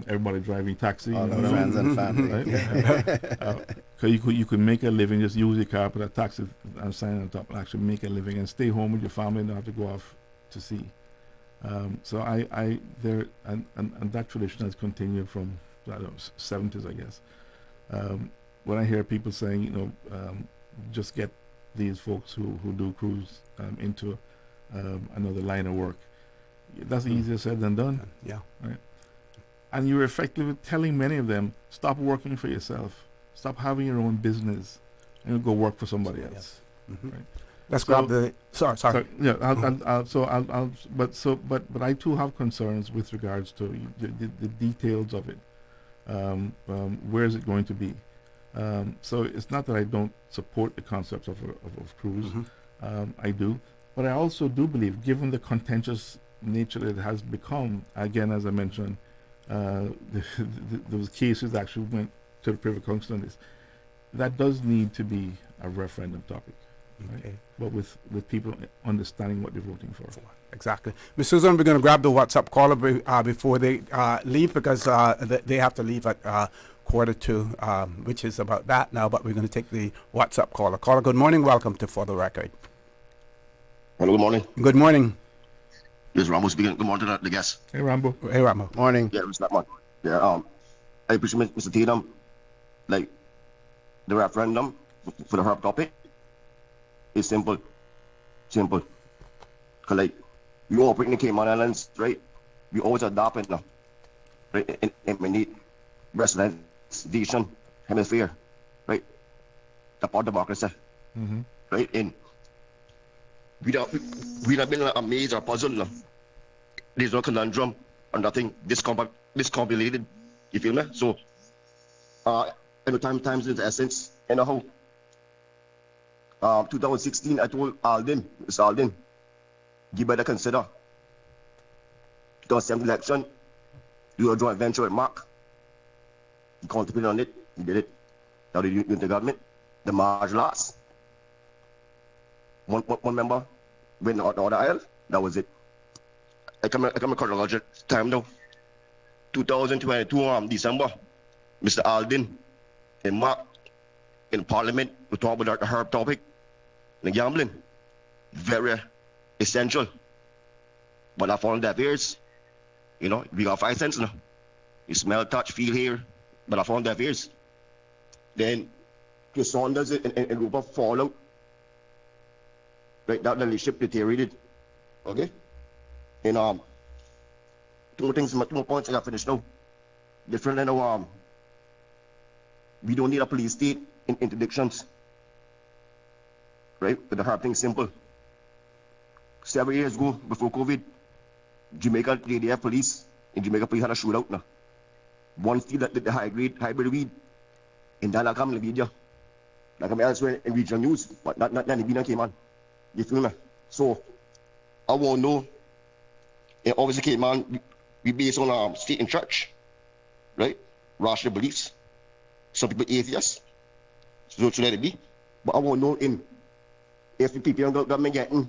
everybody driving taxi.
All our friends and family.
Right? So you could make a living, just use your car, put a taxi and sign on top, and actually make a living and stay home with your family and not have to go off to sea. So and that tradition has continued from I don't know, 70s, I guess. When I hear people saying, you know, just get these folks who do cruise into another line of work. That's easier said than done.
Yeah.
Right. And you're effectively telling many of them, stop working for yourself, stop having your own business, and go work for somebody else. Right.
Let's grab the. Sorry.
But I too have concerns with regards to the details of it. Where is it going to be? So it's not that I don't support the concept of cruise. I do, but I also do believe, given the contentious nature that it has become, again, as I mentioned, those cases actually went to the Privy Council on this. That does need to be a referendum topic, right? But with people understanding what they're voting for.
Exactly. Ms. Susan, we're going to grab the WhatsApp caller before they leave, because they have to leave at 1:45, which is about that now, but we're going to take the WhatsApp caller. Caller, good morning. Welcome to For the Record.
Hello, good morning.
Good morning.
This is Rambo speaking. Good morning to the guests.
Hey, Rambo.
Hey, Rambo.
Morning.
Yeah, it's that one. Yeah, I appreciate Mr. Tatum, like, the referendum for the herb topic is simple. Because, like, we operate in the Cayman Islands, right? We always adopt it now, right? And we need representation, hemisphere, right? The part of democracy, right? And we not been a maze or puzzle now. There's no conundrum or nothing discombobulated. You feel me? So, every times is the essence. And how 2016, I told Mr. Alden, give better consider 2017 election, do a joint venture with Mark. He contemplated on it, he did it. Now the unity government, the March last. One member went out the aisle, that was it. I come chronological time now. 2022 December, Mr. Alden and Mark in Parliament to talk about the herb topic, the gambling, very essential. But I found that ears, you know, we got 5 cents now. You smell, touch, feel, hear, but I found that ears. Then Chris Saunders and Rupert Fallout. Right, that relationship deteriorated. Okay? And 2 things, 2 more points I got finished now. Different than we don't need a police state in interdictions. Right? But the hard thing is simple. 7 years ago, before COVID, Jamaica, they have police. In Jamaica, police had a shootout now. One steal that the hybrid weed. In that come in the video. Like I'm elsewhere in regional news, but not the video came on. You feel me? So I won't know. And obviously came on, we based on state and church, right? Rational beliefs. Some people atheists. So let it be. But I won't know if the people government getting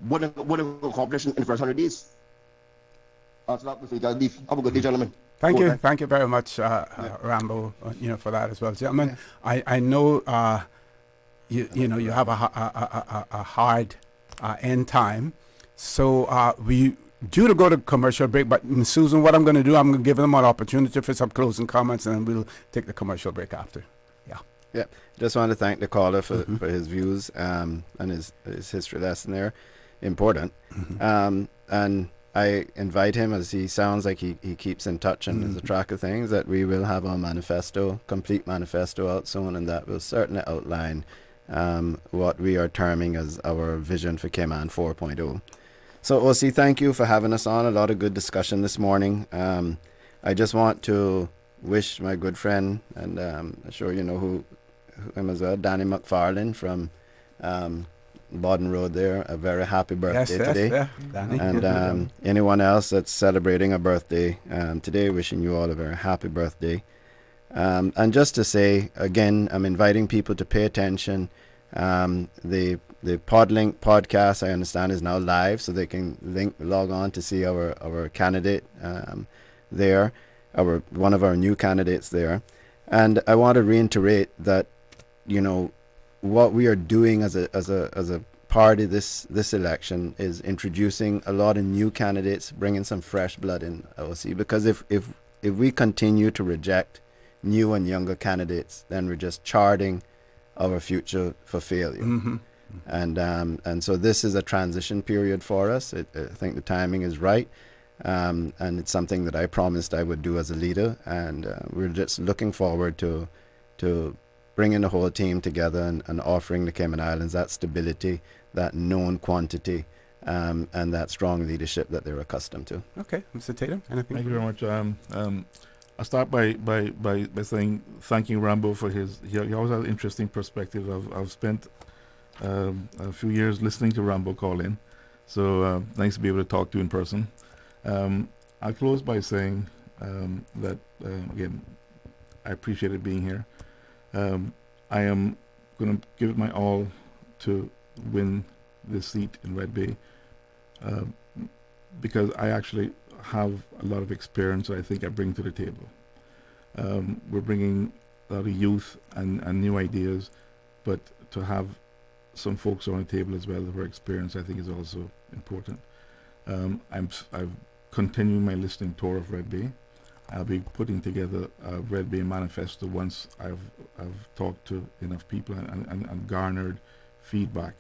what accomplish in the first 100 days. That's not the figure. Have a good day, gentlemen.
Thank you very much, Rambo, for that as well, gentlemen. Yeah. I know you have a hard end time, so we due to go to commercial break. But Susan, what I'm going to do, I'm going to give them an opportunity for some closing comments, and we'll take the commercial break after.
Yeah. Just want to thank the caller for his views and his history lesson there. Important. And I invite him, as he sounds like he keeps in touch and is a track of things, that we will have our manifesto, complete manifesto out soon, and that will certainly outline what we are terming as our vision for Cayman 4.0. So, OC, thank you for having us on. A lot of good discussion this morning. I just want to wish my good friend, and I'm sure you know who him as well, Danny McFarlane from Bodden Road there, a very happy birthday today.
Yeah, Danny.
And anyone else that's celebrating a birthday today, wishing you all a very happy birthday. And just to say, again, I'm inviting people to pay attention. The Podlink podcast, I understand, is now live, so they can log on to see our candidate there, one of our new candidates there. And I want to reiterate that, what we are doing as a party this election is introducing a lot of new candidates, bringing some fresh blood in OC. Because if we continue to reject new and younger candidates, then we're just charting our future for failure. And so this is a transition period for us. I think the timing is right. And it's something that I promised I would do as a leader. And we're just looking forward to bringing the whole team together and offering the Cayman Islands that stability, that known quantity, and that strong leadership that they're accustomed to.
Okay, Mr. Tatum, anything?
Thank you very much. I'll start by saying thanking Rambo for he always has an interesting perspective. I've spent a few years listening to Rambo call in, so nice to be able to talk to you in person. I'll close by saying that, again, I appreciated being here. I am going to give it my all to win this seat in Red Bay because I actually have a lot of experience that I think I bring to the table. We're bringing a lot of youth and new ideas, but to have some folks on the table as well who are experienced, I think, is also important. I've continued my listening tour of Red Bay. I'll be putting together a Red Bay manifesto once I've talked to enough people and garnered feedback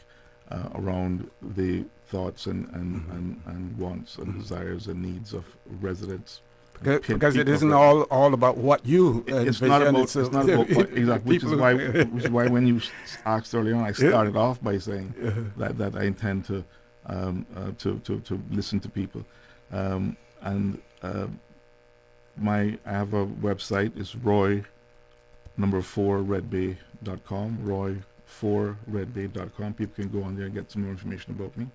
around the thoughts and wants and desires and needs of residents.
Because it isn't all about what you
it's not about what, exactly, which is why when you asked earlier on, I started off by saying that I intend to listen to people, I have a website. It's roy4redbay.com. roy4redbay.com. People can go on there and get some more information about me.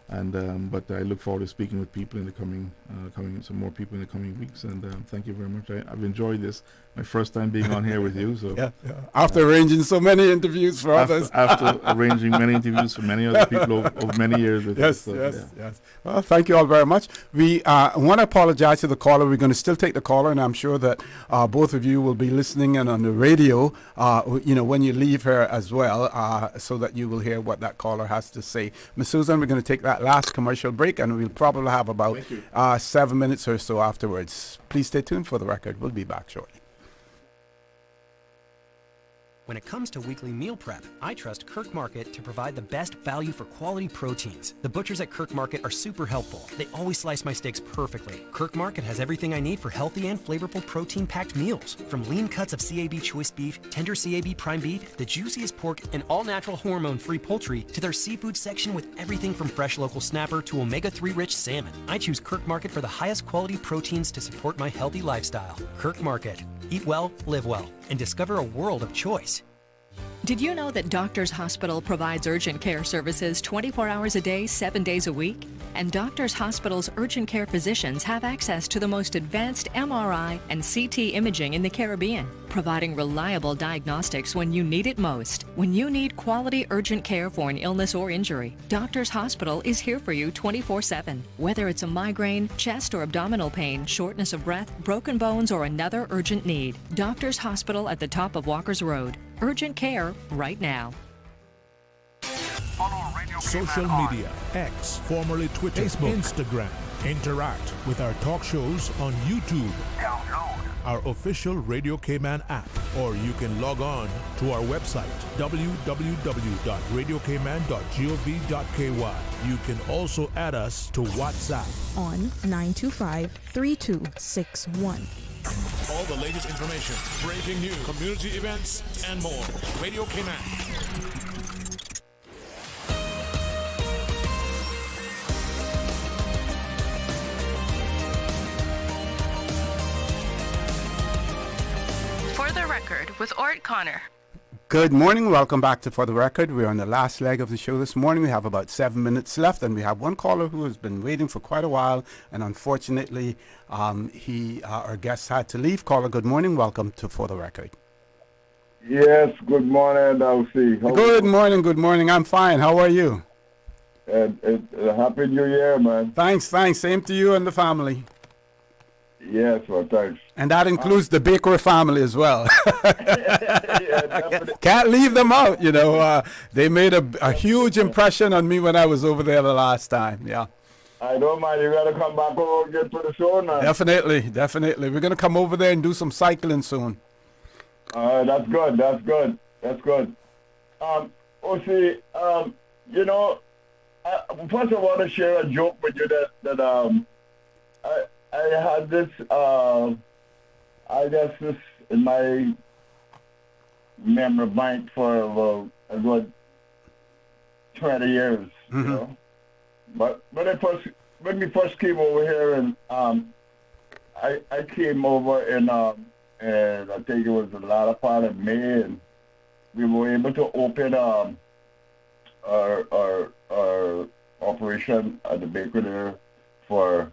But I look forward to speaking with people in the some more people in the coming weeks. And thank you very much. I've enjoyed this. My first time being on here with you. So
yeah. After arranging so many interviews for others.
After arranging many interviews for many other people over many years. With
Yes,
us,
yes. Well, thank you all very much. We want to apologize to the caller. We're going to still take the caller, and I'm sure that both of you will be listening in on the radio, when you leave here as well, so that you will hear what that caller has to say. Ms. Susan, we're going to take that last commercial break, and we'll probably have about 7 minutes or so afterwards. Please stay tuned for the record. We'll be back shortly.
When it comes to weekly meal prep, I trust Kirk Market to provide the best value for quality proteins. The butchers at Kirk Market are super helpful. They always slice my steaks perfectly. Kirk Market has everything I need for healthy and flavorful protein-packed meals. From lean cuts of CAB choice beef, tender CAB prime beef, the juiciest pork, and all-natural hormone-free poultry, to their seafood section with everything from fresh local snapper to omega-3 rich salmon. I choose Kirk Market for the highest quality proteins to support my healthy lifestyle. Kirk Market. Eat well, live well, and discover a world of choice.
Did you know that Doctors Hospital provides urgent care services 24 hours a day, 7 days a week? And Doctors Hospital's urgent care physicians have access to the most advanced MRI and CT imaging in the Caribbean, providing reliable diagnostics when you need it most. When you need quality urgent care for an illness or injury, Doctors Hospital is here for you 24/7. Whether it's a migraine, chest or abdominal pain, shortness of breath, broken bones, or another urgent need, Doctors Hospital at the top of Walker's Road. Urgent care right now.
Social media, X, formerly Twitter, Facebook, Instagram. Interact with our talk shows on YouTube. Download our official Radio Cayman app, or you can log on to our website, www.radiocayman.gov.ky. You can also add us to WhatsApp
on 925-3261.
All the latest information, breaking news, community events, and more. Radio Cayman.
For the Record with Orrett Connor.
Good morning. Welcome back to For the Record. We're on the last leg of the show this morning. We have about 7 minutes left, and we have one caller who has been waiting for quite a while, and unfortunately, our guest had to leave. Caller, good morning. Welcome to For the Record.
Yes, good morning, Elsie.
Good morning. I'm fine. How are you?
Happy New Year, man.
Thanks. Same to you and the family.
Yes, well, thanks.
And that includes the Bakery family as well.
Yeah,
can't leave them out, They made a huge impression on me when I was over there the last time, yeah.
I don't mind. You got to come back over again for the show now.
Definitely. We're going to come over there and do some cycling soon.
That's good. First I want to share a joke with you that I had this, this in my memory bank for a good 20 years, But when we first came over here, and I came over and I think it was the latter part of May, and we were able to open our operation at the bakery there on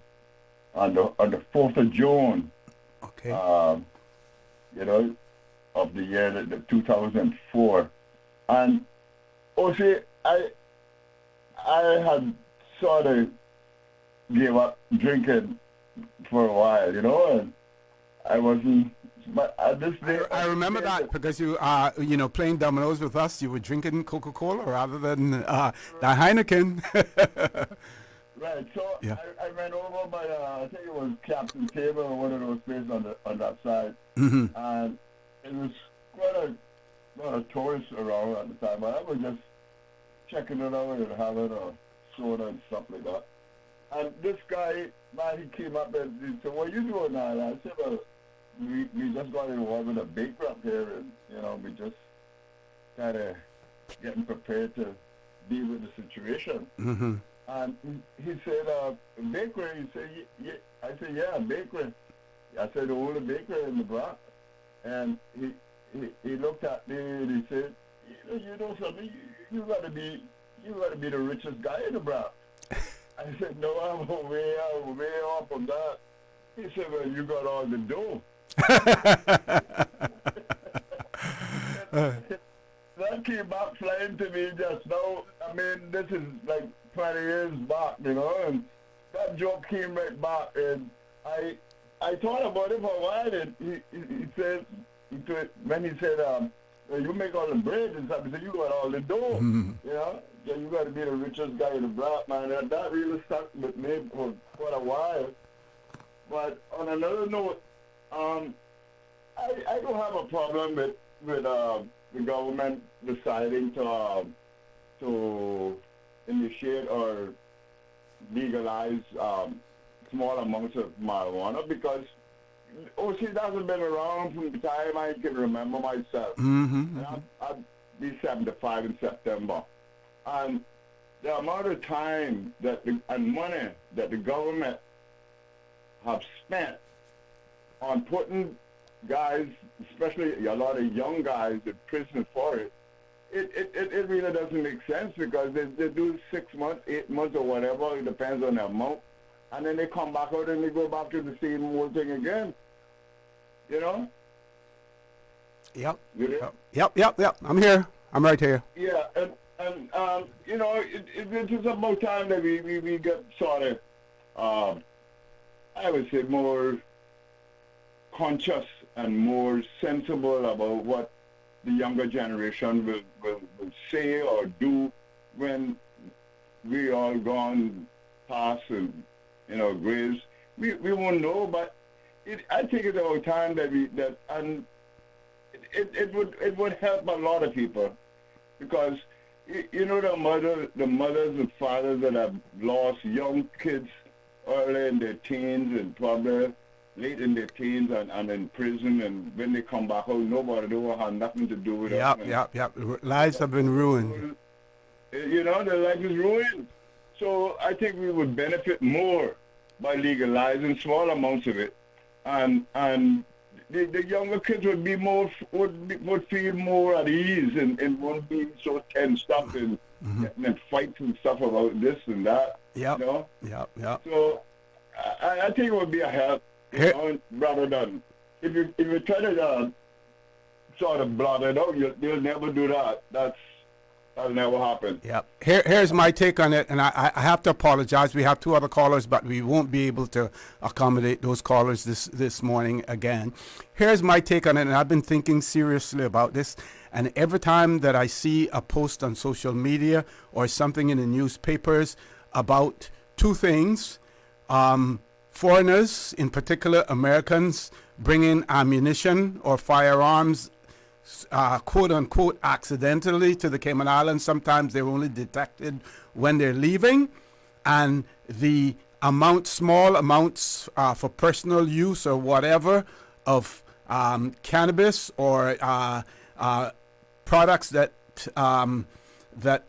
the 4th of June.
Okay.
Of the year 2004, and I had sort of gave up drinking for a while, and I wasn't. But at this day,
I remember that because you, playing dominoes with us, you were drinking Coca-Cola rather than the Heineken.
Right. So
yeah.
I ran over by I think it was Captain Table or one of those places on that side, and it was quite a lot of tourists around at the time. But I was just checking it out and having a soda and stuff like that. And this guy, man, he came up and he said, "What are you doing now?" And I said, "Well, we just got involved with a bakery up here, and we just kind of getting prepared to deal with the situation."
Mm-hmm.
And he said, bakery? He said, yeah. I said, yeah, bakery. I said, the only bakery in the block. And he looked at me and he said, you know something, you gotta be the richest guy in the block. I said, no, I'm way off from that. He said, well, you got all the dough. That came back flying to me just now. I mean, this is like 20 years back, you know, and that joke came right back. And I thought about it for a while. And he said, when he said, well, you make all the bread and stuff, he said, you got all the dough, you know. Yeah, you got to be the richest guy in the block, man. And that really stuck with me for quite a while. But on another note, I don't have a problem with the government deciding to initiate or legalize small amounts of marijuana because OC hasn't been around from the time I can remember myself. And I'll be 75 in September. And the amount of time and money that the government have spent on putting guys, especially a lot of young guys, in prison for it, it really doesn't make sense because they do 6 months, 8 months, or whatever. It depends on the amount. And then they come back out and they go back to the same old thing again. You know?
Yep. Yep. I'm here. I'm right here.
Yeah, and you know, it's just about time that we get sort of, I would say, more conscious and more sensible about what the younger generation will say or do when we all gone past and, you know, graves. We won't know, but I think it's about time that it would help a lot of people because you know the mothers and fathers that have lost young kids early in their teens and probably late in their teens and in prison, and when they come back out, nobody don't have nothing to do with it.
Yep. Lives have been ruined.
You know, their life is ruined. So I think we would benefit more by legalizing small amounts of it, and the younger kids would be more would feel more at ease and won't be so tensed up and getting in fights and stuff about this and that.
Yep.
You know?
Yep.
So I think it would be a help, you know, rather than if you try to sort of blot it out, you'll never do that. That'll never happen.
Yep. Here's my take on it, and I have to apologize. We have 2 other callers, but we won't be able to accommodate those callers this morning again. Here's my take on it, and I've been thinking seriously about this. And every time that I see a post on social media or something in the newspapers about 2 things, foreigners, in particular Americans, bringing ammunition or firearms quote unquote accidentally to the Cayman Islands. Sometimes they're only detected when they're leaving, and the small amounts for personal use or whatever of cannabis or products that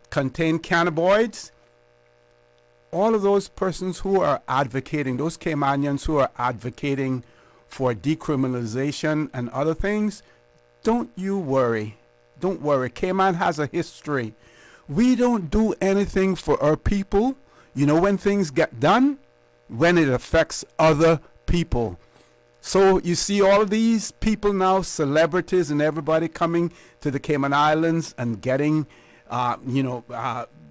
contain cannabinoids. All of those persons who are advocating, those Caymanians who are advocating for decriminalization and other things, don't you worry. Don't worry. Cayman has a history. We don't do anything for our people. You know when things get done? When it affects other people. So you see all of these people now, celebrities and everybody coming to the Cayman Islands and getting,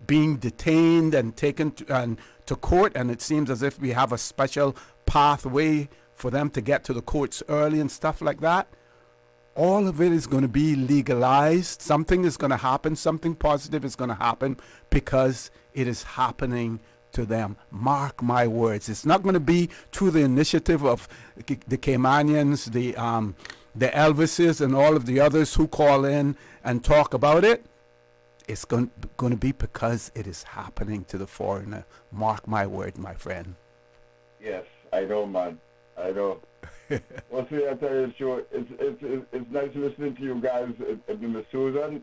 being detained and taken to court. And it seems as if we have a special pathway for them to get to the courts early and stuff like that. All of it is going to be legalized. Something is going to happen. Something positive is going to happen because it is happening to them. Mark my words. It's not going to be through the initiative of the Caymanians, the Elvises, and all of the others who call in and talk about it. It's going to be because it is happening to the foreigner. Mark my word, my friend.
Yes, I know, man. I know. Well, see, I tell you, sure, it's nice listening to you guys in the Susan.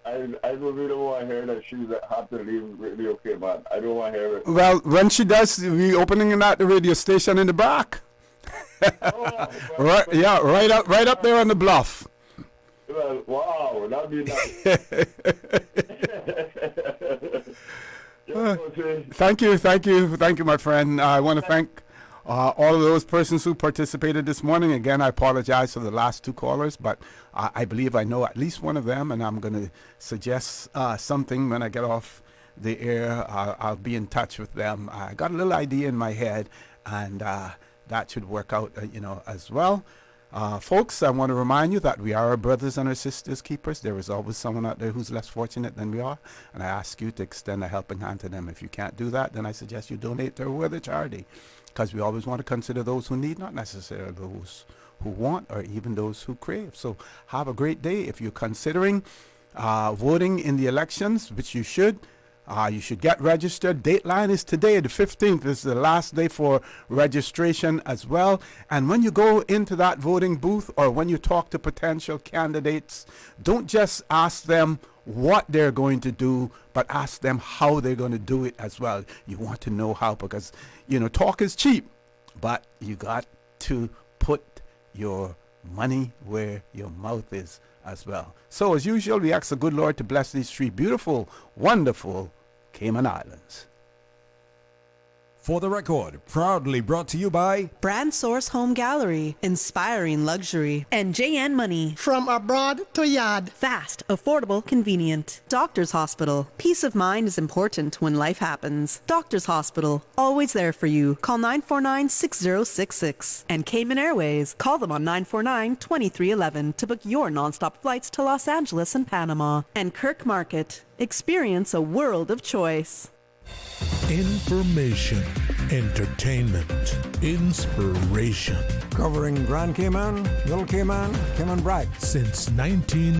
I don't really want to hear that she's have to leave Radio Cayman. I don't want to hear it.
Well, when she does, we opening at the radio station in the back. Right up there on the bluff.
Well, wow, that'd be nice.
Thank you, my friend. I want to thank all of those persons who participated this morning. Again, I apologize for the last two callers, but I believe I know at least one of them, and I'm going to suggest something when I get off the air. I'll be in touch with them. I got a little idea in my head, and that should work out, as well. Folks, I want to remind you that we are our brothers and our sisters keepers. There is always someone out there who's less fortunate than we are, and I ask you to extend a helping hand to them. If you can't do that, then I suggest you donate to a charity, because we always want to consider those who need, not necessarily those who want or even those who crave. So have a great day. If you're considering voting in the elections, which you should get registered. Dateline is today, the 15th. This is the last day for registration as well. And when you go into that voting booth, or when you talk to potential candidates, don't just ask them what they're going to do, but ask them how they're going to do it as well. You want to know how, because, talk is cheap, but you got to put your money where your mouth is as well. So as usual, we ask the good Lord to bless these three beautiful, wonderful Cayman Islands.
For the record, proudly brought to you by
Brand Source Home Gallery, inspiring luxury.
And JN Money.
From abroad to yard.
Fast, affordable, convenient.
Doctors Hospital. Peace of mind is important when life happens. Doctors Hospital, always there for you. Call 949-6066.
And Cayman Airways. Call them on 949-2311 to book your nonstop flights to Los Angeles and Panama.
And Kirk Market. Experience a world of choice.
Information, entertainment, inspiration.
Covering Grand Cayman, Little Cayman, Cayman Brac.
Since 19...